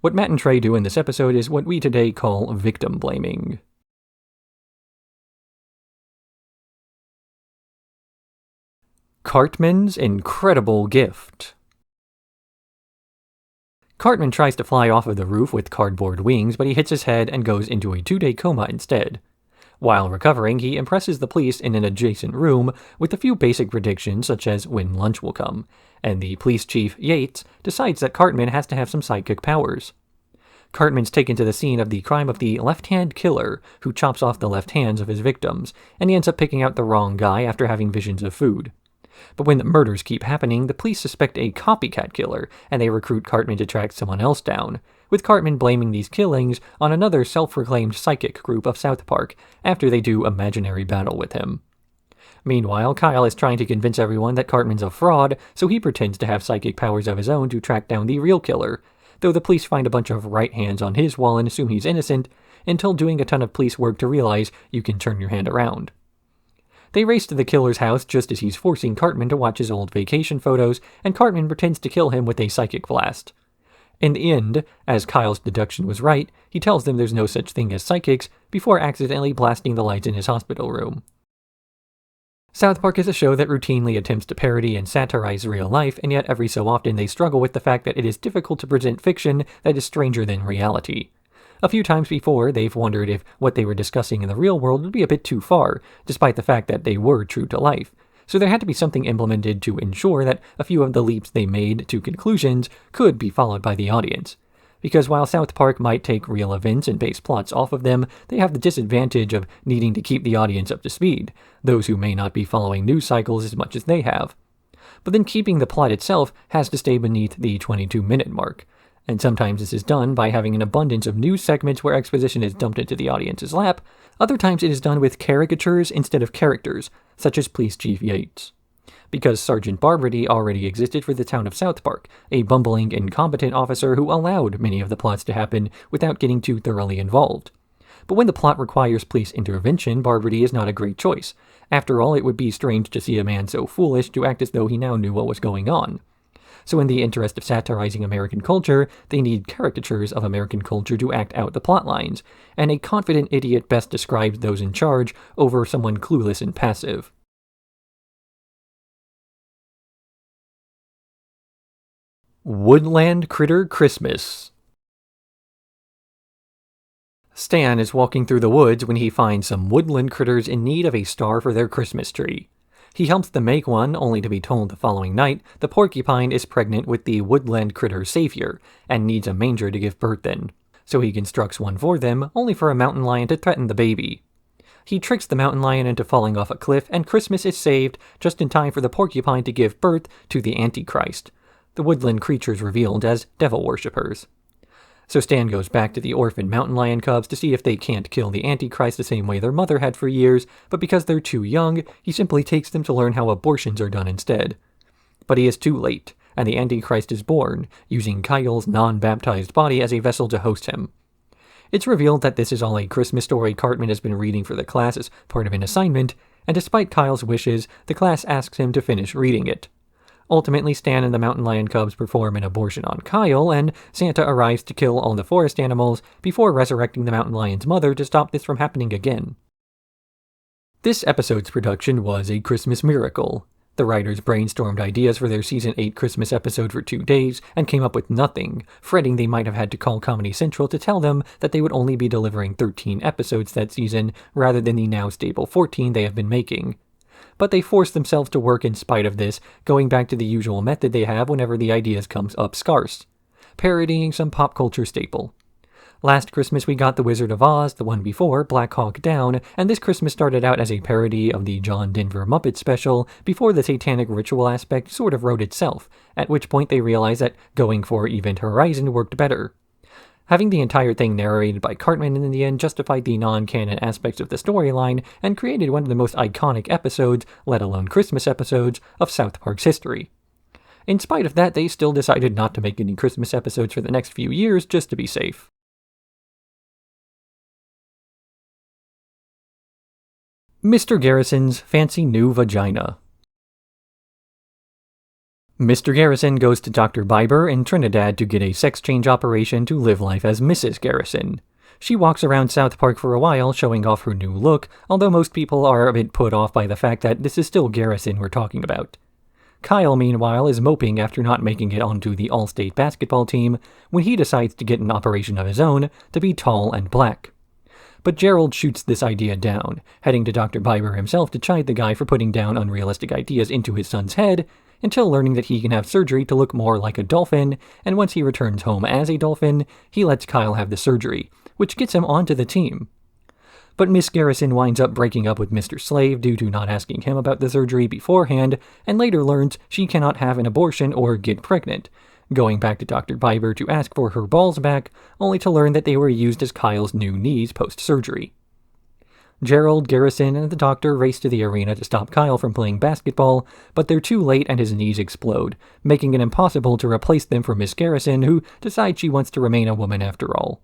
What Matt and Trey do in this episode is what we today call victim blaming. Cartman's incredible gift. Cartman tries to fly off of the roof with cardboard wings, but he hits his head and goes into a 2-day coma instead. While recovering, he impresses the police in an adjacent room with a few basic predictions such as when lunch will come, and the police chief, Yates, decides that Cartman has to have some psychic powers. Cartman's taken to the scene of the crime of the left-hand killer who chops off the left hands of his victims, and he ends up picking out the wrong guy after having visions of food. But when the murders keep happening, the police suspect a copycat killer, and they recruit Cartman to track someone else down, with Cartman blaming these killings on another self-proclaimed psychic group of South Park after they do imaginary battle with him. Meanwhile, Kyle is trying to convince everyone that Cartman's a fraud, so he pretends to have psychic powers of his own to track down the real killer, though the police find a bunch of right hands on his wall and assume he's innocent, until doing a ton of police work to realize you can turn your hand around. They race to the killer's house just as he's forcing Cartman to watch his old vacation photos, and Cartman pretends to kill him with a psychic blast. In the end, as Kyle's deduction was right, he tells them there's no such thing as psychics before accidentally blasting the lights in his hospital room. South Park is a show that routinely attempts to parody and satirize real life, and yet every so often they struggle with the fact that it is difficult to present fiction that is stranger than reality. A few times before, they've wondered if what they were discussing in the real world would be a bit too far, despite the fact that they were true to life. So there had to be something implemented to ensure that a few of the leaps they made to conclusions could be followed by the audience. Because while South Park might take real events and base plots off of them, they have the disadvantage of needing to keep the audience up to speed, those who may not be following news cycles as much as they have. But then keeping the plot itself has to stay beneath the 22-minute mark. And sometimes this is done by having an abundance of news segments where exposition is dumped into the audience's lap. Other times it is done with caricatures instead of characters, such as Police Chief Yates. Because Sergeant Barbrady already existed for the town of South Park, a bumbling, incompetent officer who allowed many of the plots to happen without getting too thoroughly involved. But when the plot requires police intervention, Barbrady is not a great choice. After all, it would be strange to see a man so foolish to act as though he now knew what was going on. So in the interest of satirizing American culture, they need caricatures of American culture to act out the plot lines, and a confident idiot best describes those in charge over someone clueless and passive. Woodland Critter Christmas. Stan is walking through the woods when he finds some woodland critters in need of a star for their Christmas tree. He helps them make one, only to be told the following night the porcupine is pregnant with the woodland critter savior and needs a manger to give birth in. So he constructs one for them, only for a mountain lion to threaten the baby. He tricks the mountain lion into falling off a cliff, and Christmas is saved just in time for the porcupine to give birth to the Antichrist, the woodland creatures revealed as devil worshippers. So Stan goes back to the orphaned mountain lion cubs to see if they can't kill the Antichrist the same way their mother had for years, but because they're too young, he simply takes them to learn how abortions are done instead. But he is too late, and the Antichrist is born, using Kyle's non-baptized body as a vessel to host him. It's revealed that this is all a Christmas story Cartman has been reading for the class as part of an assignment, and despite Kyle's wishes, the class asks him to finish reading it. Ultimately, Stan and the mountain lion cubs perform an abortion on Kyle, and Santa arrives to kill all the forest animals before resurrecting the mountain lion's mother to stop this from happening again. This episode's production was a Christmas miracle. The writers brainstormed ideas for their Season 8 Christmas episode for 2 days and came up with nothing, fretting they might have had to call Comedy Central to tell them that they would only be delivering 13 episodes that season rather than the now stable 14 they have been making. But they forced themselves to work in spite of this, going back to the usual method they have whenever the ideas comes up scarce, parodying some pop culture staple. Last Christmas we got The Wizard of Oz, the one before, Black Hawk Down, and this Christmas started out as a parody of the John Denver Muppet special before the satanic ritual aspect sort of wrote itself, at which point they realized that going for Event Horizon worked better. Having the entire thing narrated by Cartman in the end justified the non-canon aspects of the storyline and created one of the most iconic episodes, let alone Christmas episodes, of South Park's history. In spite of that, they still decided not to make any Christmas episodes for the next few years just to be safe. Mr. Garrison's Fancy New Vagina. Mr. Garrison goes to Dr. Biber in Trinidad to get a sex change operation to live life as Mrs. Garrison. She walks around South Park for a while, showing off her new look, although most people are a bit put off by the fact that this is still Garrison we're talking about. Kyle, meanwhile, is moping after not making it onto the all-state basketball team when he decides to get an operation of his own to be tall and black. But Gerald shoots this idea down, heading to Dr. Biber himself to chide the guy for putting down unrealistic ideas into his son's head, until learning that he can have surgery to look more like a dolphin, and once he returns home as a dolphin, he lets Kyle have the surgery, which gets him onto the team. But Miss Garrison winds up breaking up with Mr. Slave due to not asking him about the surgery beforehand, and later learns she cannot have an abortion or get pregnant, going back to Dr. Biber to ask for her balls back, only to learn that they were used as Kyle's new knees post-surgery. Gerald, Garrison, and the doctor race to the arena to stop Kyle from playing basketball, but they're too late and his knees explode, making it impossible to replace them for Miss Garrison, who decides she wants to remain a woman after all.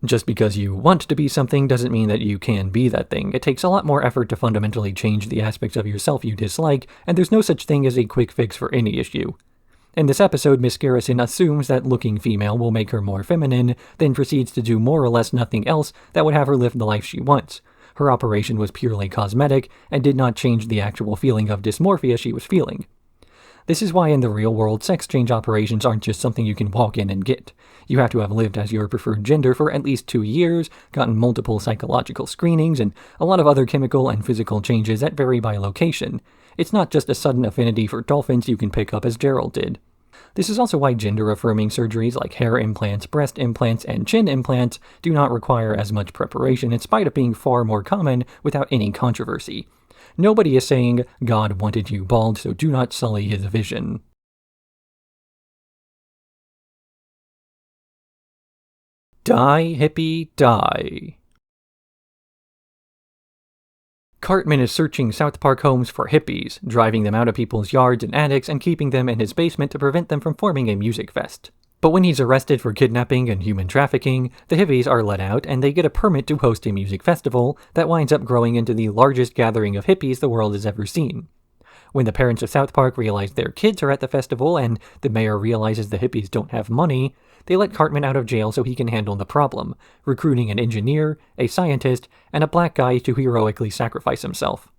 Just because you want to be something doesn't mean that you can be that thing. It takes a lot more effort to fundamentally change the aspects of yourself you dislike, and there's no such thing as a quick fix for any issue. In this episode, Miss Garrison assumes that looking female will make her more feminine, then proceeds to do more or less nothing else that would have her live the life she wants. Her operation was purely cosmetic, and did not change the actual feeling of dysmorphia she was feeling. This is why in the real world, sex change operations aren't just something you can walk in and get. You have to have lived as your preferred gender for at least 2 years, gotten multiple psychological screenings, and a lot of other chemical and physical changes that vary by location. It's not just a sudden affinity for dolphins you can pick up as Gerald did. This is also why gender-affirming surgeries like hair implants, breast implants, and chin implants do not require as much preparation in spite of being far more common without any controversy. Nobody is saying, God wanted you bald, so do not sully his vision. Die, hippie, die. Cartman is searching South Park homes for hippies, driving them out of people's yards and attics and keeping them in his basement to prevent them from forming a music fest. But when he's arrested for kidnapping and human trafficking, the hippies are let out and they get a permit to host a music festival that winds up growing into the largest gathering of hippies the world has ever seen. When the parents of South Park realize their kids are at the festival and the mayor realizes the hippies don't have money, they let Cartman out of jail so he can handle the problem, recruiting an engineer, a scientist, and a black guy to heroically sacrifice himself.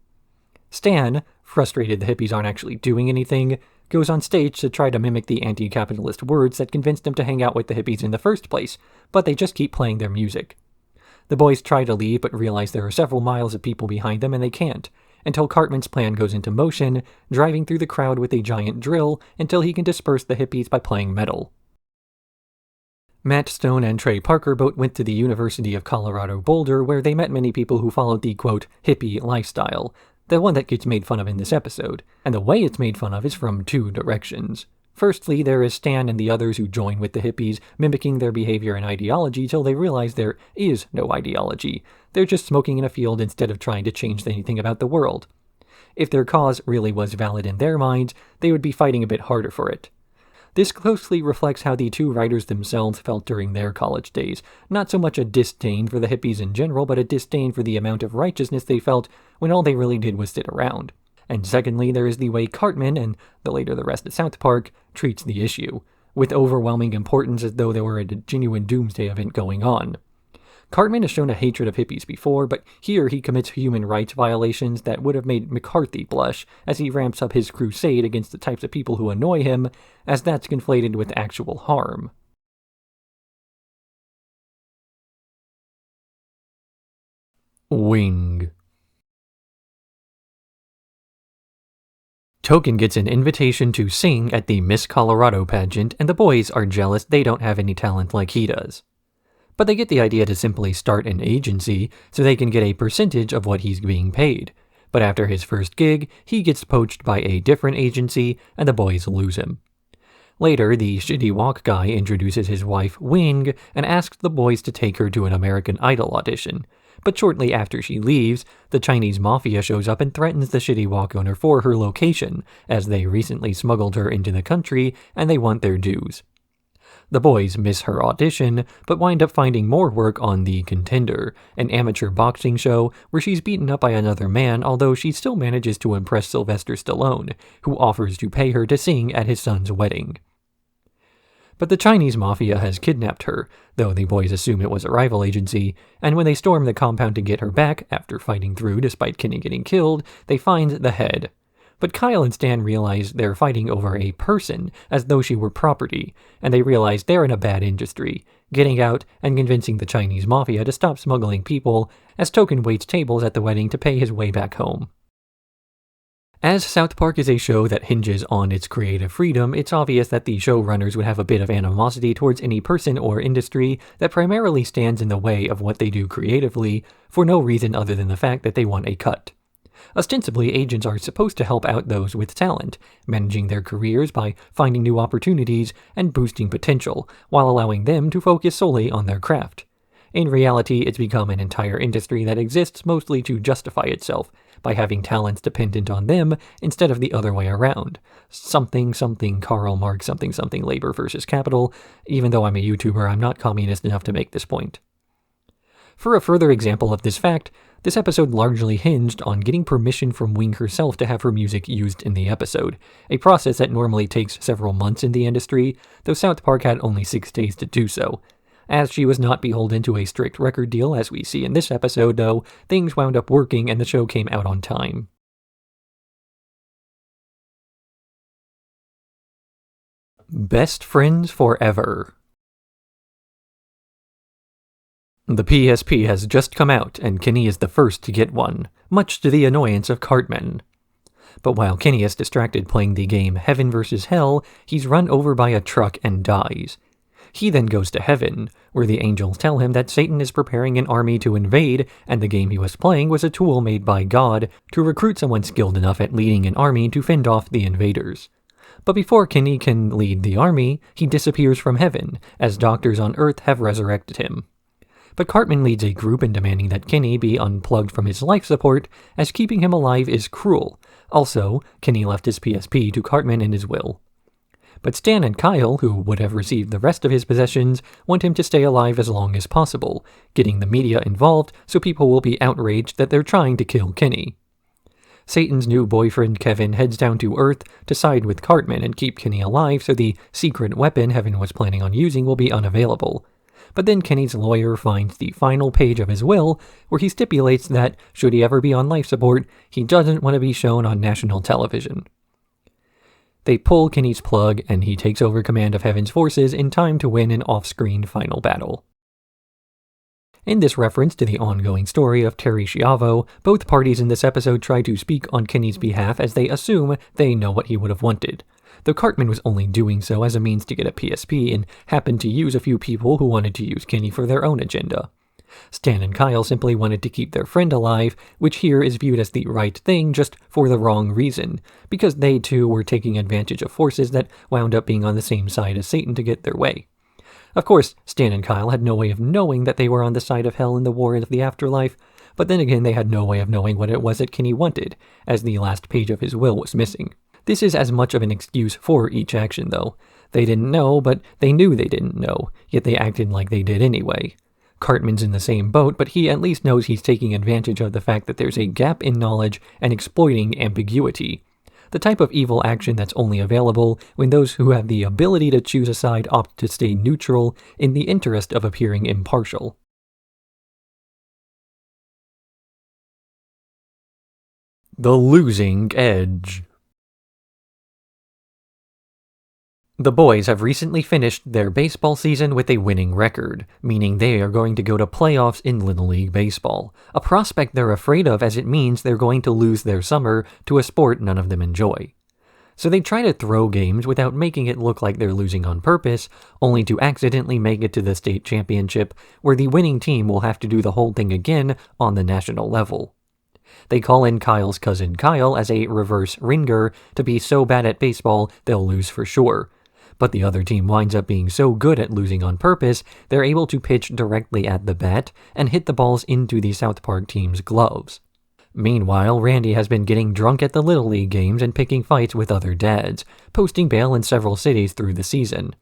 Stan, frustrated the hippies aren't actually doing anything, goes on stage to try to mimic the anti-capitalist words that convinced him to hang out with the hippies in the first place, but they just keep playing their music. The boys try to leave but realize there are several miles of people behind them and they can't, until Cartman's plan goes into motion, driving through the crowd with a giant drill until he can disperse the hippies by playing metal. Matt Stone and Trey Parker both went to the University of Colorado Boulder, where they met many people who followed the, quote, hippie lifestyle, the one that gets made fun of in this episode, and the way it's made fun of is from two directions. Firstly, there is Stan and the others who join with the hippies, mimicking their behavior and ideology till they realize there is no ideology. They're just smoking in a field instead of trying to change anything about the world. If their cause really was valid in their minds, they would be fighting a bit harder for it. This closely reflects how the two writers themselves felt during their college days, not so much a disdain for the hippies in general, but a disdain for the amount of righteousness they felt when all they really did was sit around. And secondly, there is the way Cartman, and later the rest of South Park, treats the issue, with overwhelming importance as though there were a genuine doomsday event going on. Cartman has shown a hatred of hippies before, but here he commits human rights violations that would have made McCarthy blush as he ramps up his crusade against the types of people who annoy him, as that's conflated with actual harm. Wing. Token gets an invitation to sing at the Miss Colorado pageant, and the boys are jealous they don't have any talent like he does. But they get the idea to simply start an agency so they can get a percentage of what he's being paid. But after his first gig, he gets poached by a different agency, and the boys lose him. Later, the shitty walk guy introduces his wife, Wing, and asks the boys to take her to an American Idol audition. But shortly after she leaves, the Chinese mafia shows up and threatens the shitty walk owner for her location, as they recently smuggled her into the country and they want their dues. The boys miss her audition, but wind up finding more work on The Contender, an amateur boxing show where she's beaten up by another man, although she still manages to impress Sylvester Stallone, who offers to pay her to sing at his son's wedding. But the Chinese mafia has kidnapped her, though the boys assume it was a rival agency, and when they storm the compound to get her back, after fighting through despite Kenny getting killed, they find the head. But Kyle and Stan realize they're fighting over a person, as though she were property, and they realize they're in a bad industry, getting out and convincing the Chinese mafia to stop smuggling people, as Token waits tables at the wedding to pay his way back home. As South Park is a show that hinges on its creative freedom, it's obvious that the showrunners would have a bit of animosity towards any person or industry that primarily stands in the way of what they do creatively for no reason other than the fact that they want a cut. Ostensibly, agents are supposed to help out those with talent, managing their careers by finding new opportunities and boosting potential, while allowing them to focus solely on their craft. In reality, it's become an entire industry that exists mostly to justify itself, by having talents dependent on them instead of the other way around. Something Karl Marx something labor versus capital. Even though I'm a YouTuber, I'm not communist enough to make this point. For a further example of this fact, this episode largely hinged on getting permission from Wing herself to have her music used in the episode, a process that normally takes several months in the industry, though South Park had only 6 days to do so. As she was not beholden to a strict record deal as we see in this episode, though, things wound up working and the show came out on time. Best Friends Forever. The PSP has just come out, and Kenny is the first to get one, much to the annoyance of Cartman. But while Kenny is distracted playing the game Heaven vs. Hell, he's run over by a truck and dies. He then goes to heaven, where the angels tell him that Satan is preparing an army to invade, and the game he was playing was a tool made by God to recruit someone skilled enough at leading an army to fend off the invaders. But before Kenny can lead the army, he disappears from heaven, as doctors on Earth have resurrected him. But Cartman leads a group in demanding that Kenny be unplugged from his life support, as keeping him alive is cruel. Also, Kenny left his PSP to Cartman in his will. But Stan and Kyle, who would have received the rest of his possessions, want him to stay alive as long as possible, getting the media involved so people will be outraged that they're trying to kill Kenny. Satan's new boyfriend Kevin heads down to Earth to side with Cartman and keep Kenny alive so the secret weapon Heaven was planning on using will be unavailable. But then Kenny's lawyer finds the final page of his will, where he stipulates that, should he ever be on life support, he doesn't want to be shown on national television. They pull Kenny's plug, and he takes over command of Heaven's forces in time to win an off-screen final battle. In this reference to the ongoing story of Terry Schiavo, both parties in this episode try to speak on Kenny's behalf as they assume they know what he would have wanted, though Cartman was only doing so as a means to get a PSP and happened to use a few people who wanted to use Kenny for their own agenda. Stan and Kyle simply wanted to keep their friend alive, which here is viewed as the right thing just for the wrong reason, because they too were taking advantage of forces that wound up being on the same side as Satan to get their way. Of course, Stan and Kyle had no way of knowing that they were on the side of hell in the war of the afterlife, but then again they had no way of knowing what it was that Kenny wanted, as the last page of his will was missing. This is as much of an excuse for each action, though. They didn't know, but they knew they didn't know, yet they acted like they did anyway. Cartman's in the same boat, but he at least knows he's taking advantage of the fact that there's a gap in knowledge and exploiting ambiguity. The type of evil action that's only available when those who have the ability to choose a side opt to stay neutral in the interest of appearing impartial. The Losing Edge. The boys have recently finished their baseball season with a winning record, meaning they are going to go to playoffs in Little League Baseball, a prospect they're afraid of as it means they're going to lose their summer to a sport none of them enjoy. So they try to throw games without making it look like they're losing on purpose, only to accidentally make it to the state championship, where the winning team will have to do the whole thing again on the national level. They call in Kyle's cousin Kyle as a reverse ringer to be so bad at baseball they'll lose for sure. But the other team winds up being so good at losing on purpose, they're able to pitch directly at the bat and hit the balls into the South Park team's gloves. Meanwhile, Randy has been getting drunk at the Little League games and picking fights with other dads, posting bail in several cities through the season.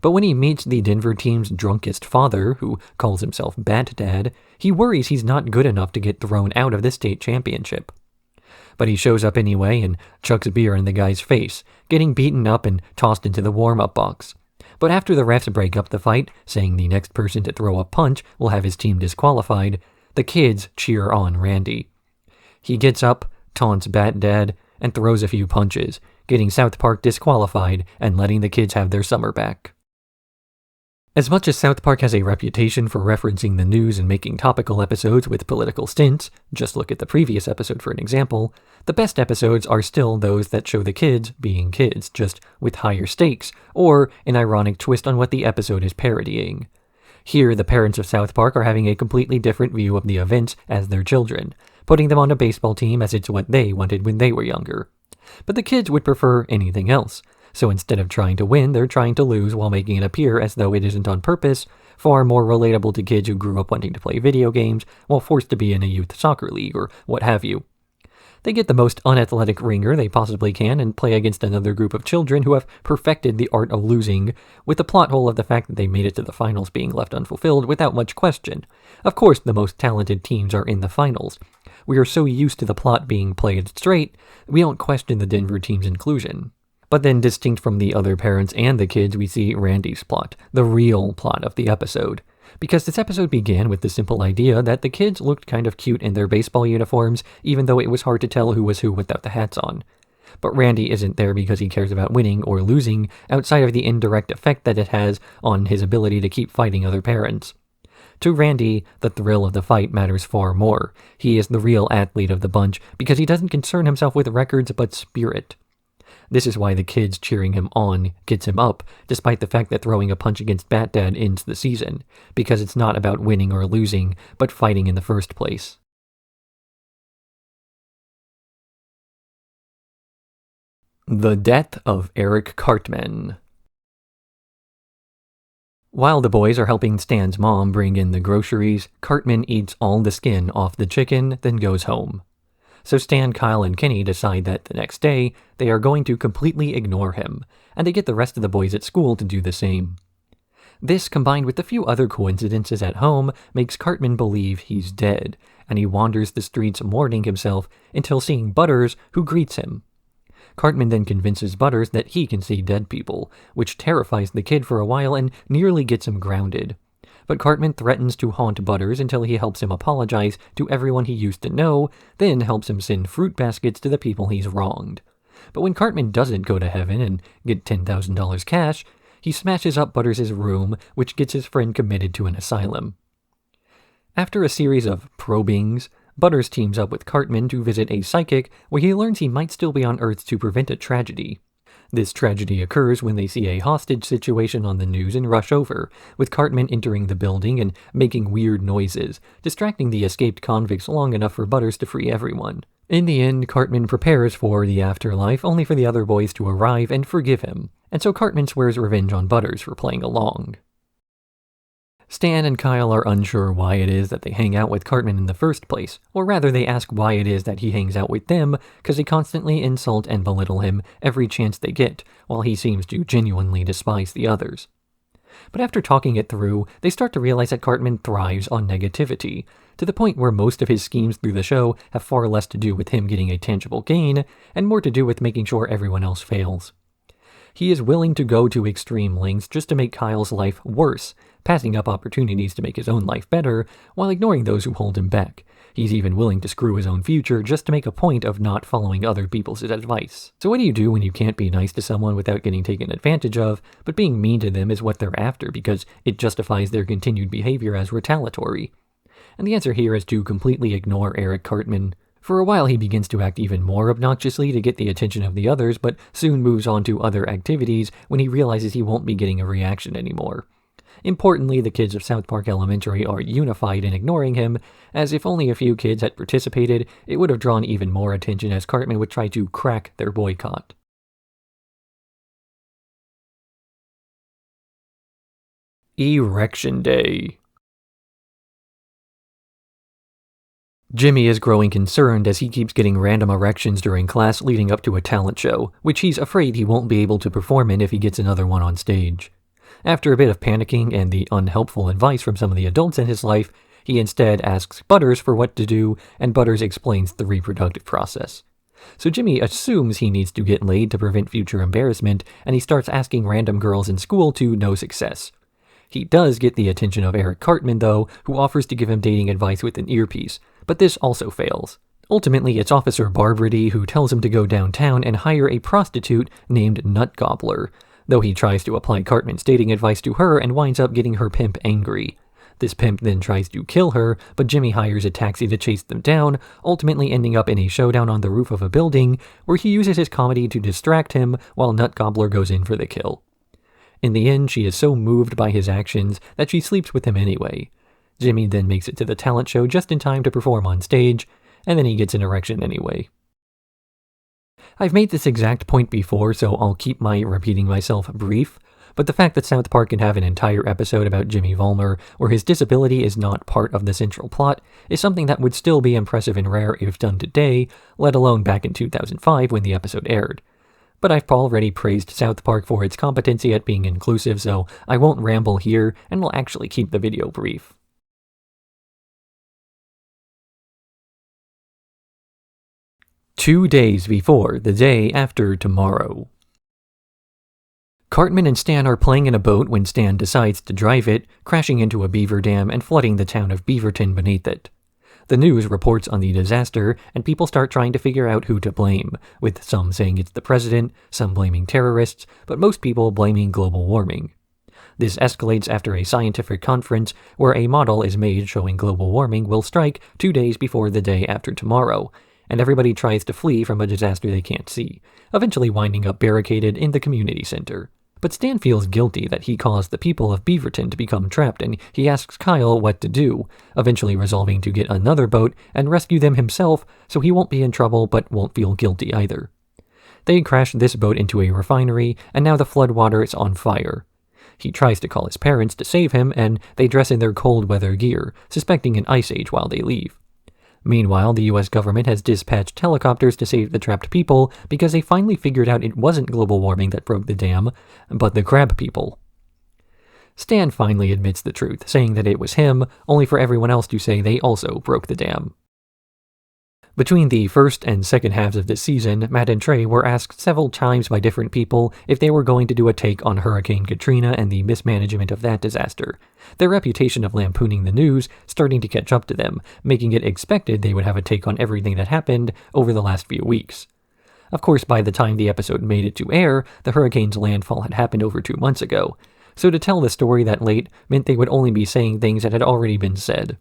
But when he meets the Denver team's drunkest father, who calls himself Bat Dad, he worries he's not good enough to get thrown out of the state championship. But he shows up anyway and chucks beer in the guy's face, getting beaten up and tossed into the warm-up box. But after the refs break up the fight, saying the next person to throw a punch will have his team disqualified, the kids cheer on Randy. He gets up, taunts Bat Dad, and throws a few punches, getting South Park disqualified and letting the kids have their summer back. As much as South Park has a reputation for referencing the news and making topical episodes with political stints, just look at the previous episode for an example, the best episodes are still those that show the kids being kids, just with higher stakes, or an ironic twist on what the episode is parodying. Here, the parents of South Park are having a completely different view of the events as their children, putting them on a baseball team as it's what they wanted when they were younger. But the kids would prefer anything else. So instead of trying to win, they're trying to lose while making it appear as though it isn't on purpose, far more relatable to kids who grew up wanting to play video games while forced to be in a youth soccer league or what have you. They get the most unathletic ringer they possibly can and play against another group of children who have perfected the art of losing, with the plot hole of the fact that they made it to the finals being left unfulfilled without much question. Of course, the most talented teams are in the finals. We are so used to the plot being played straight, we don't question the Denver team's inclusion. But then, distinct from the other parents and the kids, we see Randy's plot, the real plot of the episode. Because this episode began with the simple idea that the kids looked kind of cute in their baseball uniforms, even though it was hard to tell who was who without the hats on. But Randy isn't there because he cares about winning or losing, outside of the indirect effect that it has on his ability to keep fighting other parents. To Randy, the thrill of the fight matters far more. He is the real athlete of the bunch because he doesn't concern himself with records but spirit. This is why the kids cheering him on gets him up, despite the fact that throwing a punch against Bat Dad ends the season, because it's not about winning or losing, but fighting in the first place. The death of Eric Cartman. While the boys are helping Stan's mom bring in the groceries, Cartman eats all the skin off the chicken, then goes home. So Stan, Kyle, and Kenny decide that the next day, they are going to completely ignore him, and they get the rest of the boys at school to do the same. This, combined with a few other coincidences at home, makes Cartman believe he's dead, and he wanders the streets mourning himself until seeing Butters, who greets him. Cartman then convinces Butters that he can see dead people, which terrifies the kid for a while and nearly gets him grounded. But Cartman threatens to haunt Butters until he helps him apologize to everyone he used to know, then helps him send fruit baskets to the people he's wronged. But when Cartman doesn't go to heaven and get $10,000 cash, he smashes up Butters' room, which gets his friend committed to an asylum. After a series of probings, Butters teams up with Cartman to visit a psychic where he learns he might still be on Earth to prevent a tragedy. This tragedy occurs when they see a hostage situation on the news and rush over, with Cartman entering the building and making weird noises, distracting the escaped convicts long enough for Butters to free everyone. In the end, Cartman prepares for the afterlife, only for the other boys to arrive and forgive him, and so Cartman swears revenge on Butters for playing along. Stan and Kyle are unsure why it is that they hang out with Cartman in the first place, or rather they ask why it is that he hangs out with them, because they constantly insult and belittle him every chance they get, while he seems to genuinely despise the others. But after talking it through, they start to realize that Cartman thrives on negativity, to the point where most of his schemes through the show have far less to do with him getting a tangible gain, and more to do with making sure everyone else fails. He is willing to go to extreme lengths just to make Kyle's life worse, passing up opportunities to make his own life better, while ignoring those who hold him back. He's even willing to screw his own future just to make a point of not following other people's advice. So what do you do when you can't be nice to someone without getting taken advantage of, but being mean to them is what they're after because it justifies their continued behavior as retaliatory? And the answer here is to completely ignore Eric Cartman. For a while he begins to act even more obnoxiously to get the attention of the others, but soon moves on to other activities when he realizes he won't be getting a reaction anymore. Importantly, the kids of South Park Elementary are unified in ignoring him, as if only a few kids had participated, it would have drawn even more attention as Cartman would try to crack their boycott. Erection Day. Jimmy is growing concerned as he keeps getting random erections during class leading up to a talent show, which he's afraid he won't be able to perform in if he gets another one on stage. After a bit of panicking and the unhelpful advice from some of the adults in his life, he instead asks Butters for what to do, and Butters explains the reproductive process. So Jimmy assumes he needs to get laid to prevent future embarrassment, and he starts asking random girls in school to no success. He does get the attention of Eric Cartman, though, who offers to give him dating advice with an earpiece, but this also fails. Ultimately, it's Officer Barbrady who tells him to go downtown and hire a prostitute named Nut Gobbler, though he tries to apply Cartman's dating advice to her and winds up getting her pimp angry. This pimp then tries to kill her, but Jimmy hires a taxi to chase them down, ultimately ending up in a showdown on the roof of a building, where he uses his comedy to distract him while Nut Gobbler goes in for the kill. In the end, she is so moved by his actions that she sleeps with him anyway. Jimmy then makes it to the talent show just in time to perform on stage, and then he gets an erection anyway. I've made this exact point before, so I'll keep my repeating myself brief, but the fact that South Park can have an entire episode about Jimmy Vollmer, where his disability is not part of the central plot, is something that would still be impressive and rare if done today, let alone back in 2005 when the episode aired. But I've already praised South Park for its competency at being inclusive, so I won't ramble here, and will actually keep the video brief. "2 days before the day after tomorrow." Cartman and Stan are playing in a boat when Stan decides to drive it, crashing into a beaver dam and flooding the town of Beaverton beneath it. The news reports on the disaster, and people start trying to figure out who to blame, with some saying it's the president, some blaming terrorists, but most people blaming global warming. This escalates after a scientific conference where a model is made showing global warming will strike 2 days before the day after tomorrow, and everybody tries to flee from a disaster they can't see, eventually winding up barricaded in the community center. But Stan feels guilty that he caused the people of Beaverton to become trapped, and he asks Kyle what to do, eventually resolving to get another boat and rescue them himself so he won't be in trouble but won't feel guilty either. They crash this boat into a refinery, and now the floodwater is on fire. He tries to call his parents to save him, and they dress in their cold weather gear, suspecting an ice age while they leave. Meanwhile, the US government has dispatched helicopters to save the trapped people because they finally figured out it wasn't global warming that broke the dam, but the crab people. Stan finally admits the truth, saying that it was him, only for everyone else to say they also broke the dam. Between the first and second halves of this season, Matt and Trey were asked several times by different people if they were going to do a take on Hurricane Katrina and the mismanagement of that disaster, their reputation of lampooning the news starting to catch up to them, making it expected they would have a take on everything that happened over the last few weeks. Of course, by the time the episode made it to air, the hurricane's landfall had happened over 2 months ago, so to tell the story that late meant they would only be saying things that had already been said.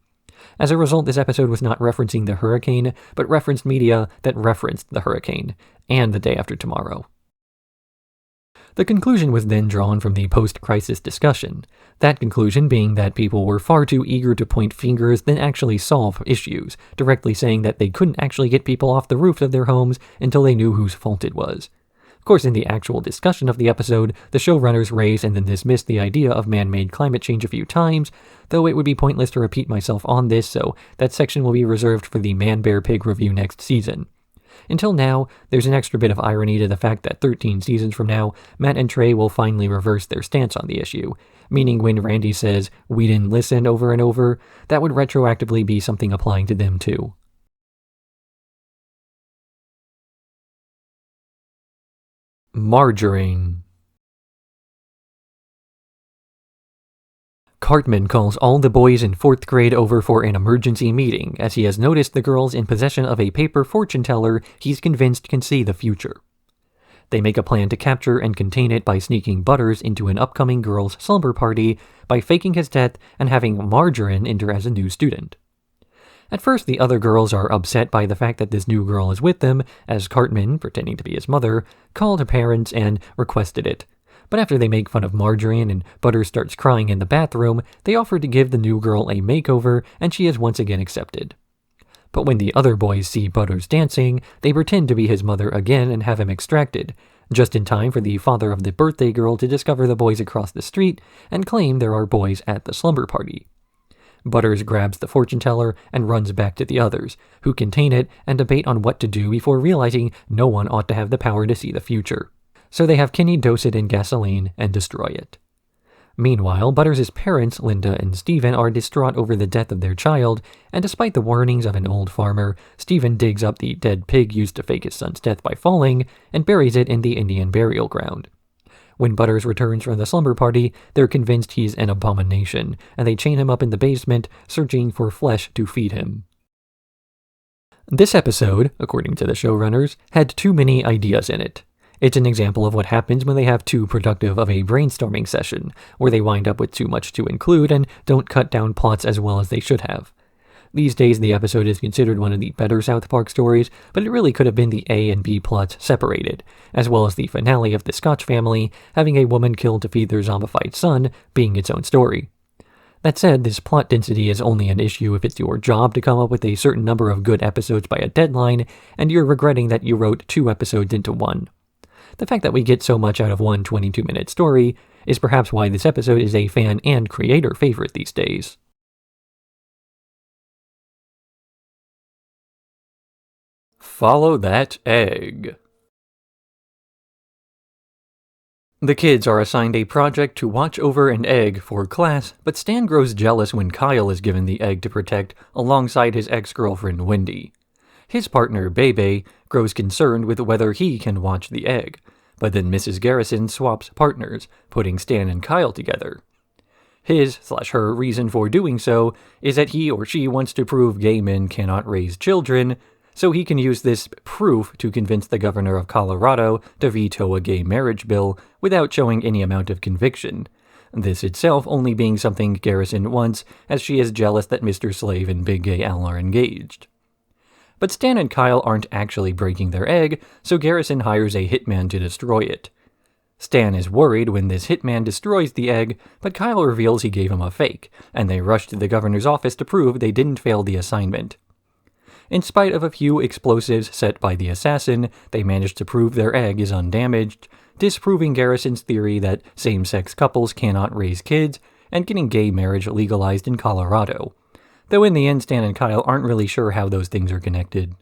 As a result, this episode was not referencing the hurricane, but referenced media that referenced the hurricane, and the day after tomorrow. The conclusion was then drawn from the post-crisis discussion, that conclusion being that people were far too eager to point fingers than actually solve issues, directly saying that they couldn't actually get people off the roofs of their homes until they knew whose fault it was. Of course, in the actual discussion of the episode, the showrunners raised and then dismissed the idea of man-made climate change a few times, though it would be pointless to repeat myself on this, so that section will be reserved for the Man-Bear-Pig review next season. Until now, there's an extra bit of irony to the fact that 13 seasons from now, Matt and Trey will finally reverse their stance on the issue, meaning when Randy says, "we didn't listen" over and over, that would retroactively be something applying to them too. Marjorine. Cartman calls all the boys in 4th grade over for an emergency meeting, as he has noticed the girls in possession of a paper fortune teller he's convinced can see the future. They make a plan to capture and contain it by sneaking Butters into an upcoming girls' slumber party by faking his death and having Marjorine enter as a new student. At first, the other girls are upset by the fact that this new girl is with them, as Cartman, pretending to be his mother, called her parents and requested it. But after they make fun of Marjorine and Butters starts crying in the bathroom, they offer to give the new girl a makeover, and she is once again accepted. But when the other boys see Butters dancing, they pretend to be his mother again and have him extracted, just in time for the father of the birthday girl to discover the boys across the street and claim there are boys at the slumber party. Butters grabs the fortune teller and runs back to the others, who contain it and debate on what to do before realizing no one ought to have the power to see the future. So they have Kenny dose it in gasoline and destroy it. Meanwhile, Butters' parents, Linda and Stephen, are distraught over the death of their child, and despite the warnings of an old farmer, Stephen digs up the dead pig used to fake his son's death by falling and buries it in the Indian burial ground. When Butters returns from the slumber party, they're convinced he's an abomination, and they chain him up in the basement, searching for flesh to feed him. This episode, according to the showrunners, had too many ideas in it. It's an example of what happens when they have too productive of a brainstorming session, where they wind up with too much to include and don't cut down plots as well as they should have. These days, the episode is considered one of the better South Park stories, but it really could have been the A and B plots separated, as well as the finale of the Scotch family having a woman killed to feed their zombified son being its own story. That said, this plot density is only an issue if it's your job to come up with a certain number of good episodes by a deadline, and you're regretting that you wrote 2 episodes into one. The fact that we get so much out of one 22-minute story is perhaps why this episode is a fan and creator favorite these days. Follow that egg. The kids are assigned a project to watch over an egg for class, but Stan grows jealous when Kyle is given the egg to protect alongside his ex-girlfriend Wendy. His partner Bebe grows concerned with whether he can watch the egg, but then Mrs. Garrison swaps partners, putting Stan and Kyle together. His/her reason for doing so is that he or she wants to prove gay men cannot raise children, so he can use this proof to convince the governor of Colorado to veto a gay marriage bill without showing any amount of conviction, this itself only being something Garrison wants, as she is jealous that Mr. Slave and Big Gay Al are engaged. But Stan and Kyle aren't actually breaking their egg, so Garrison hires a hitman to destroy it. Stan is worried when this hitman destroys the egg, but Kyle reveals he gave him a fake, and they rush to the governor's office to prove they didn't fail the assignment. In spite of a few explosives set by the assassin, they manage to prove their egg is undamaged, disproving Garrison's theory that same-sex couples cannot raise kids, and getting gay marriage legalized in Colorado. Though in the end, Stan and Kyle aren't really sure how those things are connected.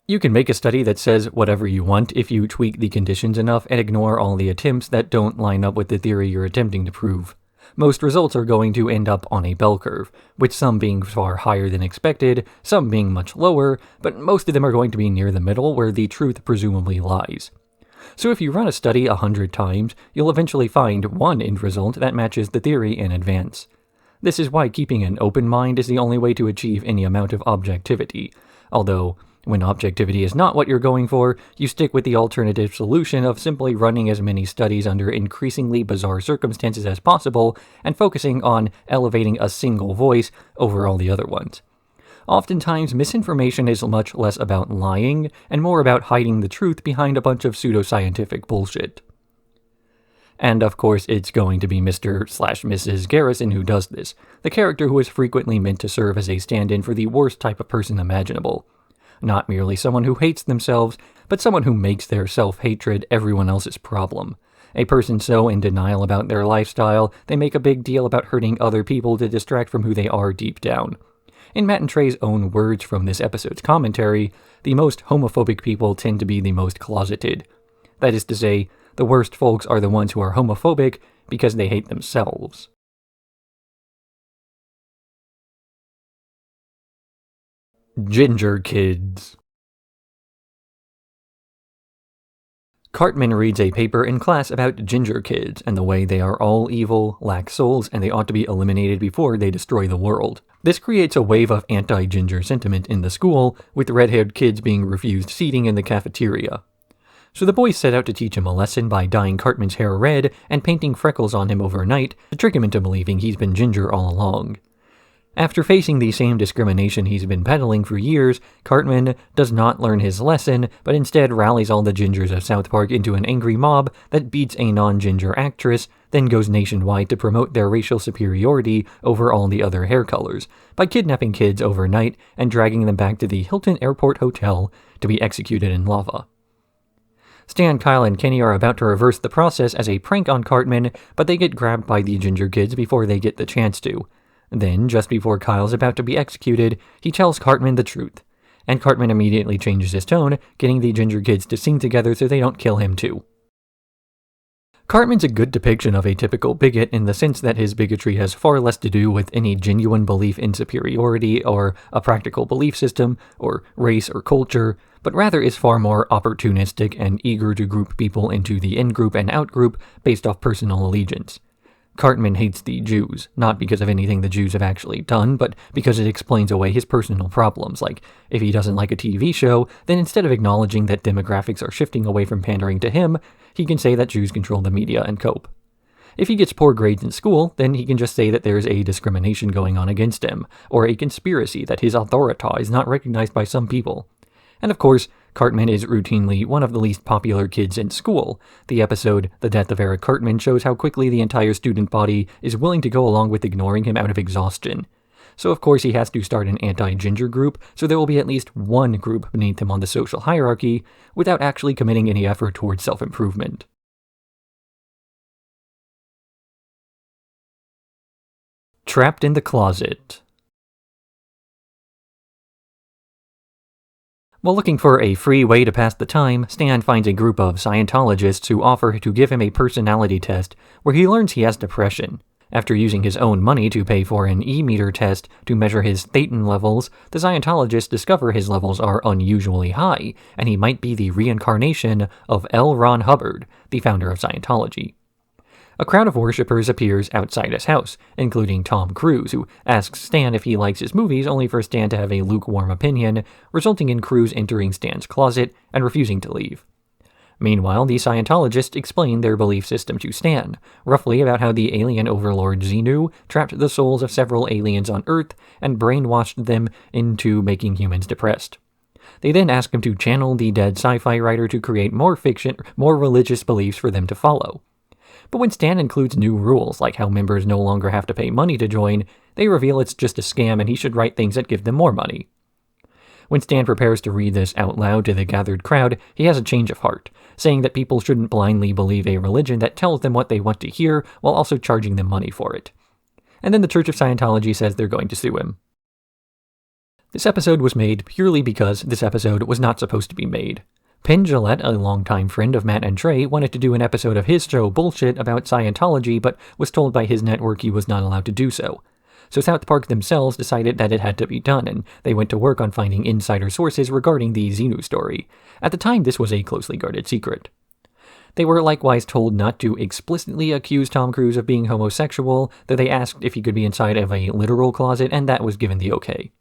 You can make a study that says whatever you want if you tweak the conditions enough and ignore all the attempts that don't line up with the theory you're attempting to prove. Most results are going to end up on a bell curve, with some being far higher than expected, some being much lower, but most of them are going to be near the middle where the truth presumably lies. So if you run a study 100 times, you'll eventually find one end result that matches the theory in advance. This is why keeping an open mind is the only way to achieve any amount of objectivity, although when objectivity is not what you're going for, you stick with the alternative solution of simply running as many studies under increasingly bizarre circumstances as possible and focusing on elevating a single voice over all the other ones. Oftentimes, misinformation is much less about lying and more about hiding the truth behind a bunch of pseudoscientific bullshit. And of course, it's going to be Mr./Mrs. Garrison who does this, the character who is frequently meant to serve as a stand-in for the worst type of person imaginable. Not merely someone who hates themselves, but someone who makes their self-hatred everyone else's problem. A person so in denial about their lifestyle, they make a big deal about hurting other people to distract from who they are deep down. In Matt and Trey's own words from this episode's commentary, the most homophobic people tend to be the most closeted. That is to say, the worst folks are the ones who are homophobic because they hate themselves. Ginger Kids. Cartman reads a paper in class about ginger kids and the way they are all evil, lack souls, and they ought to be eliminated before they destroy the world. This creates a wave of anti-ginger sentiment in the school, with red-haired kids being refused seating in the cafeteria. So the boys set out to teach him a lesson by dyeing Cartman's hair red and painting freckles on him overnight to trick him into believing he's been ginger all along. After facing the same discrimination he's been peddling for years, Cartman does not learn his lesson, but instead rallies all the gingers of South Park into an angry mob that beats a non-ginger actress, then goes nationwide to promote their racial superiority over all the other hair colors, by kidnapping kids overnight and dragging them back to the Hilton Airport Hotel to be executed in lava. Stan, Kyle, and Kenny are about to reverse the process as a prank on Cartman, but they get grabbed by the ginger kids before they get the chance to. Then, just before Kyle's about to be executed, he tells Cartman the truth, and Cartman immediately changes his tone, getting the ginger kids to sing together so they don't kill him too. Cartman's a good depiction of a typical bigot in the sense that his bigotry has far less to do with any genuine belief in superiority or a practical belief system or race or culture, but rather is far more opportunistic and eager to group people into the in-group and out-group based off personal allegiance. Cartman hates the Jews, not because of anything the Jews have actually done, but because it explains away his personal problems, like if he doesn't like a TV show, then instead of acknowledging that demographics are shifting away from pandering to him, he can say that Jews control the media and cope. If he gets poor grades in school, then he can just say that there's a discrimination going on against him, or a conspiracy that his authority is not recognized by some people. And of course, Cartman is routinely one of the least popular kids in school. The episode, The Death of Eric Cartman, shows how quickly the entire student body is willing to go along with ignoring him out of exhaustion. So of course he has to start an anti-ginger group, so there will be at least one group beneath him on the social hierarchy, without actually committing any effort towards self-improvement. Trapped in the closet. While looking for a free way to pass the time, Stan finds a group of Scientologists who offer to give him a personality test where he learns he has depression. After using his own money to pay for an e-meter test to measure his thetan levels, the Scientologists discover his levels are unusually high, and he might be the reincarnation of L. Ron Hubbard, the founder of Scientology. A crowd of worshippers appears outside his house, including Tom Cruise, who asks Stan if he likes his movies, only for Stan to have a lukewarm opinion, resulting in Cruise entering Stan's closet and refusing to leave. Meanwhile, the Scientologists explain their belief system to Stan, roughly about how the alien overlord Xenu trapped the souls of several aliens on Earth and brainwashed them into making humans depressed. They then ask him to channel the dead sci-fi writer to create more fiction, more religious beliefs for them to follow. But when Stan includes new rules, like how members no longer have to pay money to join, they reveal it's just a scam and he should write things that give them more money. When Stan prepares to read this out loud to the gathered crowd, he has a change of heart, saying that people shouldn't blindly believe a religion that tells them what they want to hear while also charging them money for it. And then the Church of Scientology says they're going to sue him. This episode was made purely because this episode was not supposed to be made. Penn Jillette, a longtime friend of Matt and Trey, wanted to do an episode of his show Bullshit about Scientology, but was told by his network he was not allowed to do so. So South Park themselves decided that it had to be done, and they went to work on finding insider sources regarding the Xenu story. At the time, this was a closely guarded secret. They were likewise told not to explicitly accuse Tom Cruise of being homosexual, though they asked if he could be inside of a literal closet, and that was given the okay.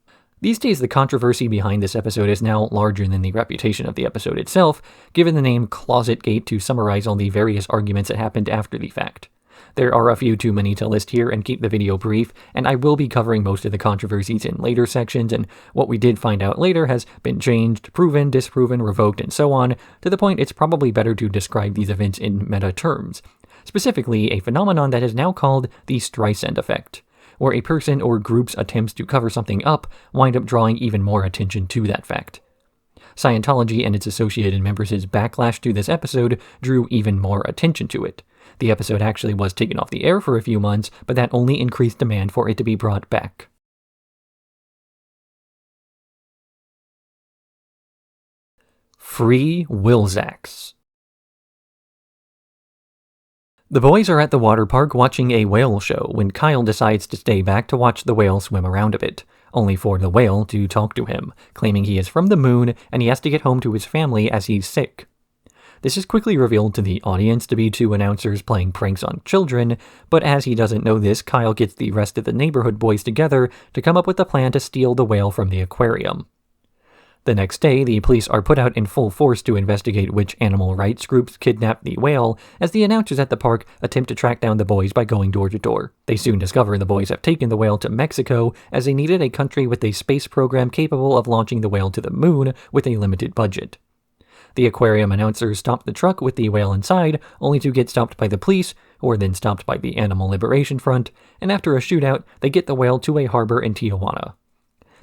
These days, the controversy behind this episode is now larger than the reputation of the episode itself, given the name Closet Gate to summarize all the various arguments that happened after the fact. There are a few too many to list here and keep the video brief, and I will be covering most of the controversies in later sections, and what we did find out later has been changed, proven, disproven, revoked, and so on, to the point it's probably better to describe these events in meta terms, specifically a phenomenon that is now called the Streisand effect, where a person or group's attempts to cover something up wind up drawing even more attention to that fact. Scientology and its associated members' backlash to this episode drew even more attention to it. The episode actually was taken off the air for a few months, but that only increased demand for it to be brought back. Free Wilsax. The boys are at the water park watching a whale show when Kyle decides to stay back to watch the whale swim around a bit, only for the whale to talk to him, claiming he is from the moon and he has to get home to his family as he's sick. This is quickly revealed to the audience to be two announcers playing pranks on children, but as he doesn't know this, Kyle gets the rest of the neighborhood boys together to come up with a plan to steal the whale from the aquarium. The next day, the police are put out in full force to investigate which animal rights groups kidnapped the whale, as the announcers at the park attempt to track down the boys by going door to door. They soon discover the boys have taken the whale to Mexico, as they needed a country with a space program capable of launching the whale to the moon with a limited budget. The aquarium announcers stop the truck with the whale inside, only to get stopped by the police, who are then stopped by the Animal Liberation Front, and after a shootout, they get the whale to a harbor in Tijuana.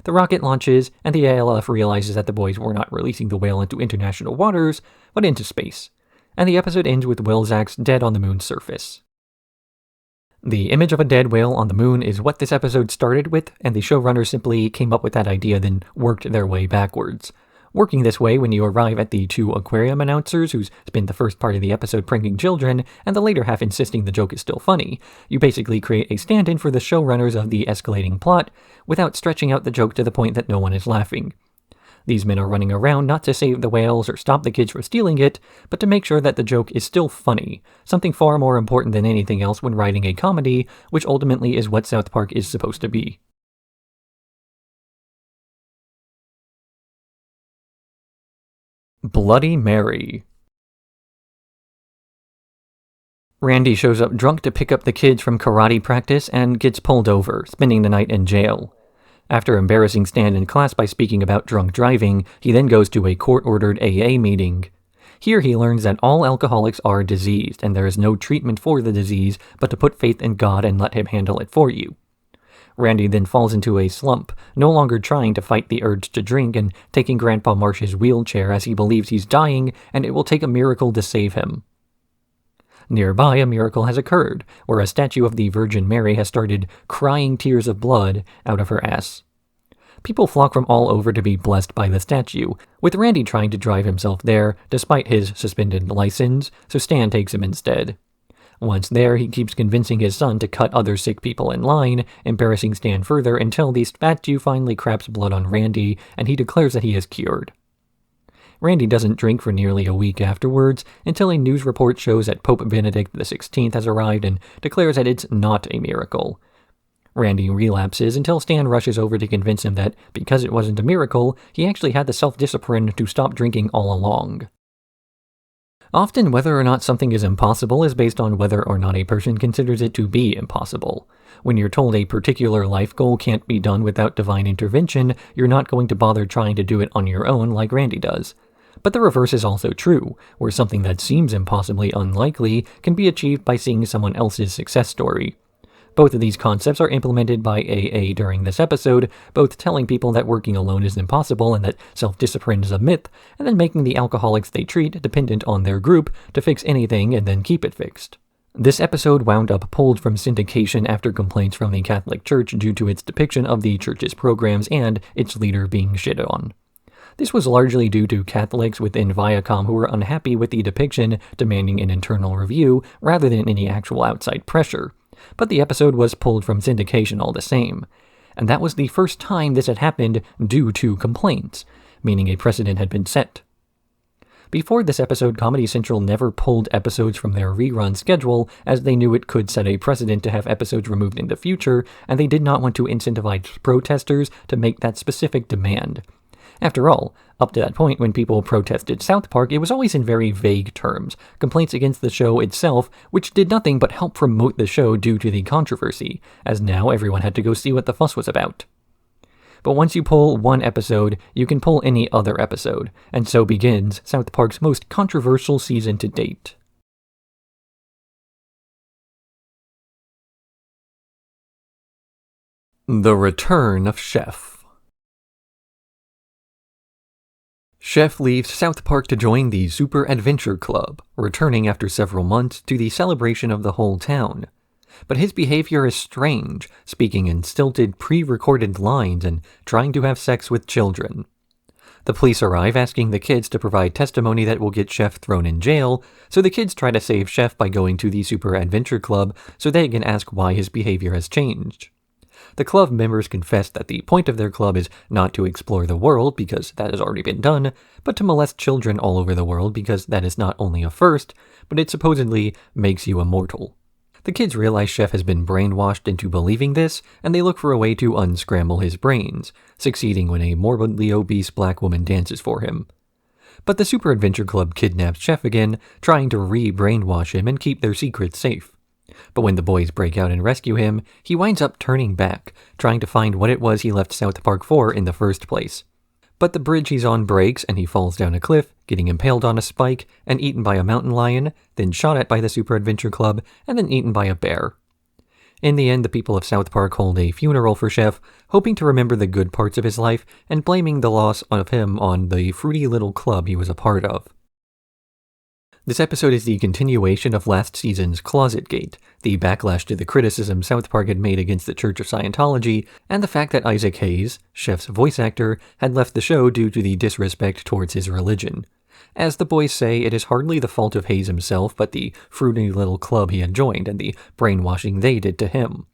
The rocket launches, and the ALF realizes that the boys were not releasing the whale into international waters, but into space. And the episode ends with Wilsax dead on the moon's surface. The image of a dead whale on the moon is what this episode started with, and the showrunners simply came up with that idea, then worked their way backwards. Working this way, when you arrive at the two aquarium announcers, who's spent the first part of the episode pranking children, and the later half insisting the joke is still funny, you basically create a stand-in for the showrunners of the escalating plot, without stretching out the joke to the point that no one is laughing. These men are running around not to save the whales or stop the kids from stealing it, but to make sure that the joke is still funny, something far more important than anything else when writing a comedy, which ultimately is what South Park is supposed to be. Bloody Mary. Randy shows up drunk to pick up the kids from karate practice and gets pulled over, spending the night in jail. After embarrassing Stan in class by speaking about drunk driving, he then goes to a court-ordered AA meeting. Here he learns that all alcoholics are diseased, and there is no treatment for the disease but to put faith in God and let him handle it for you. Randy then falls into a slump, no longer trying to fight the urge to drink and taking Grandpa Marsh's wheelchair as he believes he's dying and it will take a miracle to save him. Nearby, a miracle has occurred, where a statue of the Virgin Mary has started crying tears of blood out of her ass. People flock from all over to be blessed by the statue, with Randy trying to drive himself there, despite his suspended license, so Stan takes him instead. Once there, he keeps convincing his son to cut other sick people in line, embarrassing Stan further until the statue finally craps blood on Randy, and he declares that he is cured. Randy doesn't drink for nearly a week afterwards, until a news report shows that Pope Benedict XVI has arrived and declares that it's not a miracle. Randy relapses until Stan rushes over to convince him that because it wasn't a miracle, he actually had the self-discipline to stop drinking all along. Often, whether or not something is impossible is based on whether or not a person considers it to be impossible. When you're told a particular life goal can't be done without divine intervention, you're not going to bother trying to do it on your own like Randy does. But the reverse is also true, where something that seems impossibly unlikely can be achieved by seeing someone else's success story. Both of these concepts are implemented by AA during this episode, both telling people that working alone is impossible and that self-discipline is a myth, and then making the alcoholics they treat dependent on their group to fix anything and then keep it fixed. This episode wound up pulled from syndication after complaints from the Catholic Church due to its depiction of the church's programs and its leader being shit on. This was largely due to Catholics within Viacom who were unhappy with the depiction, demanding an internal review rather than any actual outside pressure. But the episode was pulled from syndication all the same. And that was the first time this had happened due to complaints, meaning a precedent had been set. Before this episode, Comedy Central never pulled episodes from their rerun schedule, as they knew it could set a precedent to have episodes removed in the future, and they did not want to incentivize protesters to make that specific demand. After all, up to that point when people protested South Park, it was always in very vague terms, complaints against the show itself, which did nothing but help promote the show due to the controversy, as now everyone had to go see what the fuss was about. But once you pull one episode, you can pull any other episode, and so begins South Park's most controversial season to date. The Return of Chef. Chef leaves South Park to join the Super Adventure Club, returning after several months to the celebration of the whole town. But his behavior is strange, speaking in stilted, pre-recorded lines and trying to have sex with children. The police arrive asking the kids to provide testimony that will get Chef thrown in jail, so the kids try to save Chef by going to the Super Adventure Club so they can ask why his behavior has changed. The club members confess that the point of their club is not to explore the world, because that has already been done, but to molest children all over the world, because that is not only a first, but it supposedly makes you immortal. The kids realize Chef has been brainwashed into believing this, and they look for a way to unscramble his brains, succeeding when a morbidly obese black woman dances for him. But the Super Adventure Club kidnaps Chef again, trying to re-brainwash him and keep their secrets safe. But when the boys break out and rescue him, he winds up turning back, trying to find what it was he left South Park for in the first place. But the bridge he's on breaks and he falls down a cliff, getting impaled on a spike and eaten by a mountain lion, then shot at by the Super Adventure Club, and then eaten by a bear. In the end, the people of South Park hold a funeral for Chef, hoping to remember the good parts of his life and blaming the loss of him on the fruity little club he was a part of. This episode is the continuation of last season's Closet Gate, the backlash to the criticism South Park had made against the Church of Scientology, and the fact that Isaac Hayes, Chef's voice actor, had left the show due to the disrespect towards his religion. As the boys say, it is hardly the fault of Hayes himself, but the fruity little club he had joined and the brainwashing they did to him.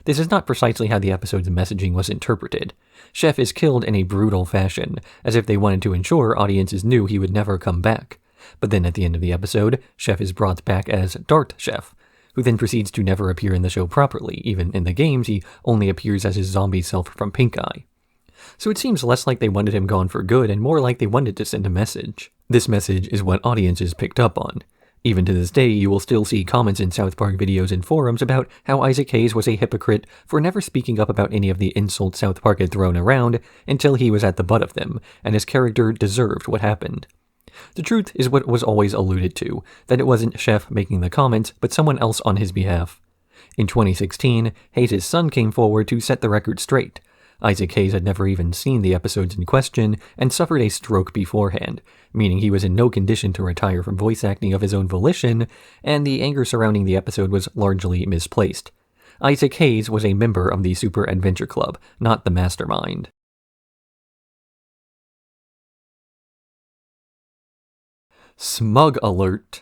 This is not precisely how the episode's messaging was interpreted. Chef is killed in a brutal fashion, as if they wanted to ensure audiences knew he would never come back. But then at the end of the episode, Chef is brought back as Dart Chef, who then proceeds to never appear in the show properly. Even in the games, he only appears as his zombie self from Pink Eye. So it seems less like they wanted him gone for good and more like they wanted to send a message. This message is what audiences picked up on. Even to this day, you will still see comments in South Park videos and forums about how Isaac Hayes was a hypocrite for never speaking up about any of the insults South Park had thrown around until he was at the butt of them, and his character deserved what happened. The truth is what was always alluded to, that it wasn't Chef making the comments, but someone else on his behalf. In 2016, Hayes' son came forward to set the record straight. Isaac Hayes had never even seen the episodes in question and suffered a stroke beforehand, meaning he was in no condition to retire from voice acting of his own volition, and the anger surrounding the episode was largely misplaced. Isaac Hayes was a member of the Super Adventure Club, not the mastermind. Smug Alert.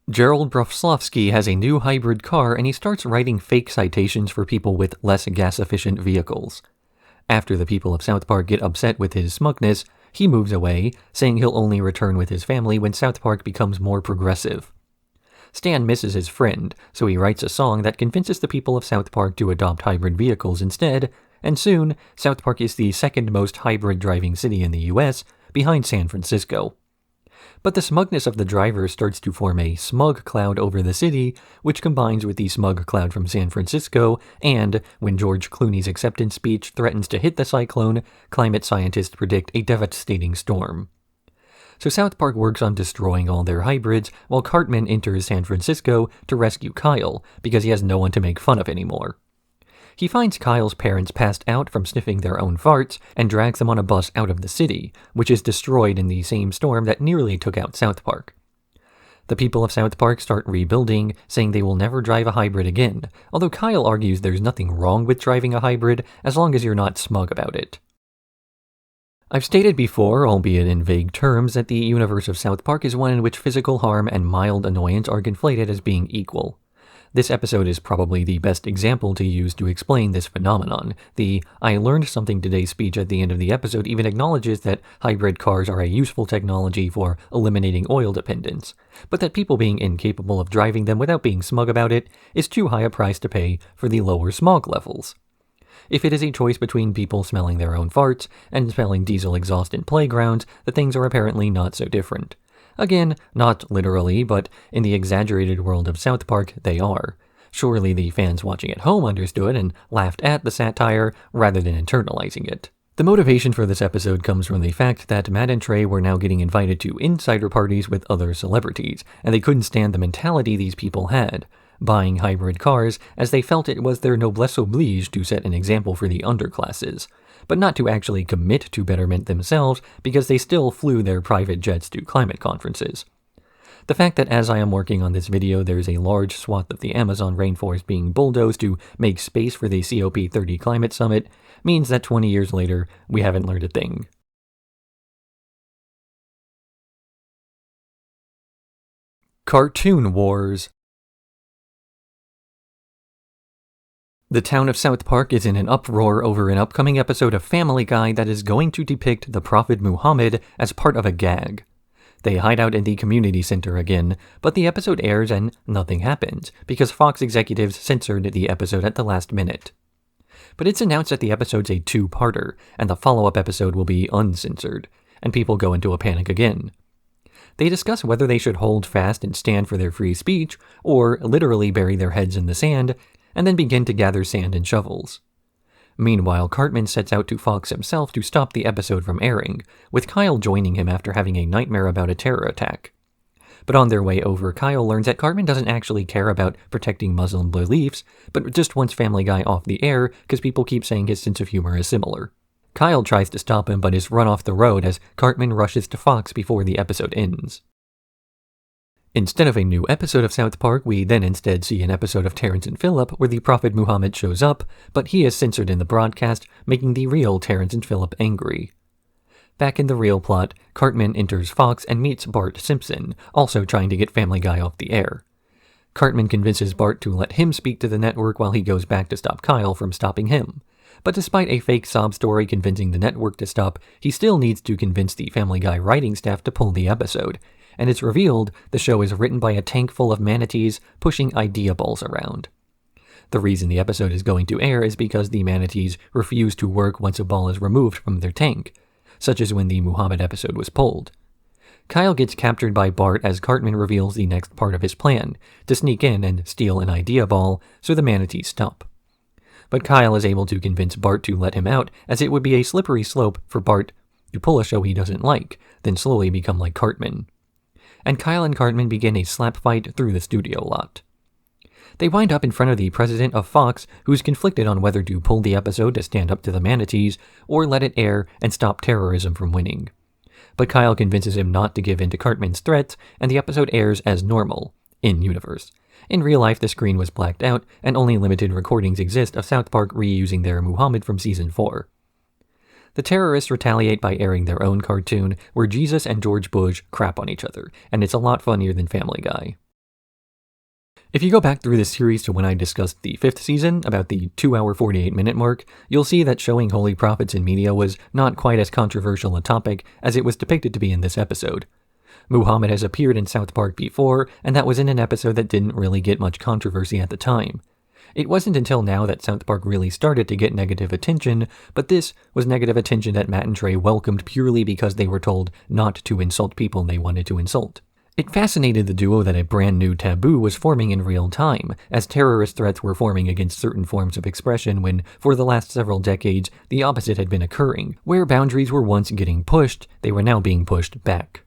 Gerald Brofslovsky has a new hybrid car and he starts writing fake citations for people with less gas-efficient vehicles. After the people of South Park get upset with his smugness, he moves away, saying he'll only return with his family when South Park becomes more progressive. Stan misses his friend, so he writes a song that convinces the people of South Park to adopt hybrid vehicles instead, and soon, South Park is the second most hybrid driving city in the US, behind San Francisco. But the smugness of the drivers starts to form a smug cloud over the city, which combines with the smug cloud from San Francisco, and, when George Clooney's acceptance speech threatens to hit the cyclone, climate scientists predict a devastating storm. So South Park works on destroying all their hybrids, while Cartman enters San Francisco to rescue Kyle, because he has no one to make fun of anymore. He finds Kyle's parents passed out from sniffing their own farts and drags them on a bus out of the city, which is destroyed in the same storm that nearly took out South Park. The people of South Park start rebuilding, saying they will never drive a hybrid again, although Kyle argues there's nothing wrong with driving a hybrid as long as you're not smug about it. I've stated before, albeit in vague terms, that the universe of South Park is one in which physical harm and mild annoyance are conflated as being equal. This episode is probably the best example to use to explain this phenomenon. The "I learned something today" speech at the end of the episode even acknowledges that hybrid cars are a useful technology for eliminating oil dependence, but that people being incapable of driving them without being smug about it is too high a price to pay for the lower smog levels. If it is a choice between people smelling their own farts and smelling diesel exhaust in playgrounds, the things are apparently not so different. Again, not literally, but in the exaggerated world of South Park, they are. Surely the fans watching at home understood and laughed at the satire rather than internalizing it. The motivation for this episode comes from the fact that Matt and Trey were now getting invited to insider parties with other celebrities, and they couldn't stand the mentality these people had, buying hybrid cars as they felt it was their noblesse oblige to set an example for the underclasses, but not to actually commit to betterment themselves because they still flew their private jets to climate conferences. The fact that as I am working on this video there's a large swath of the Amazon rainforest being bulldozed to make space for the COP30 climate summit means that 20 years later we haven't learned a thing. Cartoon Wars. The town of South Park is in an uproar over an upcoming episode of Family Guy that is going to depict the Prophet Muhammad as part of a gag. They hide out in the community center again, but the episode airs and nothing happens, because Fox executives censored the episode at the last minute. But it's announced that the episode's a two-parter, and the follow-up episode will be uncensored, and people go into a panic again. They discuss whether they should hold fast and stand for their free speech, or literally bury their heads in the sand, and then begin to gather sand and shovels. Meanwhile, Cartman sets out to Fox himself to stop the episode from airing, with Kyle joining him after having a nightmare about a terror attack. But on their way over, Kyle learns that Cartman doesn't actually care about protecting Muslim beliefs, but just wants Family Guy off the air because people keep saying his sense of humor is similar. Kyle tries to stop him but is run off the road as Cartman rushes to Fox before the episode ends. Instead of a new episode of South Park, we then instead see an episode of Terrance and Phillip where the Prophet Muhammad shows up, but he is censored in the broadcast, making the real Terrance and Phillip angry. Back in the real plot, Cartman enters Fox and meets Bart Simpson, also trying to get Family Guy off the air. Cartman convinces Bart to let him speak to the network while he goes back to stop Kyle from stopping him. But despite a fake sob story convincing the network to stop, he still needs to convince the Family Guy writing staff to pull the episode, and it's revealed the show is written by a tank full of manatees pushing idea balls around. The reason the episode is going to air is because the manatees refuse to work once a ball is removed from their tank, such as when the Muhammad episode was pulled. Kyle gets captured by Bart as Cartman reveals the next part of his plan, to sneak in and steal an idea ball so the manatees stop. But Kyle is able to convince Bart to let him out, as it would be a slippery slope for Bart to pull a show he doesn't like, then slowly become like Cartman. And Kyle and Cartman begin a slap fight through the studio lot. They wind up in front of the president of Fox, who's conflicted on whether to pull the episode to stand up to the manatees, or let it air and stop terrorism from winning. But Kyle convinces him not to give in to Cartman's threats, and the episode airs as normal, in-universe. In real life, the screen was blacked out, and only limited recordings exist of South Park reusing their Muhammad from Season 4. The terrorists retaliate by airing their own cartoon, where Jesus and George Bush crap on each other, and it's a lot funnier than Family Guy. If you go back through this series to when I discussed the 5th season, about the 2-hour 48-minute mark, you'll see that showing holy prophets in media was not quite as controversial a topic as it was depicted to be in this episode. Muhammad has appeared in South Park before, and that was in an episode that didn't really get much controversy at the time. It wasn't until now that South Park really started to get negative attention, but this was negative attention that Matt and Trey welcomed purely because they were told not to insult people they wanted to insult. It fascinated the duo that a brand new taboo was forming in real time, as terrorist threats were forming against certain forms of expression when, for the last several decades, the opposite had been occurring. Where boundaries were once getting pushed, they were now being pushed back.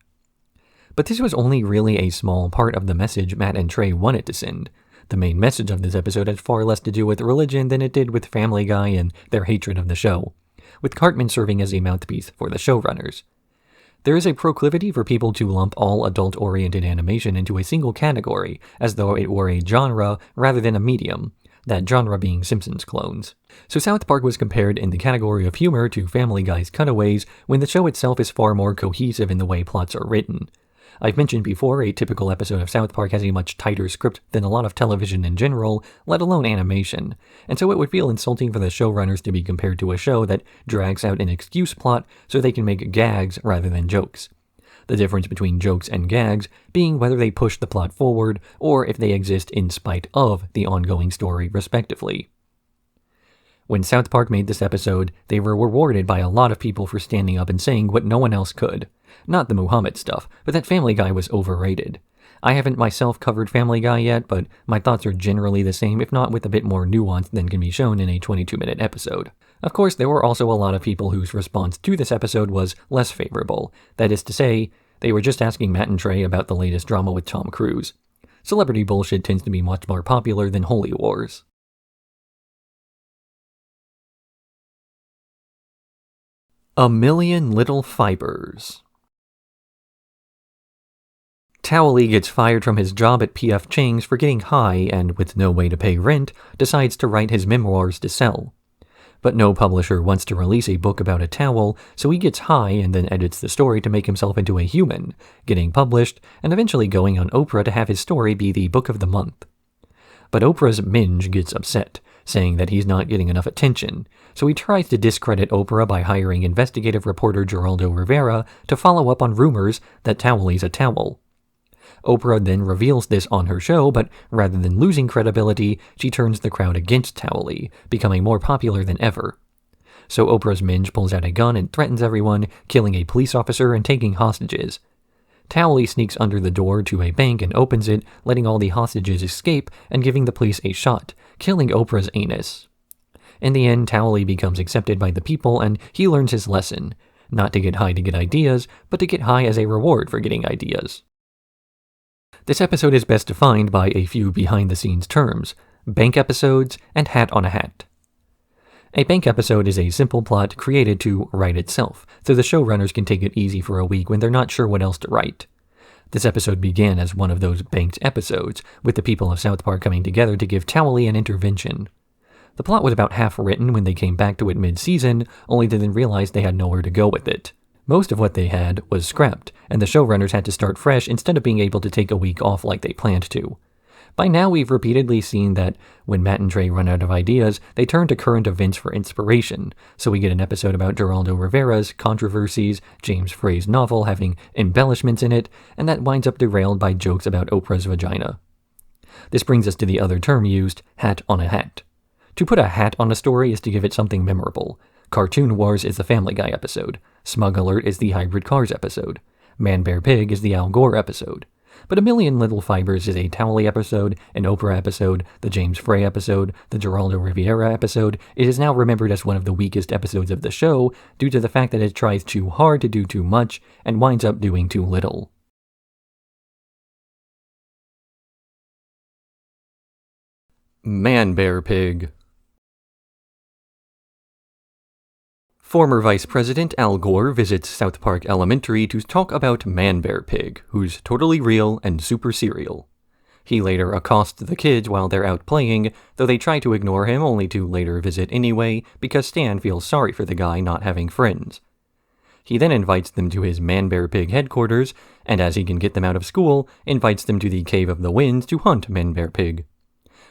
But this was only really a small part of the message Matt and Trey wanted to send. The main message of this episode had far less to do with religion than it did with Family Guy and their hatred of the show, with Cartman serving as a mouthpiece for the showrunners. There is a proclivity for people to lump all adult-oriented animation into a single category, as though it were a genre rather than a medium, that genre being Simpsons clones. So South Park was compared in the category of humor to Family Guy's cutaways, when the show itself is far more cohesive in the way plots are written. I've mentioned before, a typical episode of South Park has a much tighter script than a lot of television in general, let alone animation, and so it would feel insulting for the showrunners to be compared to a show that drags out an excuse plot so they can make gags rather than jokes. The difference between jokes and gags being whether they push the plot forward or if they exist in spite of the ongoing story, respectively. When South Park made this episode, they were rewarded by a lot of people for standing up and saying what no one else could. Not the Muhammad stuff, but that Family Guy was overrated. I haven't myself covered Family Guy yet, but my thoughts are generally the same, if not with a bit more nuance than can be shown in a 22-minute episode. Of course, there were also a lot of people whose response to this episode was less favorable. That is to say, they were just asking Matt and Trey about the latest drama with Tom Cruise. Celebrity bullshit tends to be much more popular than holy wars. A Million Little Fibers. Towelie gets fired from his job at P.F. Chang's for getting high and, with no way to pay rent, decides to write his memoirs to sell. But no publisher wants to release a book about a towel, so he gets high and then edits the story to make himself into a human, getting published, and eventually going on Oprah to have his story be the book of the month. But Oprah's Minge gets upset, saying that he's not getting enough attention, so he tries to discredit Oprah by hiring investigative reporter Geraldo Rivera to follow up on rumors that Towelie's a towel. Oprah then reveals this on her show, but rather than losing credibility, she turns the crowd against Towelie, becoming more popular than ever. So Oprah's Minge pulls out a gun and threatens everyone, killing a police officer and taking hostages. Towelie sneaks under the door to a bank and opens it, letting all the hostages escape and giving the police a shot, killing Oprah's anus. In the end, Towelie becomes accepted by the people and he learns his lesson, not to get high to get ideas, but to get high as a reward for getting ideas. This episode is best defined by a few behind-the-scenes terms: bank episodes and hat on a hat. A bank episode is a simple plot created to write itself, so the showrunners can take it easy for a week when they're not sure what else to write. This episode began as one of those banked episodes, with the people of South Park coming together to give Towelie an intervention. The plot was about half written when they came back to it mid-season, only to then realize they had nowhere to go with it. Most of what they had was scrapped, and the showrunners had to start fresh instead of being able to take a week off like they planned to. By now, we've repeatedly seen that when Matt and Trey run out of ideas, they turn to current events for inspiration. So we get an episode about Geraldo Rivera's controversies, James Frey's novel having embellishments in it, and that winds up derailed by jokes about Oprah's vagina. This brings us to the other term used, hat on a hat. To put a hat on a story is to give it something memorable. Cartoon Wars is the Family Guy episode. Smug Alert is the Hybrid Cars episode. Man Bear Pig is the Al Gore episode. But A Million Little Fibers is a Towelie episode, an Oprah episode, the James Frey episode, the Geraldo Rivera episode. It is now remembered as one of the weakest episodes of the show due to the fact that it tries too hard to do too much and winds up doing too little. Man Bear Pig. Former Vice President Al Gore visits South Park Elementary to talk about Man Bear Pig, who's totally real and super serial. He later accosts the kids while they're out playing, though they try to ignore him only to later visit anyway because Stan feels sorry for the guy not having friends. He then invites them to his Man Bear Pig headquarters, and as he can get them out of school, invites them to the Cave of the Winds to hunt Man Bear Pig.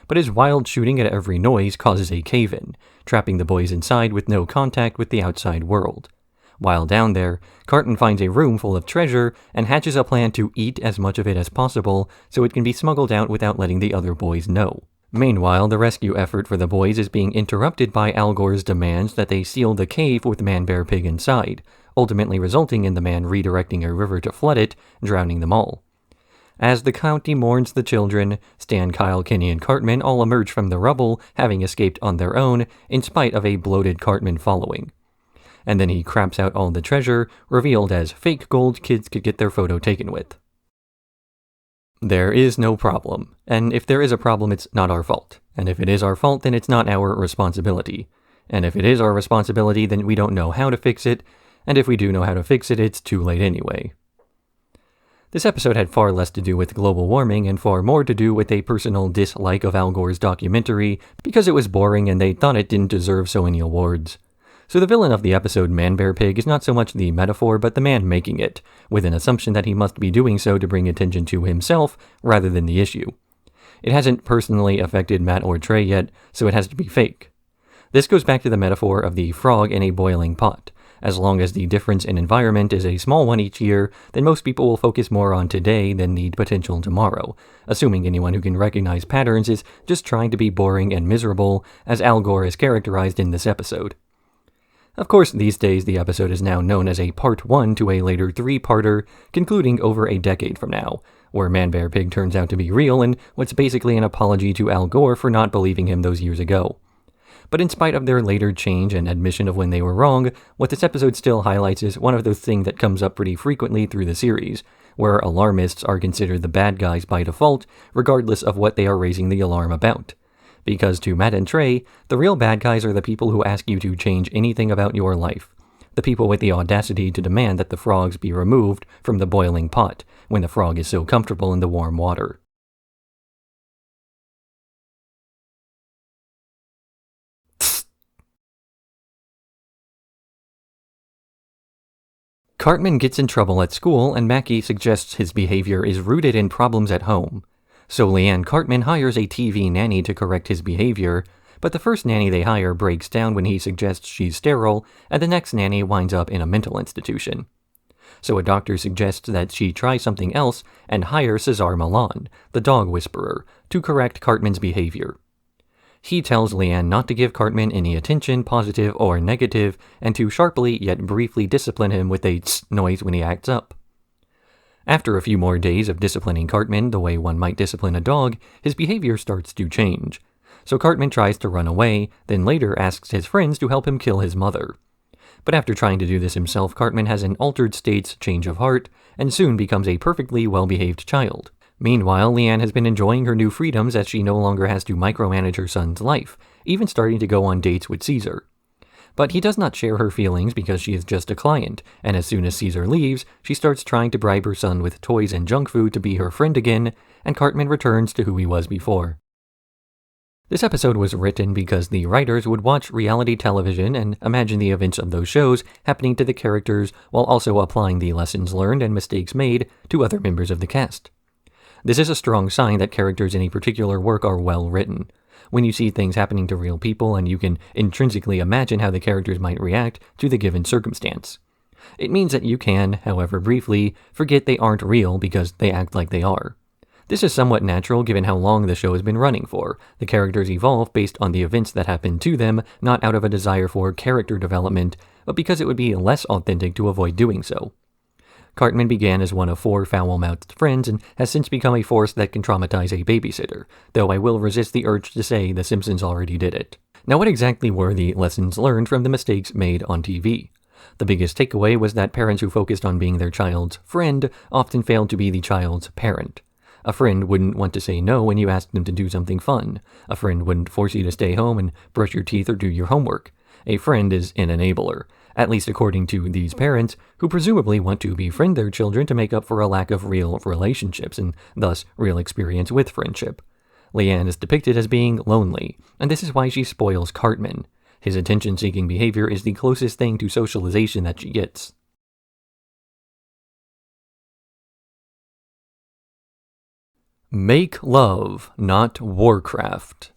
But his wild shooting at every noise causes a cave-in, trapping the boys inside with no contact with the outside world. While down there, Cartman finds a room full of treasure and hatches a plan to eat as much of it as possible so it can be smuggled out without letting the other boys know. Meanwhile, the rescue effort for the boys is being interrupted by Al Gore's demands that they seal the cave with Man Bear Pig inside, ultimately resulting in the man redirecting a river to flood it, drowning them all. As the county mourns the children, Stan, Kyle, Kenny, and Cartman all emerge from the rubble, having escaped on their own, in spite of a bloated Cartman following. And then he craps out all the treasure, revealed as fake gold kids could get their photo taken with. There is no problem, and if there is a problem, it's not our fault. And if it is our fault, then it's not our responsibility. And if it is our responsibility, then we don't know how to fix it, and if we do know how to fix it, it's too late anyway. This episode had far less to do with global warming and far more to do with a personal dislike of Al Gore's documentary because it was boring and they thought it didn't deserve so many awards. So the villain of the episode, Man Bear Pig, is not so much the metaphor but the man making it, with an assumption that he must be doing so to bring attention to himself rather than the issue. It hasn't personally affected Matt or Trey yet, so it has to be fake. This goes back to the metaphor of the frog in a boiling pot. As long as the difference in environment is a small one each year, then most people will focus more on today than the potential tomorrow, assuming anyone who can recognize patterns is just trying to be boring and miserable, as Al Gore is characterized in this episode. Of course, these days the episode is now known as a part 1 to a later 3-parter, concluding over a decade from now, where Man Bear Pig turns out to be real and what's basically an apology to Al Gore for not believing him those years ago. But in spite of their later change and admission of when they were wrong, what this episode still highlights is one of those things that comes up pretty frequently through the series, where alarmists are considered the bad guys by default, regardless of what they are raising the alarm about. Because to Matt and Trey, the real bad guys are the people who ask you to change anything about your life. The people with the audacity to demand that the frogs be removed from the boiling pot, when the frog is so comfortable in the warm water. Cartman gets in trouble at school, and Mackie suggests his behavior is rooted in problems at home. So Leanne Cartman hires a TV nanny to correct his behavior, but the first nanny they hire breaks down when he suggests she's sterile, and the next nanny winds up in a mental institution. So a doctor suggests that she try something else and hire Cesar Millan, the dog whisperer, to correct Cartman's behavior. He tells Leanne not to give Cartman any attention, positive or negative, and to sharply yet briefly discipline him with a tss noise when he acts up. After a few more days of disciplining Cartman the way one might discipline a dog, his behavior starts to change. So Cartman tries to run away, then later asks his friends to help him kill his mother. But after trying to do this himself, Cartman has an altered state's change of heart, and soon becomes a perfectly well-behaved child. Meanwhile, Leanne has been enjoying her new freedoms as she no longer has to micromanage her son's life, even starting to go on dates with Caesar. But he does not share her feelings because she is just a client, and as soon as Caesar leaves, she starts trying to bribe her son with toys and junk food to be her friend again, and Cartman returns to who he was before. This episode was written because the writers would watch reality television and imagine the events of those shows happening to the characters while also applying the lessons learned and mistakes made to other members of the cast. This is a strong sign that characters in a particular work are well written. When you see things happening to real people and you can intrinsically imagine how the characters might react to the given circumstance. It means that you can, however briefly, forget they aren't real because they act like they are. This is somewhat natural given how long the show has been running for. The characters evolve based on the events that happen to them, not out of a desire for character development, but because it would be less authentic to avoid doing so. Cartman began as one of 4 foul-mouthed friends and has since become a force that can traumatize a babysitter, though I will resist the urge to say The Simpsons already did it. Now, what exactly were the lessons learned from the mistakes made on TV? The biggest takeaway was that parents who focused on being their child's friend often failed to be the child's parent. A friend wouldn't want to say no when you asked them to do something fun. A friend wouldn't force you to stay home and brush your teeth or do your homework. A friend is an enabler, at least according to these parents, who presumably want to befriend their children to make up for a lack of real relationships and thus real experience with friendship. Leanne is depicted as being lonely, and this is why she spoils Cartman. His attention-seeking behavior is the closest thing to socialization that she gets. Make love, not Warcraft.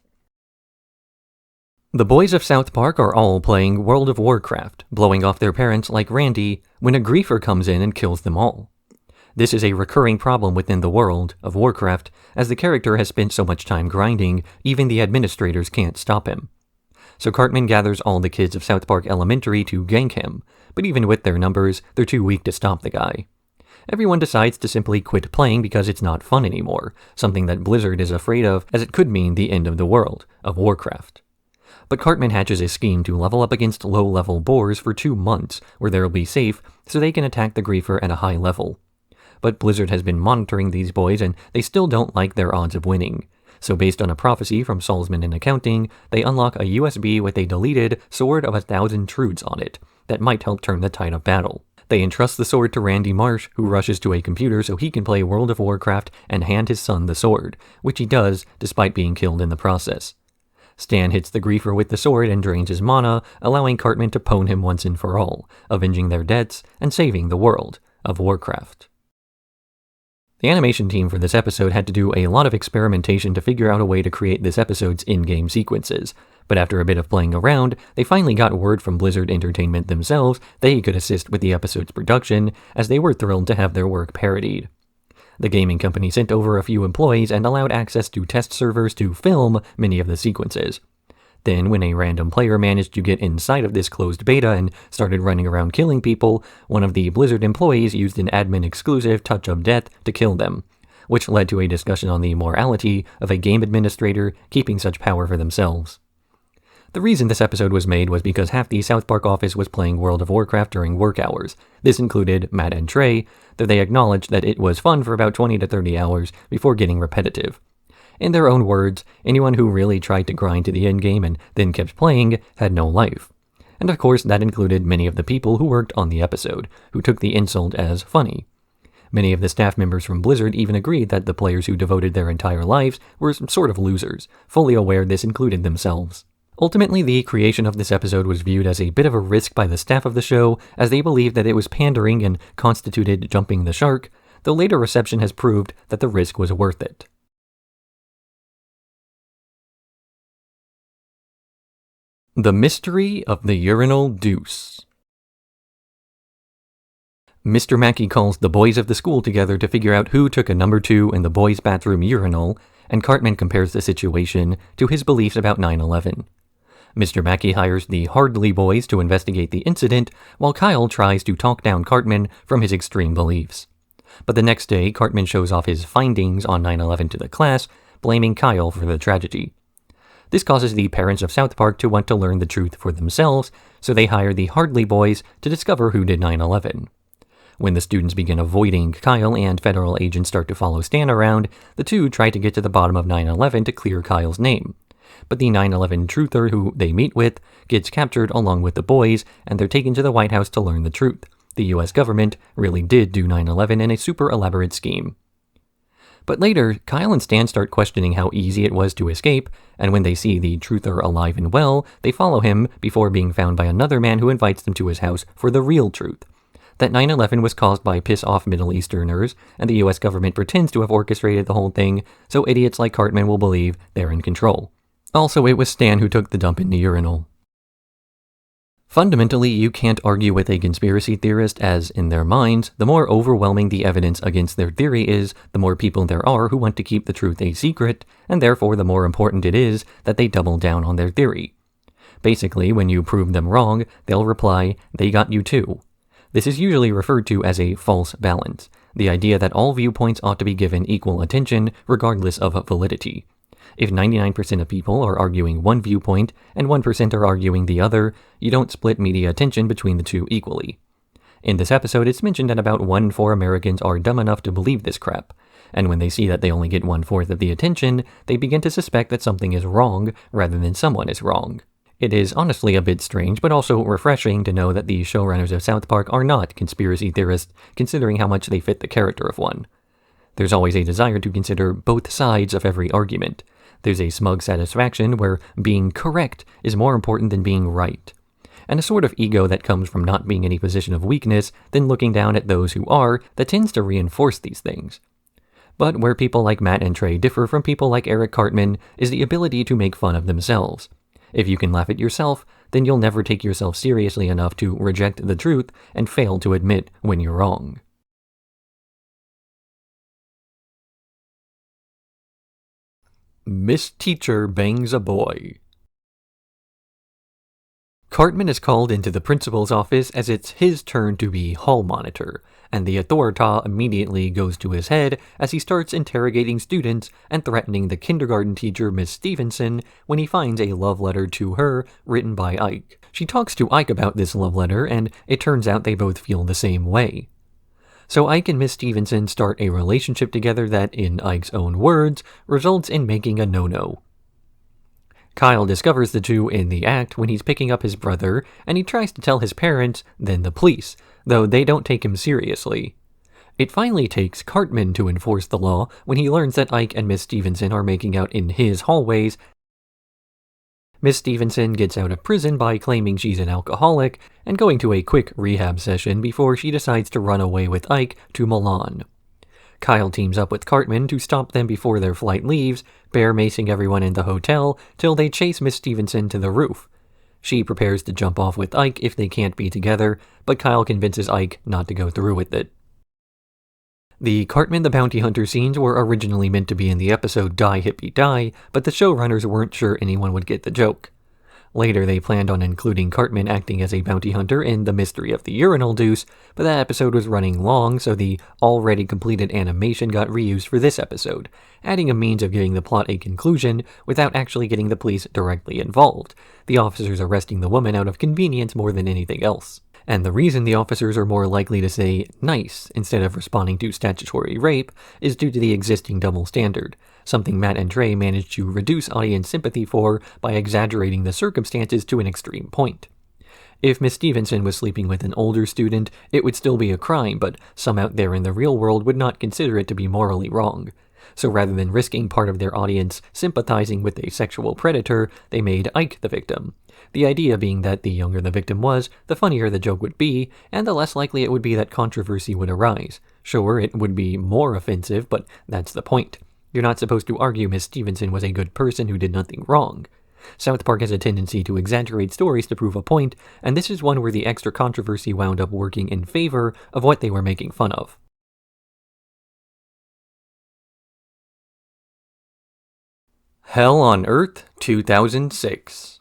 The boys of South Park are all playing World of Warcraft, blowing off their parents like Randy, when a griefer comes in and kills them all. This is a recurring problem within the world of Warcraft, as the character has spent so much time grinding, even the administrators can't stop him. So Cartman gathers all the kids of South Park Elementary to gank him, but even with their numbers, they're too weak to stop the guy. Everyone decides to simply quit playing because it's not fun anymore, something that Blizzard is afraid of, as it could mean the end of the world of Warcraft. But Cartman hatches a scheme to level up against low-level boars for 2 months, where they'll be safe, so they can attack the griefer at a high level. But Blizzard has been monitoring these boys, and they still don't like their odds of winning. So based on a prophecy from Salzman in accounting, they unlock a USB with a deleted Sword of 1,000 Truths on it, that might help turn the tide of battle. They entrust the sword to Randy Marsh, who rushes to a computer so he can play World of Warcraft and hand his son the sword, which he does despite being killed in the process. Stan hits the griefer with the sword and drains his mana, allowing Cartman to pwn him once and for all, avenging their debts and saving the world of Warcraft. The animation team for this episode had to do a lot of experimentation to figure out a way to create this episode's in-game sequences, but after a bit of playing around, they finally got word from Blizzard Entertainment themselves they could assist with the episode's production, as they were thrilled to have their work parodied. The gaming company sent over a few employees and allowed access to test servers to film many of the sequences. Then, when a random player managed to get inside of this closed beta and started running around killing people, one of the Blizzard employees used an admin-exclusive touch of death to kill them, which led to a discussion on the morality of a game administrator keeping such power for themselves. The reason this episode was made was because half the South Park office was playing World of Warcraft during work hours. This included Matt and Trey, though they acknowledged that it was fun for about 20 to 30 hours before getting repetitive. In their own words, anyone who really tried to grind to the endgame and then kept playing had no life. And of course, that included many of the people who worked on the episode, who took the insult as funny. Many of the staff members from Blizzard even agreed that the players who devoted their entire lives were sort of losers, fully aware this included themselves. Ultimately, the creation of this episode was viewed as a bit of a risk by the staff of the show, as they believed that it was pandering and constituted jumping the shark, though later reception has proved that the risk was worth it. The Mystery of the Urinal Deuce. Mr. Mackey calls the boys of the school together to figure out who took a number 2 in the boys' bathroom urinal, and Cartman compares the situation to his beliefs about 9/11. Mr. Mackey hires the Hardley boys to investigate the incident, while Kyle tries to talk down Cartman from his extreme beliefs. But the next day, Cartman shows off his findings on 9/11 to the class, blaming Kyle for the tragedy. This causes the parents of South Park to want to learn the truth for themselves, so they hire the Hardley boys to discover who did 9/11. When the students begin avoiding Kyle and federal agents start to follow Stan around, the two try to get to the bottom of 9/11 to clear Kyle's name. But the 9/11 truther who they meet with gets captured along with the boys, and they're taken to the White House to learn the truth. The US government really did do 9/11 in a super elaborate scheme. But later, Kyle and Stan start questioning how easy it was to escape, and when they see the truther alive and well, they follow him before being found by another man who invites them to his house for the real truth. that 9/11 was caused by piss-off Middle Easterners, and the US government pretends to have orchestrated the whole thing, so idiots like Cartman will believe they're in control. Also, it was Stan who took the dump in the urinal. Fundamentally, you can't argue with a conspiracy theorist as, in their minds, the more overwhelming the evidence against their theory is, the more people there are who want to keep the truth a secret, and therefore the more important it is that they double down on their theory. Basically, when you prove them wrong, they'll reply, "They got you too." This is usually referred to as a false balance, the idea that all viewpoints ought to be given equal attention, regardless of validity. If 99% of people are arguing one viewpoint and 1% are arguing the other, you don't split media attention between the two equally. In this episode, it's mentioned that about 1 in 4 Americans are dumb enough to believe this crap, and when they see that they only get 1/4 of the attention, they begin to suspect that something is wrong rather than someone is wrong. It is honestly a bit strange, but also refreshing to know that the showrunners of South Park are not conspiracy theorists, considering how much they fit the character of one. There's always a desire to consider both sides of every argument. There's a smug satisfaction where being correct is more important than being right, and a sort of ego that comes from not being in a position of weakness, then looking down at those who are, that tends to reinforce these things. But where people like Matt and Trey differ from people like Eric Cartman is the ability to make fun of themselves. If you can laugh at yourself, then you'll never take yourself seriously enough to reject the truth and fail to admit when you're wrong. Miss Teacher bangs a boy. Cartman is called into the principal's office as it's his turn to be hall monitor, and the authority immediately goes to his head as he starts interrogating students and threatening the kindergarten teacher, Miss Stevenson, when he finds a love letter to her written by Ike. She talks to Ike about this love letter, and it turns out they both feel the same way. So Ike and Miss Stevenson start a relationship together that, in Ike's own words, results in making a no-no. Kyle discovers the two in the act when he's picking up his brother, and he tries to tell his parents, then the police, though they don't take him seriously. It finally takes Cartman to enforce the law when he learns that Ike and Miss Stevenson are making out in his hallways. Miss Stevenson gets out of prison by claiming she's an alcoholic and going to a quick rehab session before she decides to run away with Ike to Milan. Kyle teams up with Cartman to stop them before their flight leaves, bear macing everyone in the hotel till they chase Miss Stevenson to the roof. She prepares to jump off with Ike if they can't be together, but Kyle convinces Ike not to go through with it. The Cartman the Bounty Hunter scenes were originally meant to be in the episode Die Hippie Die, but the showrunners weren't sure anyone would get the joke. Later, they planned on including Cartman acting as a bounty hunter in The Mystery of the Urinal Deuce, but that episode was running long, so the already completed animation got reused for this episode, adding a means of giving the plot a conclusion without actually getting the police directly involved, the officers arresting the woman out of convenience more than anything else. And the reason the officers are more likely to say nice instead of responding to statutory rape is due to the existing double standard, something Matt and Trey managed to reduce audience sympathy for by exaggerating the circumstances to an extreme point. If Miss Stevenson was sleeping with an older student, it would still be a crime, but some out there in the real world would not consider it to be morally wrong. So rather than risking part of their audience sympathizing with a sexual predator, they made Ike the victim. The idea being that the younger the victim was, the funnier the joke would be, and the less likely it would be that controversy would arise. Sure, it would be more offensive, but that's the point. You're not supposed to argue Miss Stevenson was a good person who did nothing wrong. South Park has a tendency to exaggerate stories to prove a point, and this is one where the extra controversy wound up working in favor of what they were making fun of. Hell on Earth 2006.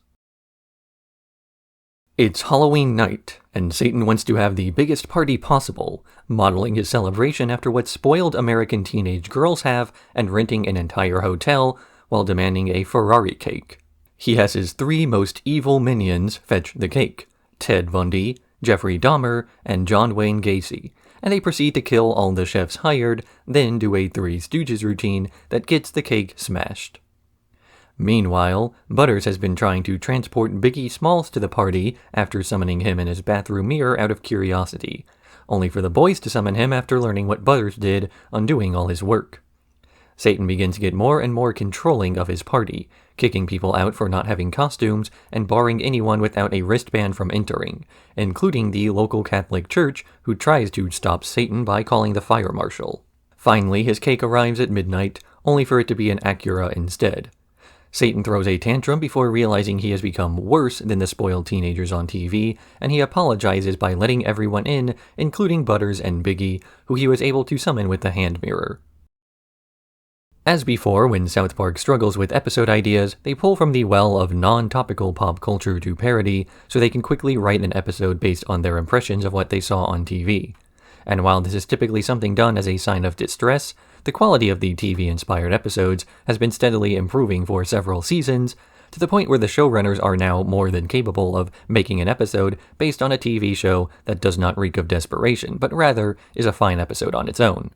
It's Halloween night, and Satan wants to have the biggest party possible, modeling his celebration after what spoiled American teenage girls have and renting an entire hotel while demanding a Ferrari cake. He has his 3 most evil minions fetch the cake: Ted Bundy, Jeffrey Dahmer, and John Wayne Gacy, and they proceed to kill all the chefs hired, then do a 3 Stooges routine that gets the cake smashed. Meanwhile, Butters has been trying to transport Biggie Smalls to the party after summoning him in his bathroom mirror out of curiosity, only for the boys to summon him after learning what Butters did, undoing all his work. Satan begins to get more and more controlling of his party, kicking people out for not having costumes and barring anyone without a wristband from entering, including the local Catholic Church, who tries to stop Satan by calling the fire marshal. Finally, his cake arrives at midnight, only for it to be an Acura instead. Satan throws a tantrum before realizing he has become worse than the spoiled teenagers on TV, and he apologizes by letting everyone in, including Butters and Biggie, who he was able to summon with the hand mirror. As before, when South Park struggles with episode ideas, they pull from the well of non-topical pop culture to parody, so they can quickly write an episode based on their impressions of what they saw on TV. And while this is typically something done as a sign of distress, the quality of the TV-inspired episodes has been steadily improving for several seasons, to the point where the showrunners are now more than capable of making an episode based on a TV show that does not reek of desperation, but rather is a fine episode on its own.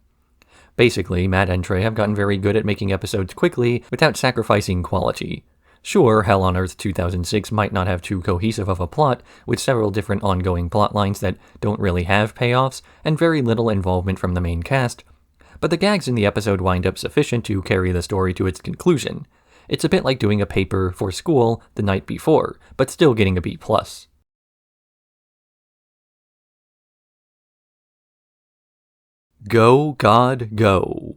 Basically, Matt and Trey have gotten very good at making episodes quickly without sacrificing quality. Sure, Hell on Earth 2006 might not have too cohesive of a plot, with several different ongoing plot lines that don't really have payoffs, and very little involvement from the main cast, but the gags in the episode wind up sufficient to carry the story to its conclusion. It's a bit like doing a paper for school the night before, but still getting a B+. Go, God, go.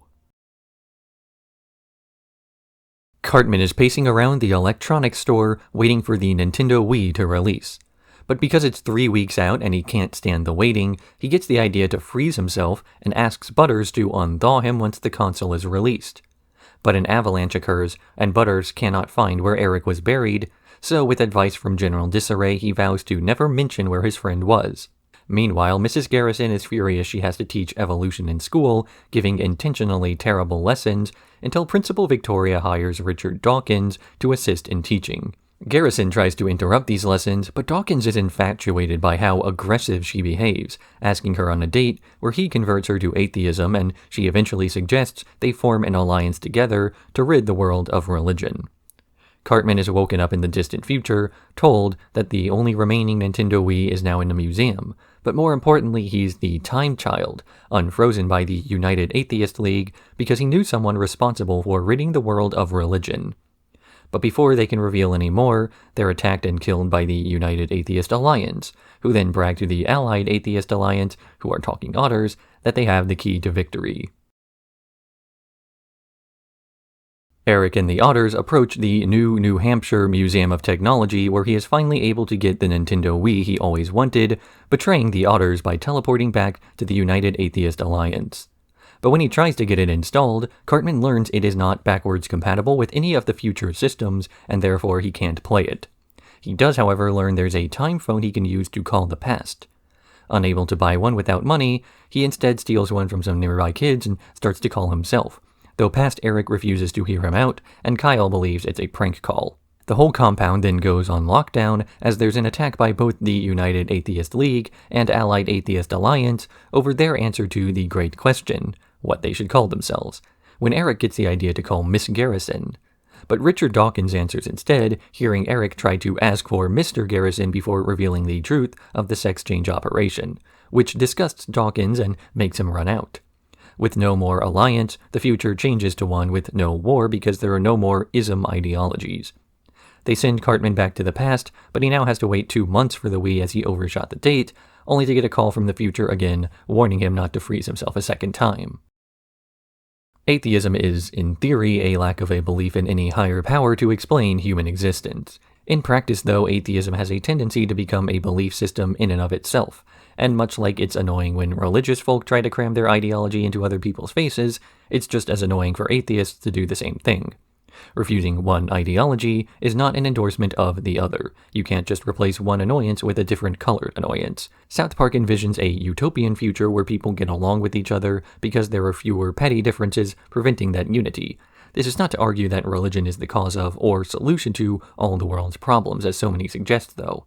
Cartman is pacing around the electronics store waiting for the Nintendo Wii to release. But because it's 3 weeks out and he can't stand the waiting, he gets the idea to freeze himself and asks Butters to unthaw him once the console is released. But an avalanche occurs, and Butters cannot find where Eric was buried, so with advice from General Disarray, he vows to never mention where his friend was. Meanwhile, Mrs. Garrison is furious she has to teach evolution in school, giving intentionally terrible lessons, until Principal Victoria hires Richard Dawkins to assist in teaching. Garrison tries to interrupt these lessons, but Dawkins is infatuated by how aggressive she behaves, asking her on a date where he converts her to atheism, and she eventually suggests they form an alliance together to rid the world of religion. Cartman is woken up in the distant future, told that the only remaining Nintendo Wii is now in a museum, but more importantly he's the time child, unfrozen by the United Atheist League because he knew someone responsible for ridding the world of religion. But before they can reveal any more, they're attacked and killed by the United Atheist Alliance, who then brag to the Allied Atheist Alliance, who are talking otters, that they have the key to victory. Eric and the Otters approach the New Hampshire Museum of Technology, where he is finally able to get the Nintendo Wii he always wanted, betraying the Otters by teleporting back to the United Atheist Alliance. But when he tries to get it installed, Cartman learns it is not backwards compatible with any of the future systems, and therefore he can't play it. He does, however, learn there's a time phone he can use to call the past. Unable to buy one without money, he instead steals one from some nearby kids and starts to call himself, though past Eric refuses to hear him out, and Kyle believes it's a prank call. The whole compound then goes on lockdown as there's an attack by both the United Atheist League and Allied Atheist Alliance over their answer to the great question, what they should call themselves, when Eric gets the idea to call Miss Garrison. But Richard Dawkins answers instead, hearing Eric try to ask for Mr. Garrison before revealing the truth of the sex change operation, which disgusts Dawkins and makes him run out. With no more alliance, the future changes to one with no war because there are no more ism ideologies. They send Cartman back to the past, but he now has to wait 2 months for the Wii as he overshot the date, only to get a call from the future again, warning him not to freeze himself a second time. Atheism is, in theory, a lack of a belief in any higher power to explain human existence. In practice, though, atheism has a tendency to become a belief system in and of itself, and much like it's annoying when religious folk try to cram their ideology into other people's faces, it's just as annoying for atheists to do the same thing. Refusing one ideology is not an endorsement of the other. You can't just replace one annoyance with a different colored annoyance. South Park envisions a utopian future where people get along with each other because there are fewer petty differences preventing that unity. This is not to argue that religion is the cause of or solution to all the world's problems, as so many suggest, though.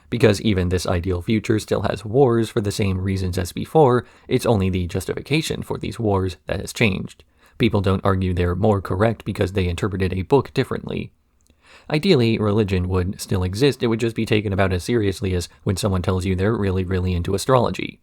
Because even this ideal future still has wars for the same reasons as before, it's only the justification for these wars that has changed. People don't argue they're more correct because they interpreted a book differently. Ideally, religion would still exist, it would just be taken about as seriously as when someone tells you they're really into astrology.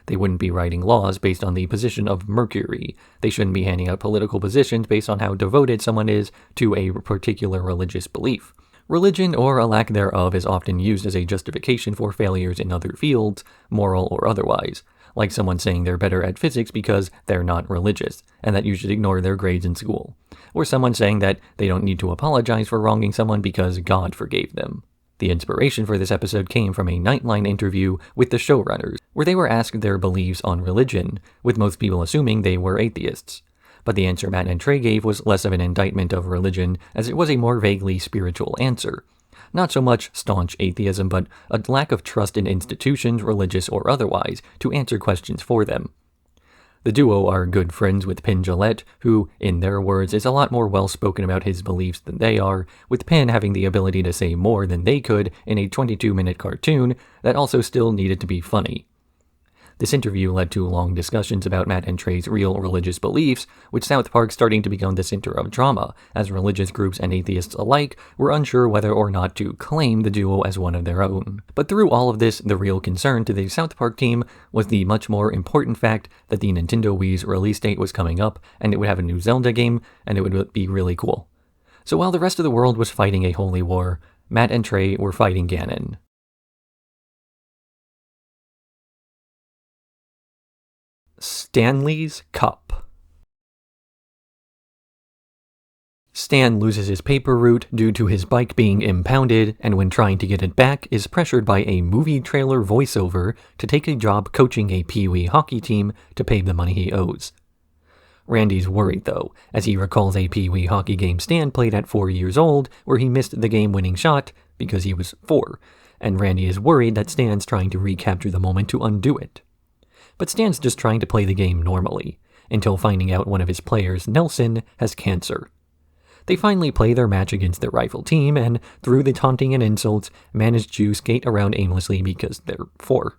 They wouldn't be writing laws based on the position of Mercury. They shouldn't be handing out political positions based on how devoted someone is to a particular religious belief. Religion, or a lack thereof, is often used as a justification for failures in other fields, moral or otherwise, like someone saying they're better at physics because they're not religious, and that you should ignore their grades in school, or someone saying that they don't need to apologize for wronging someone because God forgave them. The inspiration for this episode came from a Nightline interview with the showrunners, where they were asked their beliefs on religion, with most people assuming they were atheists. But the answer Matt and Trey gave was less of an indictment of religion, as it was a more vaguely spiritual answer. Not so much staunch atheism, but a lack of trust in institutions, religious or otherwise, to answer questions for them. The duo are good friends with Penn Jillette, who, in their words, is a lot more well-spoken about his beliefs than they are, with Penn having the ability to say more than they could in a 22-minute cartoon that also still needed to be funny. This interview led to long discussions about Matt and Trey's real religious beliefs, with South Park starting to become the center of drama, as religious groups and atheists alike were unsure whether or not to claim the duo as one of their own. But through all of this, the real concern to the South Park team was the much more important fact that the Nintendo Wii's release date was coming up, and it would have a new Zelda game, and it would be really cool. So while the rest of the world was fighting a holy war, Matt and Trey were fighting Ganon. Stanley's Cup. Stan loses his paper route due to his bike being impounded, and when trying to get it back, is pressured by a movie trailer voiceover to take a job coaching a Pee-wee hockey team to pay the money he owes. Randy's worried, though, as he recalls a Pee-wee hockey game Stan played at 4 years old, where he missed the game-winning shot because he was 4, and Randy is worried that Stan's trying to recapture the moment to undo it. But Stan's just trying to play the game normally, until finding out one of his players, Nelson, has cancer. They finally play their match against their rival team, and through the taunting and insults, manage to skate around aimlessly because they're 4.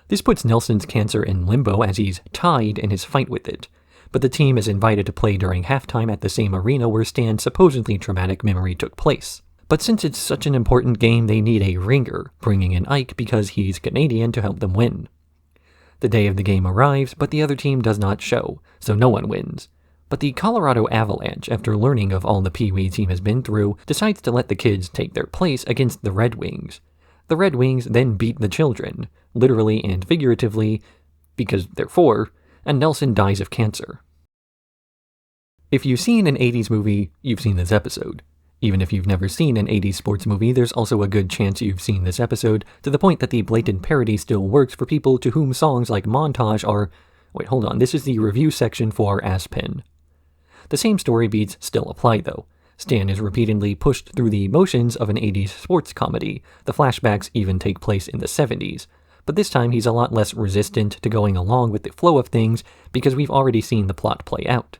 This puts Nelson's cancer in limbo as he's tied in his fight with it, but the team is invited to play during halftime at the same arena where Stan's supposedly traumatic memory took place. But since it's such an important game, they need a ringer, bringing in Ike because he's Canadian to help them win. The day of the game arrives, but the other team does not show, so no one wins. But the Colorado Avalanche, after learning of all the Pee-wee team has been through, decides to let the kids take their place against the Red Wings. The Red Wings then beat the children, literally and figuratively, because they're 4, and Nelson dies of cancer. If you've seen an 80s movie, you've seen this episode. Even if you've never seen an 80s sports movie, there's also a good chance you've seen this episode, to the point that the blatant parody still works for people to whom songs like Montage are... Wait, hold on, this is the review section for Asspen. The same story beats still apply, though. Stan is repeatedly pushed through the motions of an 80s sports comedy. The flashbacks even take place in the 70s. But this time he's a lot less resistant to going along with the flow of things because we've already seen the plot play out.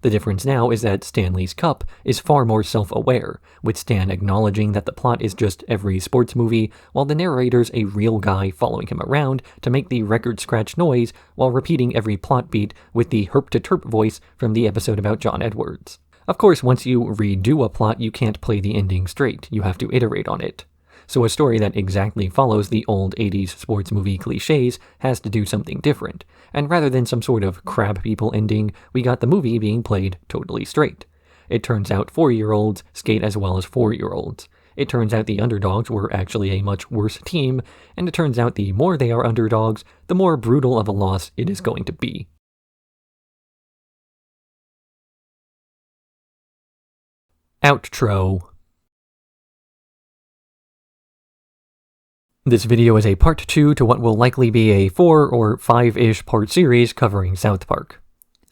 The difference now is that Stanley's Cup is far more self-aware, with Stan acknowledging that the plot is just every sports movie, while the narrator's a real guy following him around to make the record scratch noise while repeating every plot beat with the herp-to-terp voice from the episode about John Edwards. Of course, once you redo a plot, you can't play the ending straight, you have to iterate on it. So a story that exactly follows the old 80s sports movie cliches has to do something different, and rather than some sort of crab people ending, we got the movie being played totally straight. It turns out 4-year-olds skate as well as 4-year-olds. It turns out the underdogs were actually a much worse team, and it turns out the more they are underdogs, the more brutal of a loss it is going to be. Outro. This video is a part 2 to what will likely be a 4 or 5-ish part series covering South Park.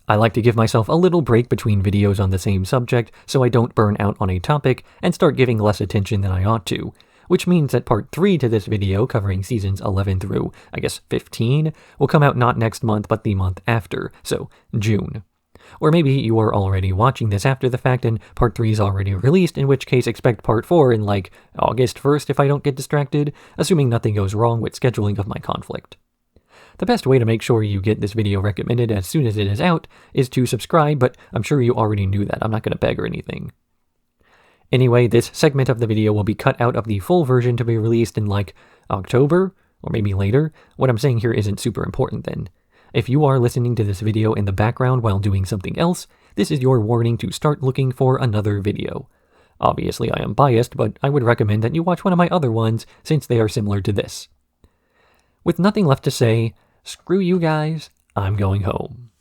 I like to give myself a little break between videos on the same subject so I don't burn out on a topic and start giving less attention than I ought to, which means that part 3 to this video covering seasons 11 through, 15, will come out not next month but the month after, so June. Or maybe you are already watching this after the fact and part 3 is already released, in which case expect part 4 in August 1st if I don't get distracted, assuming nothing goes wrong with scheduling of my conflict. The best way to make sure you get this video recommended as soon as it is out is to subscribe, but I'm sure you already knew that. I'm not going to beg or anything. Anyway, this segment of the video will be cut out of the full version to be released in October, Or maybe later? What I'm saying here isn't super important then. If you are listening to this video in the background while doing something else, this is your warning to start looking for another video. Obviously I am biased, but I would recommend that you watch one of my other ones since they are similar to this. With nothing left to say, screw you guys, I'm going home.